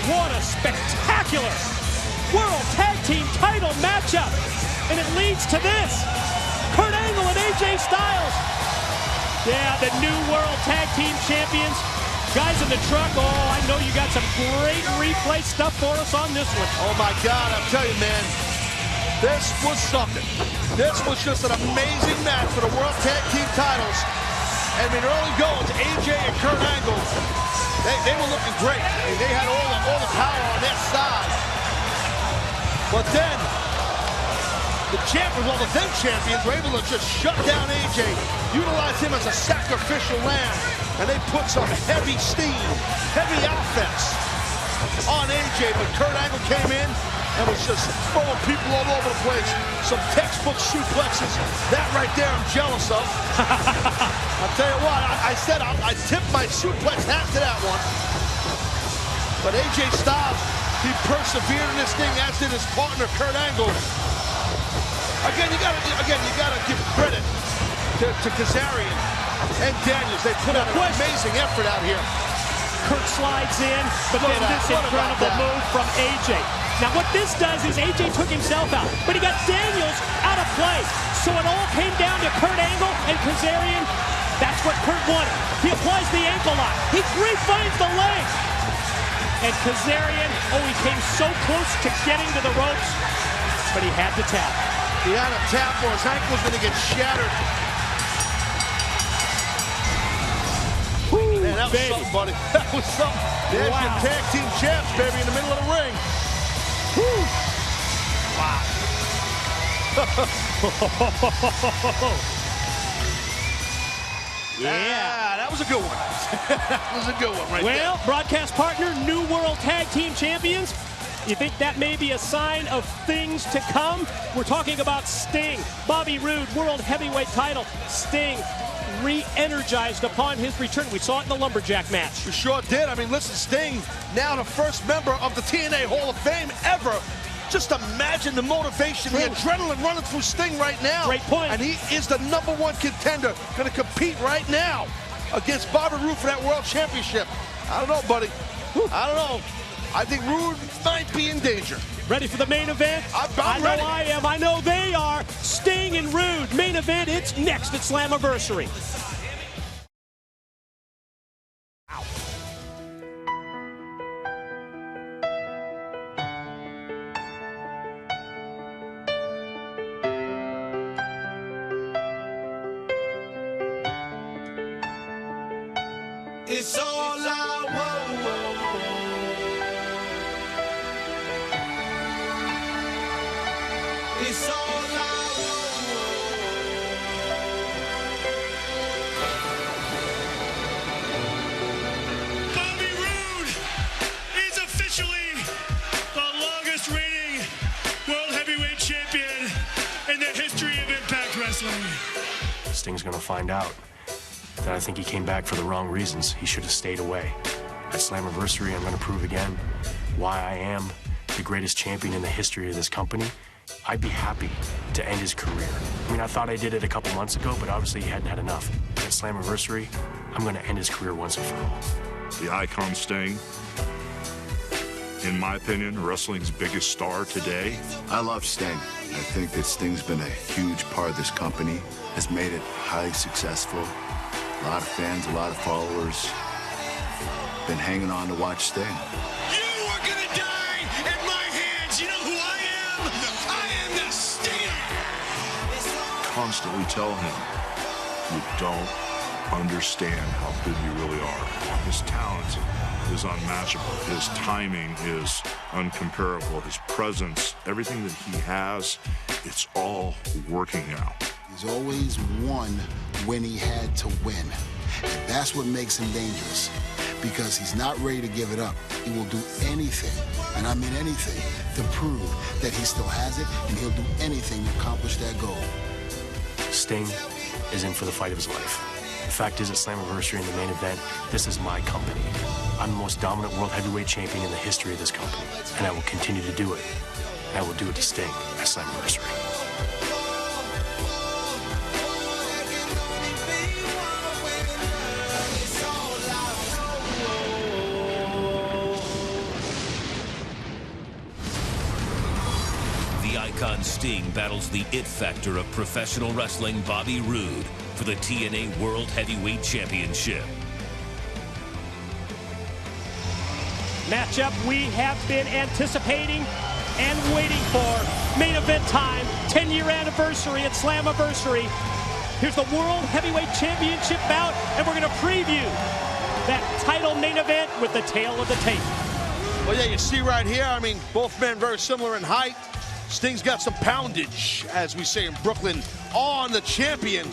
What a spectacular World Tag Team title matchup. And it leads to this. Kurt Angle and AJ Styles. Yeah, the new World Tag Team Champions. Guys in the truck, oh, I know you got some great replay stuff for us on this one. Oh my God, I'll tell you, man. This was something. This was just an amazing match for the World Tag Team titles. I mean, early goings, AJ and Kurt Angle, they were looking great. I mean, they had all the power on their side. But then, the champions, well, the then champions, were able to just shut down AJ, utilize him as a sacrificial lamb, and they put some heavy steam, heavy offense on AJ. But Kurt Angle came in and was just throwing people all over the place. Some textbook suplexes. That right there I'm jealous of. I'll tell you what, I said I tipped my suplex hat to that one. But AJ Styles, he persevered in this thing, as did his partner Kurt Angle. Again, you gotta give credit to Kazarian and Daniels. They put out an amazing effort out here. Kurt slides in, but then this incredible move from AJ. Now what this does is AJ took himself out, but he got Daniels out of play. So it all came down to Kurt Angle and Kazarian. That's what Kurt wanted. He applies the ankle lock. He finds the leg. And Kazarian, oh, he came so close to getting to the ropes, but he had to tap. He had to tap or his ankle was going to get shattered. Man, that was something, buddy. That was something. There's your tag team champs, baby, in the middle of the ring. Woo. Wow. Yeah. That was a good one. That was a good one right there. Well, broadcast partner, new World Tag Team Champions. You think that may be a sign of things to come? We're talking about Sting. Bobby Roode, World Heavyweight title. Sting re-energized upon his return. We saw it in the Lumberjack match. We sure did. I mean, listen, Sting, now the first member of the TNA Hall of Fame ever. Just imagine the motivation, the adrenaline running through Sting right now. Great point. And he is the #1 contender, going to compete right now against Bobby Roode for that World Championship. I don't know, buddy. I don't know. I think Roode might be in danger. Ready for the main event? I'm ready. I know I am. I know they are. Sting and Roode. Main event, it's next at Slammiversary. It's all I want. It's all I want. Bobby Roode is officially the longest reigning World Heavyweight Champion in the history of Impact Wrestling. Sting's gonna find out that I think he came back for the wrong reasons. He should have stayed away. At Slammiversary, I'm gonna prove again why I am the greatest champion in the history of this company. I'd be happy to end his career. I mean, I thought I did it a couple months ago, but obviously he hadn't had enough. At Slammiversary, I'm gonna end his career once and for all. The icon Sting, in my opinion, wrestling's biggest star today. I love Sting. I think that Sting's been a huge part of this company, has made it highly successful. A lot of fans, a lot of followers, been hanging on to watch Sting. You are gonna die constantly tell him, you don't understand how good you really are. His talent is unmatchable. His timing is uncomparable. His presence, everything that he has, it's all working now. He's always won when he had to win. And that's what makes him dangerous, because he's not ready to give it up. He will do anything, and I mean anything, to prove that he still has it, and he'll do anything to accomplish that goal. Sting is in for the fight of his life. The fact is, at Slammiversary in the main event, this is my company. I'm the most dominant world heavyweight champion in the history of this company, and I will continue to do it. And I will do it to Sting at Slammiversary. The icon Sting battles the it factor of professional wrestling, Bobby Roode, for the TNA World Heavyweight Championship. Matchup we have been anticipating and waiting for. Main event time, 10-year anniversary at Slammiversary. Here's the World Heavyweight Championship bout, and we're going to preview that title main event with the tail of the tape. Well, yeah, you see right here, I mean, both men very similar in height. Sting's got some poundage, as we say in Brooklyn, on the champion.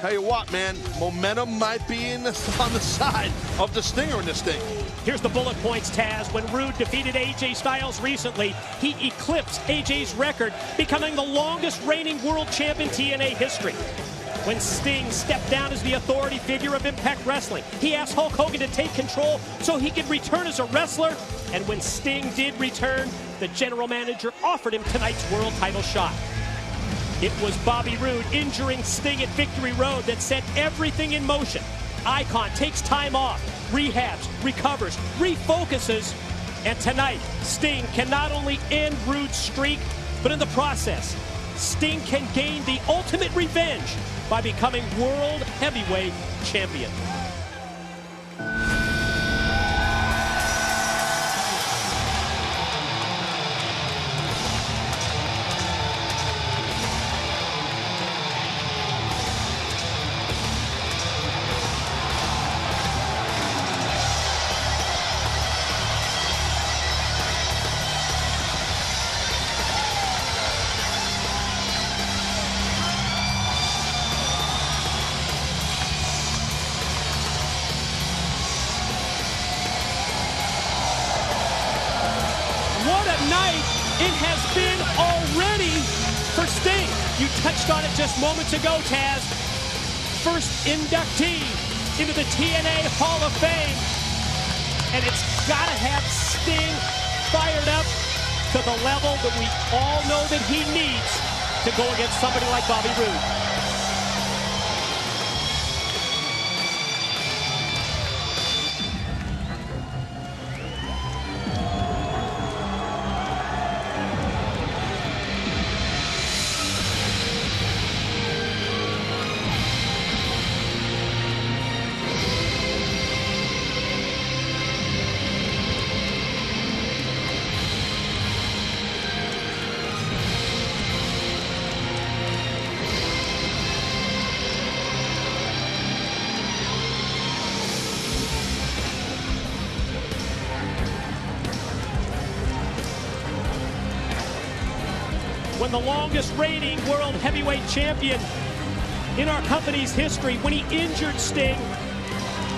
Tell you what, man, momentum might be on the side of the Stinger in this thing. Here's the bullet points, Taz. When Roode defeated AJ Styles recently, he eclipsed AJ's record, becoming the longest reigning world champ in TNA history. When Sting stepped down as the authority figure of Impact Wrestling, he asked Hulk Hogan to take control so he could return as a wrestler. And when Sting did return, the general manager offered him tonight's world title shot. It was Bobby Roode injuring Sting at Victory Road that set everything in motion. Icon takes time off, rehabs, recovers, refocuses, and tonight, Sting can not only end Roode's streak, but in the process, Sting can gain the ultimate revenge by becoming World Heavyweight Champion. It has been already for Sting. You touched on it just moments ago, Taz. First inductee into the TNA Hall of Fame. And it's got to have Sting fired up to the level that we all know that he needs to go against somebody like Bobby Roode. When the longest reigning world heavyweight champion in our company's history, when he injured Sting,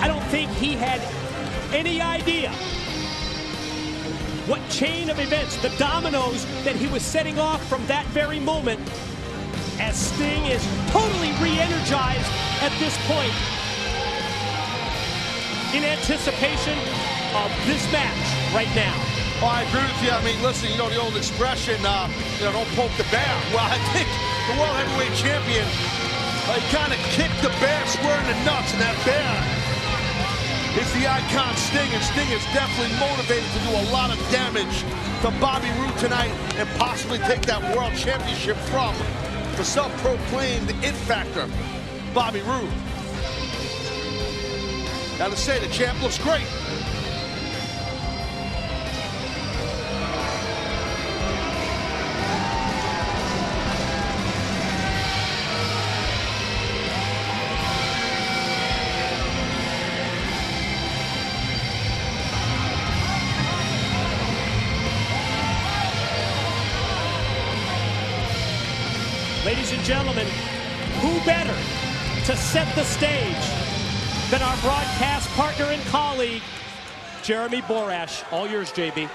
I don't think he had any idea what chain of events, the dominoes that he was setting off from that very moment, as Sting is totally re-energized at this point in anticipation of this match right now. Oh, I agree with you. I mean, listen, you know the old expression, don't poke the bear. Well, I think the World Heavyweight Champion, he kind of kicked the bear square in the nuts, and that bear is the icon Sting, and Sting is definitely motivated to do a lot of damage to Bobby Roode tonight and possibly take that World Championship from the self-proclaimed it factor, Bobby Roode. Gotta say, the champ looks great. and gentlemen, who better to set the stage than our broadcast partner and colleague, Jeremy Borash. All yours, JB.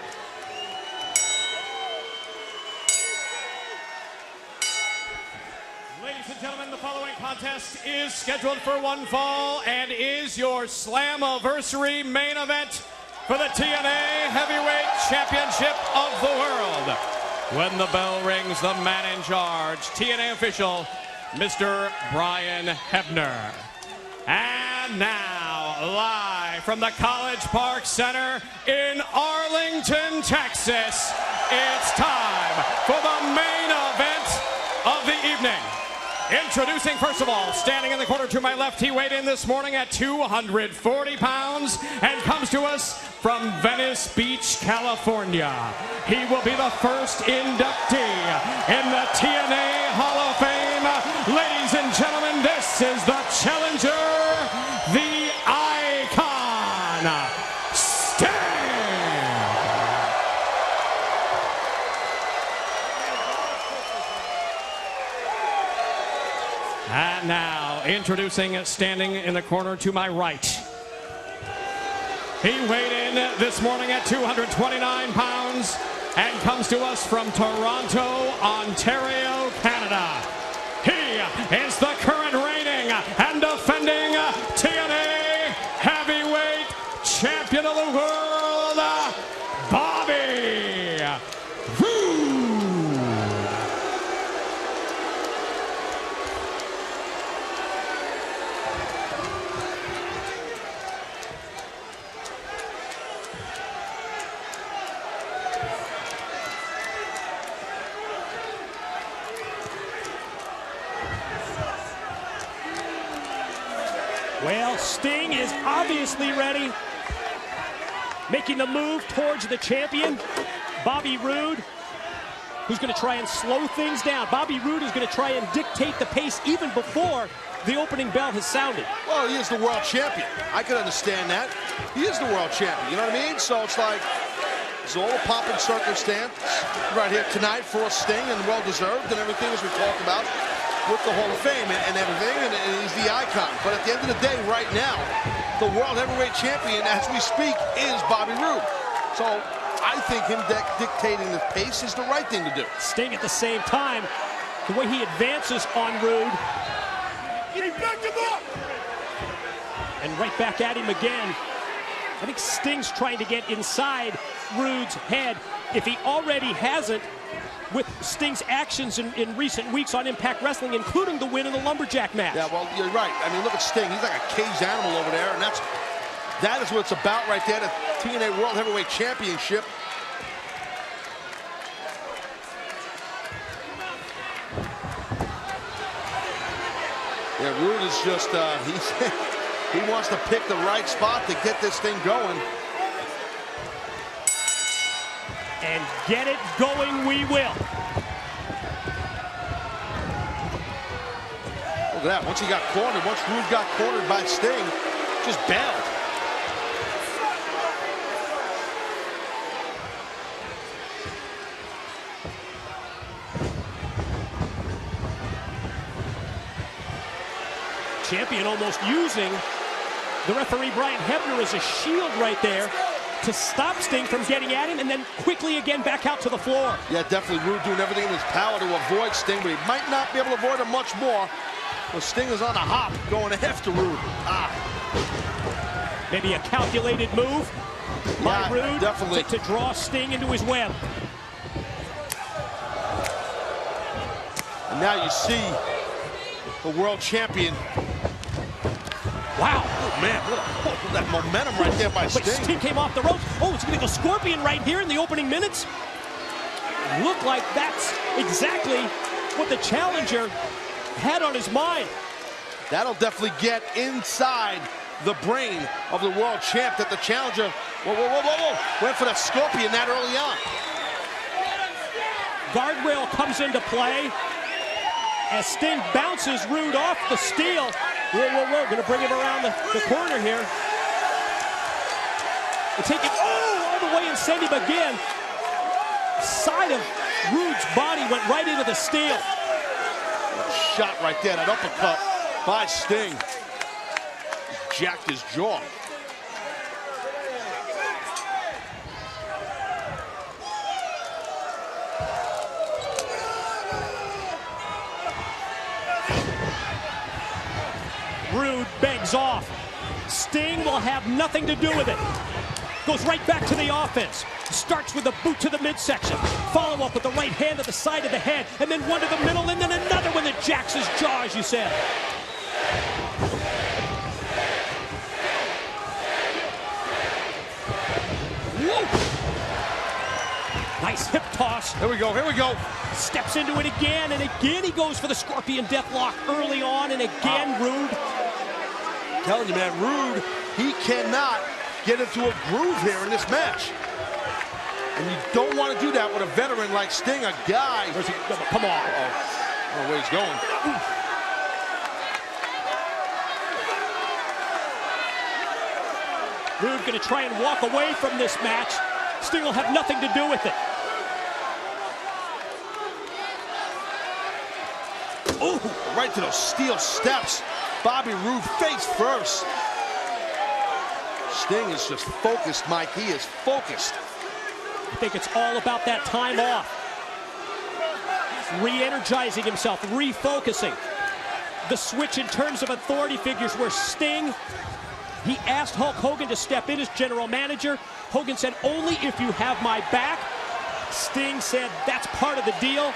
Ladies and gentlemen, the following contest is scheduled for one fall and is your Slammiversary main event for the TNA Heavyweight Championship of the World. When the bell rings, the man in charge, TNA official, Mr. Brian Hebner. And now, live from the College Park Center in Arlington, Texas, it's time for the main event of the evening. Introducing, first of all, standing in the corner to my left, he weighed in this morning at 240 pounds and comes to us from Venice Beach, California. He will be the first inductee in the TNA Hall of Fame. Ladies and gentlemen, this is the challenger, the icon, Sting! And now, introducing, standing in the corner to my right. He weighed in this morning at 229 pounds and comes to us from Toronto, Ontario, Canada. He is the current reigning and defending TNA Heavyweight Champion of the World, Bobby Roode. Well, Sting is obviously ready, making the move towards the champion, Bobby Roode, who's going to try and slow things down. Bobby Roode is going to try and dictate the pace even before the opening bell has sounded. Well, he is the world champion. I can understand that. He is the world champion, you know what I mean? So it's like, it's all a pomp and circumstance right here tonight for Sting, and well-deserved and everything as we talked about with the Hall of Fame and everything, and he's the icon. But at the end of the day, right now, the World Heavyweight Champion, as we speak, is Bobby Roode. So I think him dictating the pace is the right thing to do. Sting at the same time, the way he advances on Roode. He backed him up! And right back at him again. I think Sting's trying to get inside Roode's head. If he already hasn't, with Sting's actions in recent weeks on Impact Wrestling, including the win in the Lumberjack match. Yeah, well, you're right. I mean, look at Sting. He's like a caged animal over there, and that is what it's about right there, the TNA World Heavyweight Championship. Yeah, Roode is just, he wants to pick the right spot to get this thing going. And get it going we will. Look at that. Once he got cornered, once Roode got cornered by Sting, just bailed. Champion almost using the referee Brian Hebner as a shield right there to stop Sting from getting at him, and then quickly again back out to the floor. Yeah, definitely Roode doing everything in his power to avoid Sting, but he might not be able to avoid him much more. Well, Sting is on the hop going after Roode. Maybe a calculated move by Roode definitely to draw Sting into his web. And now you see the world champion. Wow. Oh, man, look at that momentum right there by Sting. Sting came off the ropes. Oh, it's going to go Scorpion right here in the opening minutes. Looked like that's exactly what the challenger had on his mind. That'll definitely get inside the brain of the world champ that the challenger, went for that Scorpion that early on. Guardrail comes into play as Sting bounces Roode off the steel. Whoa, gonna bring him around the corner here. And take it all the way and send him again. Side of Roode's body went right into the steel. Shot right there, that uppercut by Sting. Jacked his jaw. Roode begs off. Sting will have nothing to do with it. Goes right back to the offense. Starts with a boot to the midsection. Follow up with the right hand to the side of the head. And then one to the middle, and then another one that jacks his jaw, as you said. Whoa. Nice hip toss. Here we go, here we go. Steps into it again, and again he goes for the Scorpion Deathlock early on, and again Roode. I'm telling you, man, Roode, he cannot get into a groove here in this match. And you don't want to do that with a veteran like Sting, a guy. Where's he? Come on. I don't know where he's going. Roode going to try and walk away from this match. Sting will have nothing to do with it. Ooh, right to those steel steps. Bobby Roode face first. Sting is just focused, Mike. He is focused. I think it's all about that time off. Re-energizing himself, refocusing. The switch in terms of authority figures where Sting, he asked Hulk Hogan to step in as general manager. Hogan said, only if you have my back. Sting said, that's part of the deal.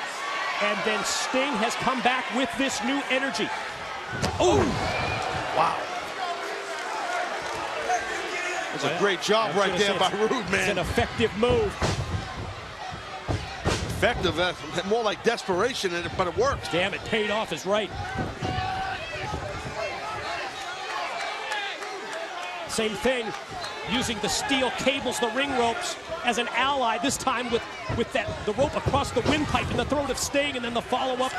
And then Sting has come back with this new energy. Oh! Wow. That's a great job right there by Roode, man. It's an effective move. Effective, more like desperation, but it worked. Damn, it paid off is right. Same thing, using the steel cables, the ring ropes, as an ally, this time with the rope across the windpipe in the throat of Sting, and then the follow-up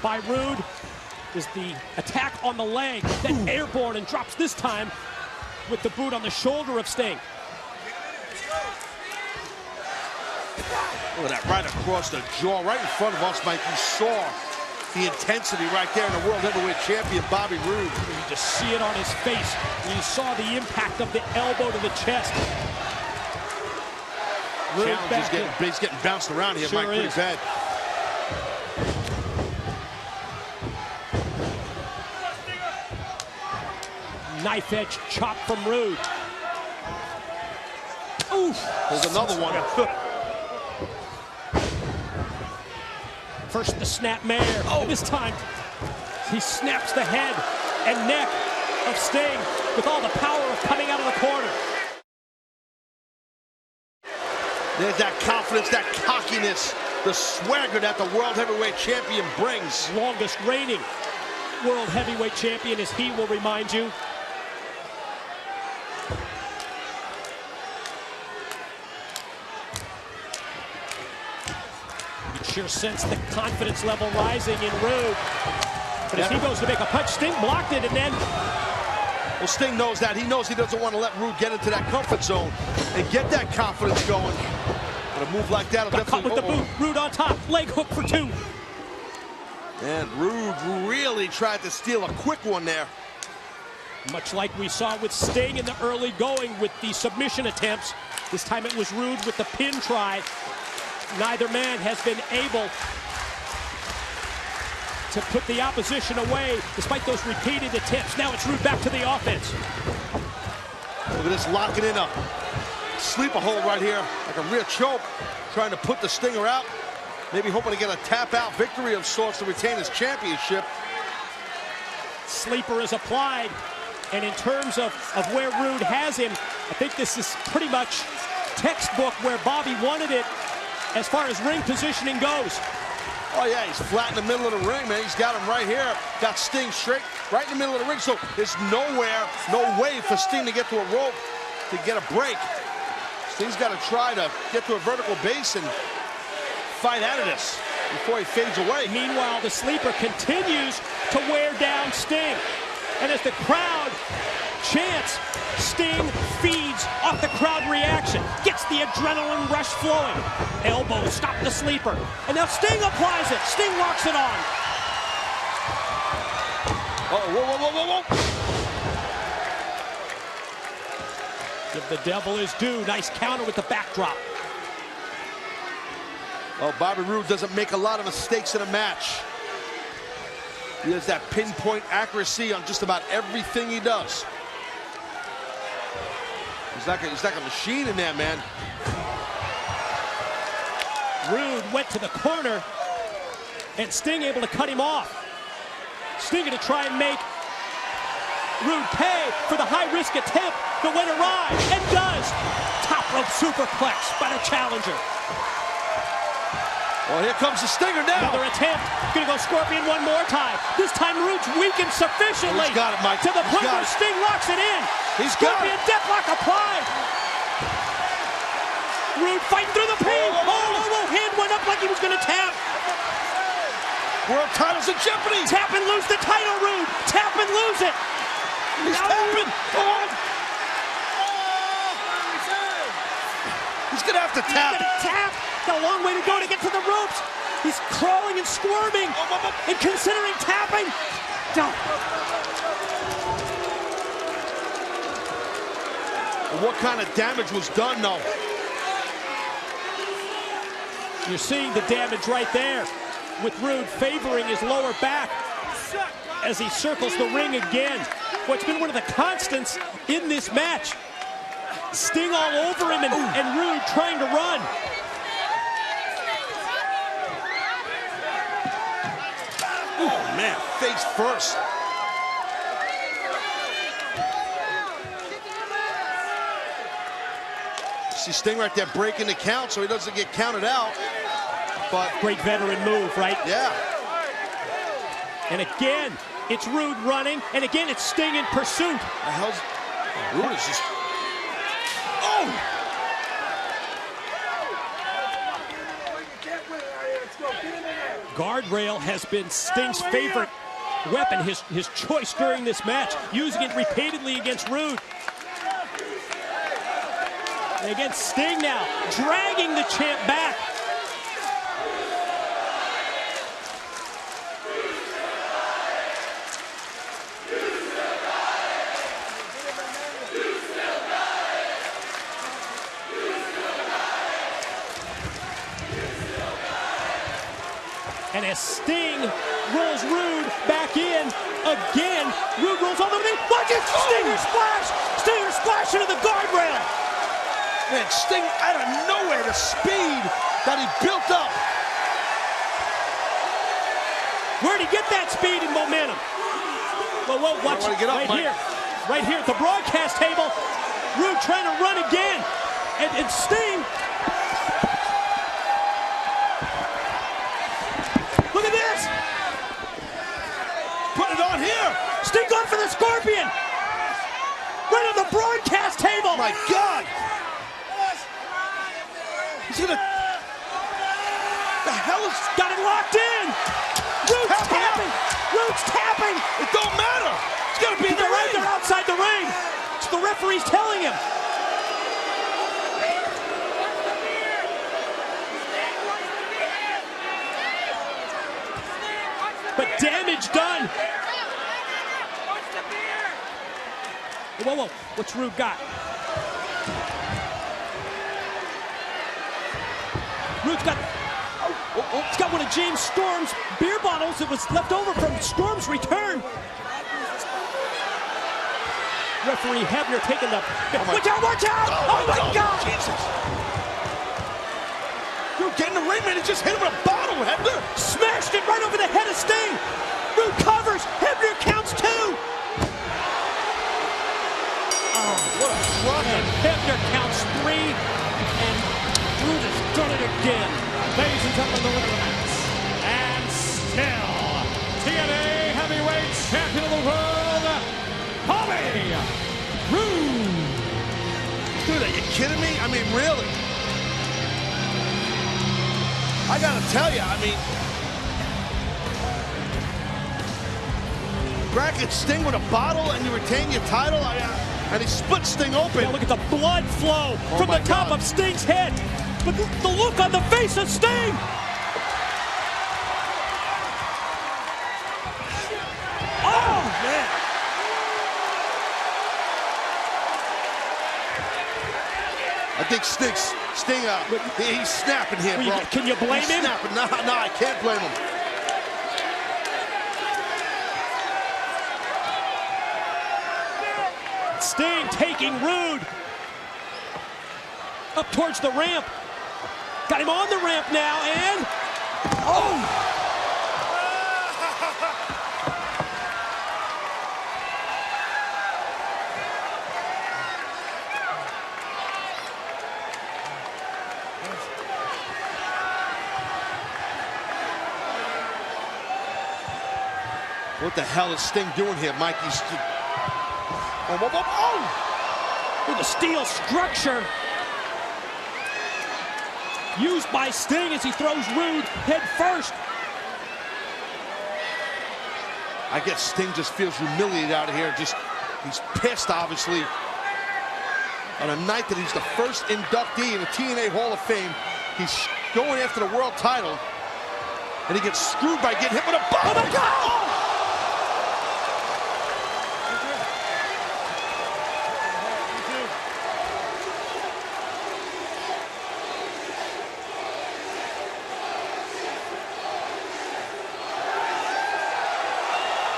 by Roode is the attack on the leg, then airborne, and drops this time with the boot on the shoulder of Sting. Look at that, right across the jaw, right in front of us, Mike. You saw the intensity right there in the World Heavyweight Champion, Bobby Roode. You just see it on his face. You saw the impact of the elbow to the chest. He's getting bounced around here, sure Mike, pretty bad. Knife edge chop from Roode. Oof! There's another one. First the snap mare. Oh. This time he snaps the head and neck of Sting with all the power of coming out of the corner. There's that confidence, that cockiness, the swagger that the World Heavyweight Champion brings. Longest reigning World Heavyweight Champion, as he will remind you. You can sure sense the confidence level rising in Roode. But as he goes to make a punch, Sting blocked it, and then... Well, Sting knows that. He knows he doesn't want to let Roode get into that comfort zone and get that confidence going. But a move like that will definitely... Caught with the boot. Roode on top. Leg hook for two. And Roode really tried to steal a quick one there. Much like we saw with Sting in the early going with the submission attempts. This time it was Roode with the pin try. Neither man has been able to put the opposition away despite those repeated attempts. Now it's Roode back to the offense. Look at this, locking in a sleeper hold right here, like a rear choke, trying to put the Stinger out. Maybe hoping to get a tap-out victory of sorts to retain his championship. Sleeper is applied, and in terms of where Roode has him, I think this is pretty much textbook where Bobby wanted it as far as ring positioning goes. Oh yeah, he's flat in the middle of the ring, man. He's got him right here. Got Sting straight right in the middle of the ring. So there's no way for Sting to get to a rope to get a break. Sting's got to try to get to a vertical base and fight out of this before he fades away. Meanwhile, the sleeper continues to wear down Sting. And as the crowd chants, Sting feeds off the crowd reaction, gets the adrenaline rush flowing. Elbow, stop the sleeper. And now Sting applies it. Sting locks it on. Whoa. Give the devil his due. Nice counter with the backdrop. Oh, Bobby Roode doesn't make a lot of mistakes in a match. He has that pinpoint accuracy on just about everything he does. He's like a machine in there, man. Roode went to the corner, and Sting able to cut him off. Sting going to try and make Roode pay for the high-risk attempt that went awry, and does. Top rope superplex by the challenger. Well, here comes the stinger now. Another attempt. Going to go Scorpion one more time. This time Roode's weakened sufficiently. He's got it, Mike. To the point where Sting locks it in. He's got it. Scorpion deathlock applied. Roode fighting through the pain. Whoa. Hand went up like he was going to tap. World title's in jeopardy. Tap and lose the title, Roode. Tap and lose it. He's tapping. He's going to have to tap. He's going to tap. Got a long way to go to get to the ropes. He's crawling and squirming and considering tapping. What kind of damage was done, though? You're seeing the damage right there, with Roode favoring his lower back as he circles the ring again. What's been one of the constants in this match. Sting all over him and Roode trying to run. Oh, man, face first. See Sting right there breaking the count so he doesn't get counted out. But great veteran move, right? Yeah. And again, it's Roode running, and again, it's Sting in pursuit. The hell's Roode is just... Oh! Guardrail has been Sting's favorite weapon, his choice during this match, using it repeatedly against Roode. And again, Sting now dragging the champ back. And as Sting rolls Roode back in again, Roode rolls all the way. Watch it! Stinger splash! Stinger splash into the guardrail! Man, Sting out of nowhere, the speed that he built up. Where'd he get that speed and momentum? Whoa, watch it. Right here at the broadcast table. Roode trying to run again. And Sting. Look at this. Put it on here. Sting going for the Scorpion. Right on the broadcast table. My God. He's gonna... The hell is... Got it locked in. Roode's tapping. Roode's tapping. It don't matter. It's gotta be in the ring. They're outside the ring. So the referee's telling him. But damage done. Whoa. What's Roode got? Roode's got... He's got one of James Storm's beer bottles that was left over from Storm's return. Referee Hebner taking the... Watch out! Oh my God! Jesus! Roode getting the ring, man. He just hit him with a bottle, Hebner. Smashed it right over the head of Sting. Roode covers. Hebner counts two. Oh, what a truck. And Hebner counts three. And Roode has done it again. Ladies and gentlemen, the winner of the match, and still TNA Heavyweight Champion of the World, Bobby Roode. Dude, are you kidding me? I mean, really? I gotta tell you, I mean, cracking Sting with a bottle and you retain your title, and he split Sting open. Now look at the blood flow from the top of Sting's head. But the look on the face of Sting! Oh, I think Sting, he's snapping here, bro. Can you blame him? Snapping. No, I can't blame him. Sting taking Roode up towards the ramp. Got him on the ramp now, and oh! What the hell is Sting doing here, Mike? He's... Oh! With a steel structure used by Sting as he throws Roode head first. I guess Sting just feels humiliated out of here. He's pissed, obviously. On a night that he's the first inductee in the TNA Hall of Fame, he's going after the world title, and he gets screwed by getting hit with a bomb. Oh my God! Oh!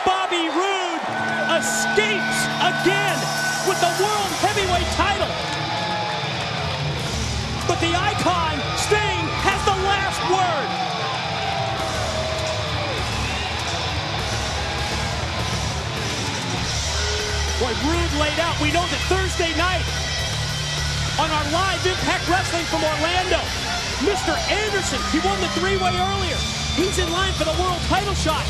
Bobby Roode escapes again with the World Heavyweight title. But the icon, Sting, has the last word. Boy, Roode laid out. We know that Thursday night on our live Impact Wrestling from Orlando, Mr. Anderson, he won the three-way earlier. He's in line for the world title shot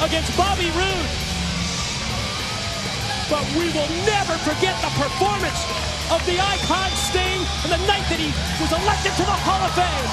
against Bobby Roode. But we will never forget the performance of the icon Sting and the night that he was elected to the Hall of Fame.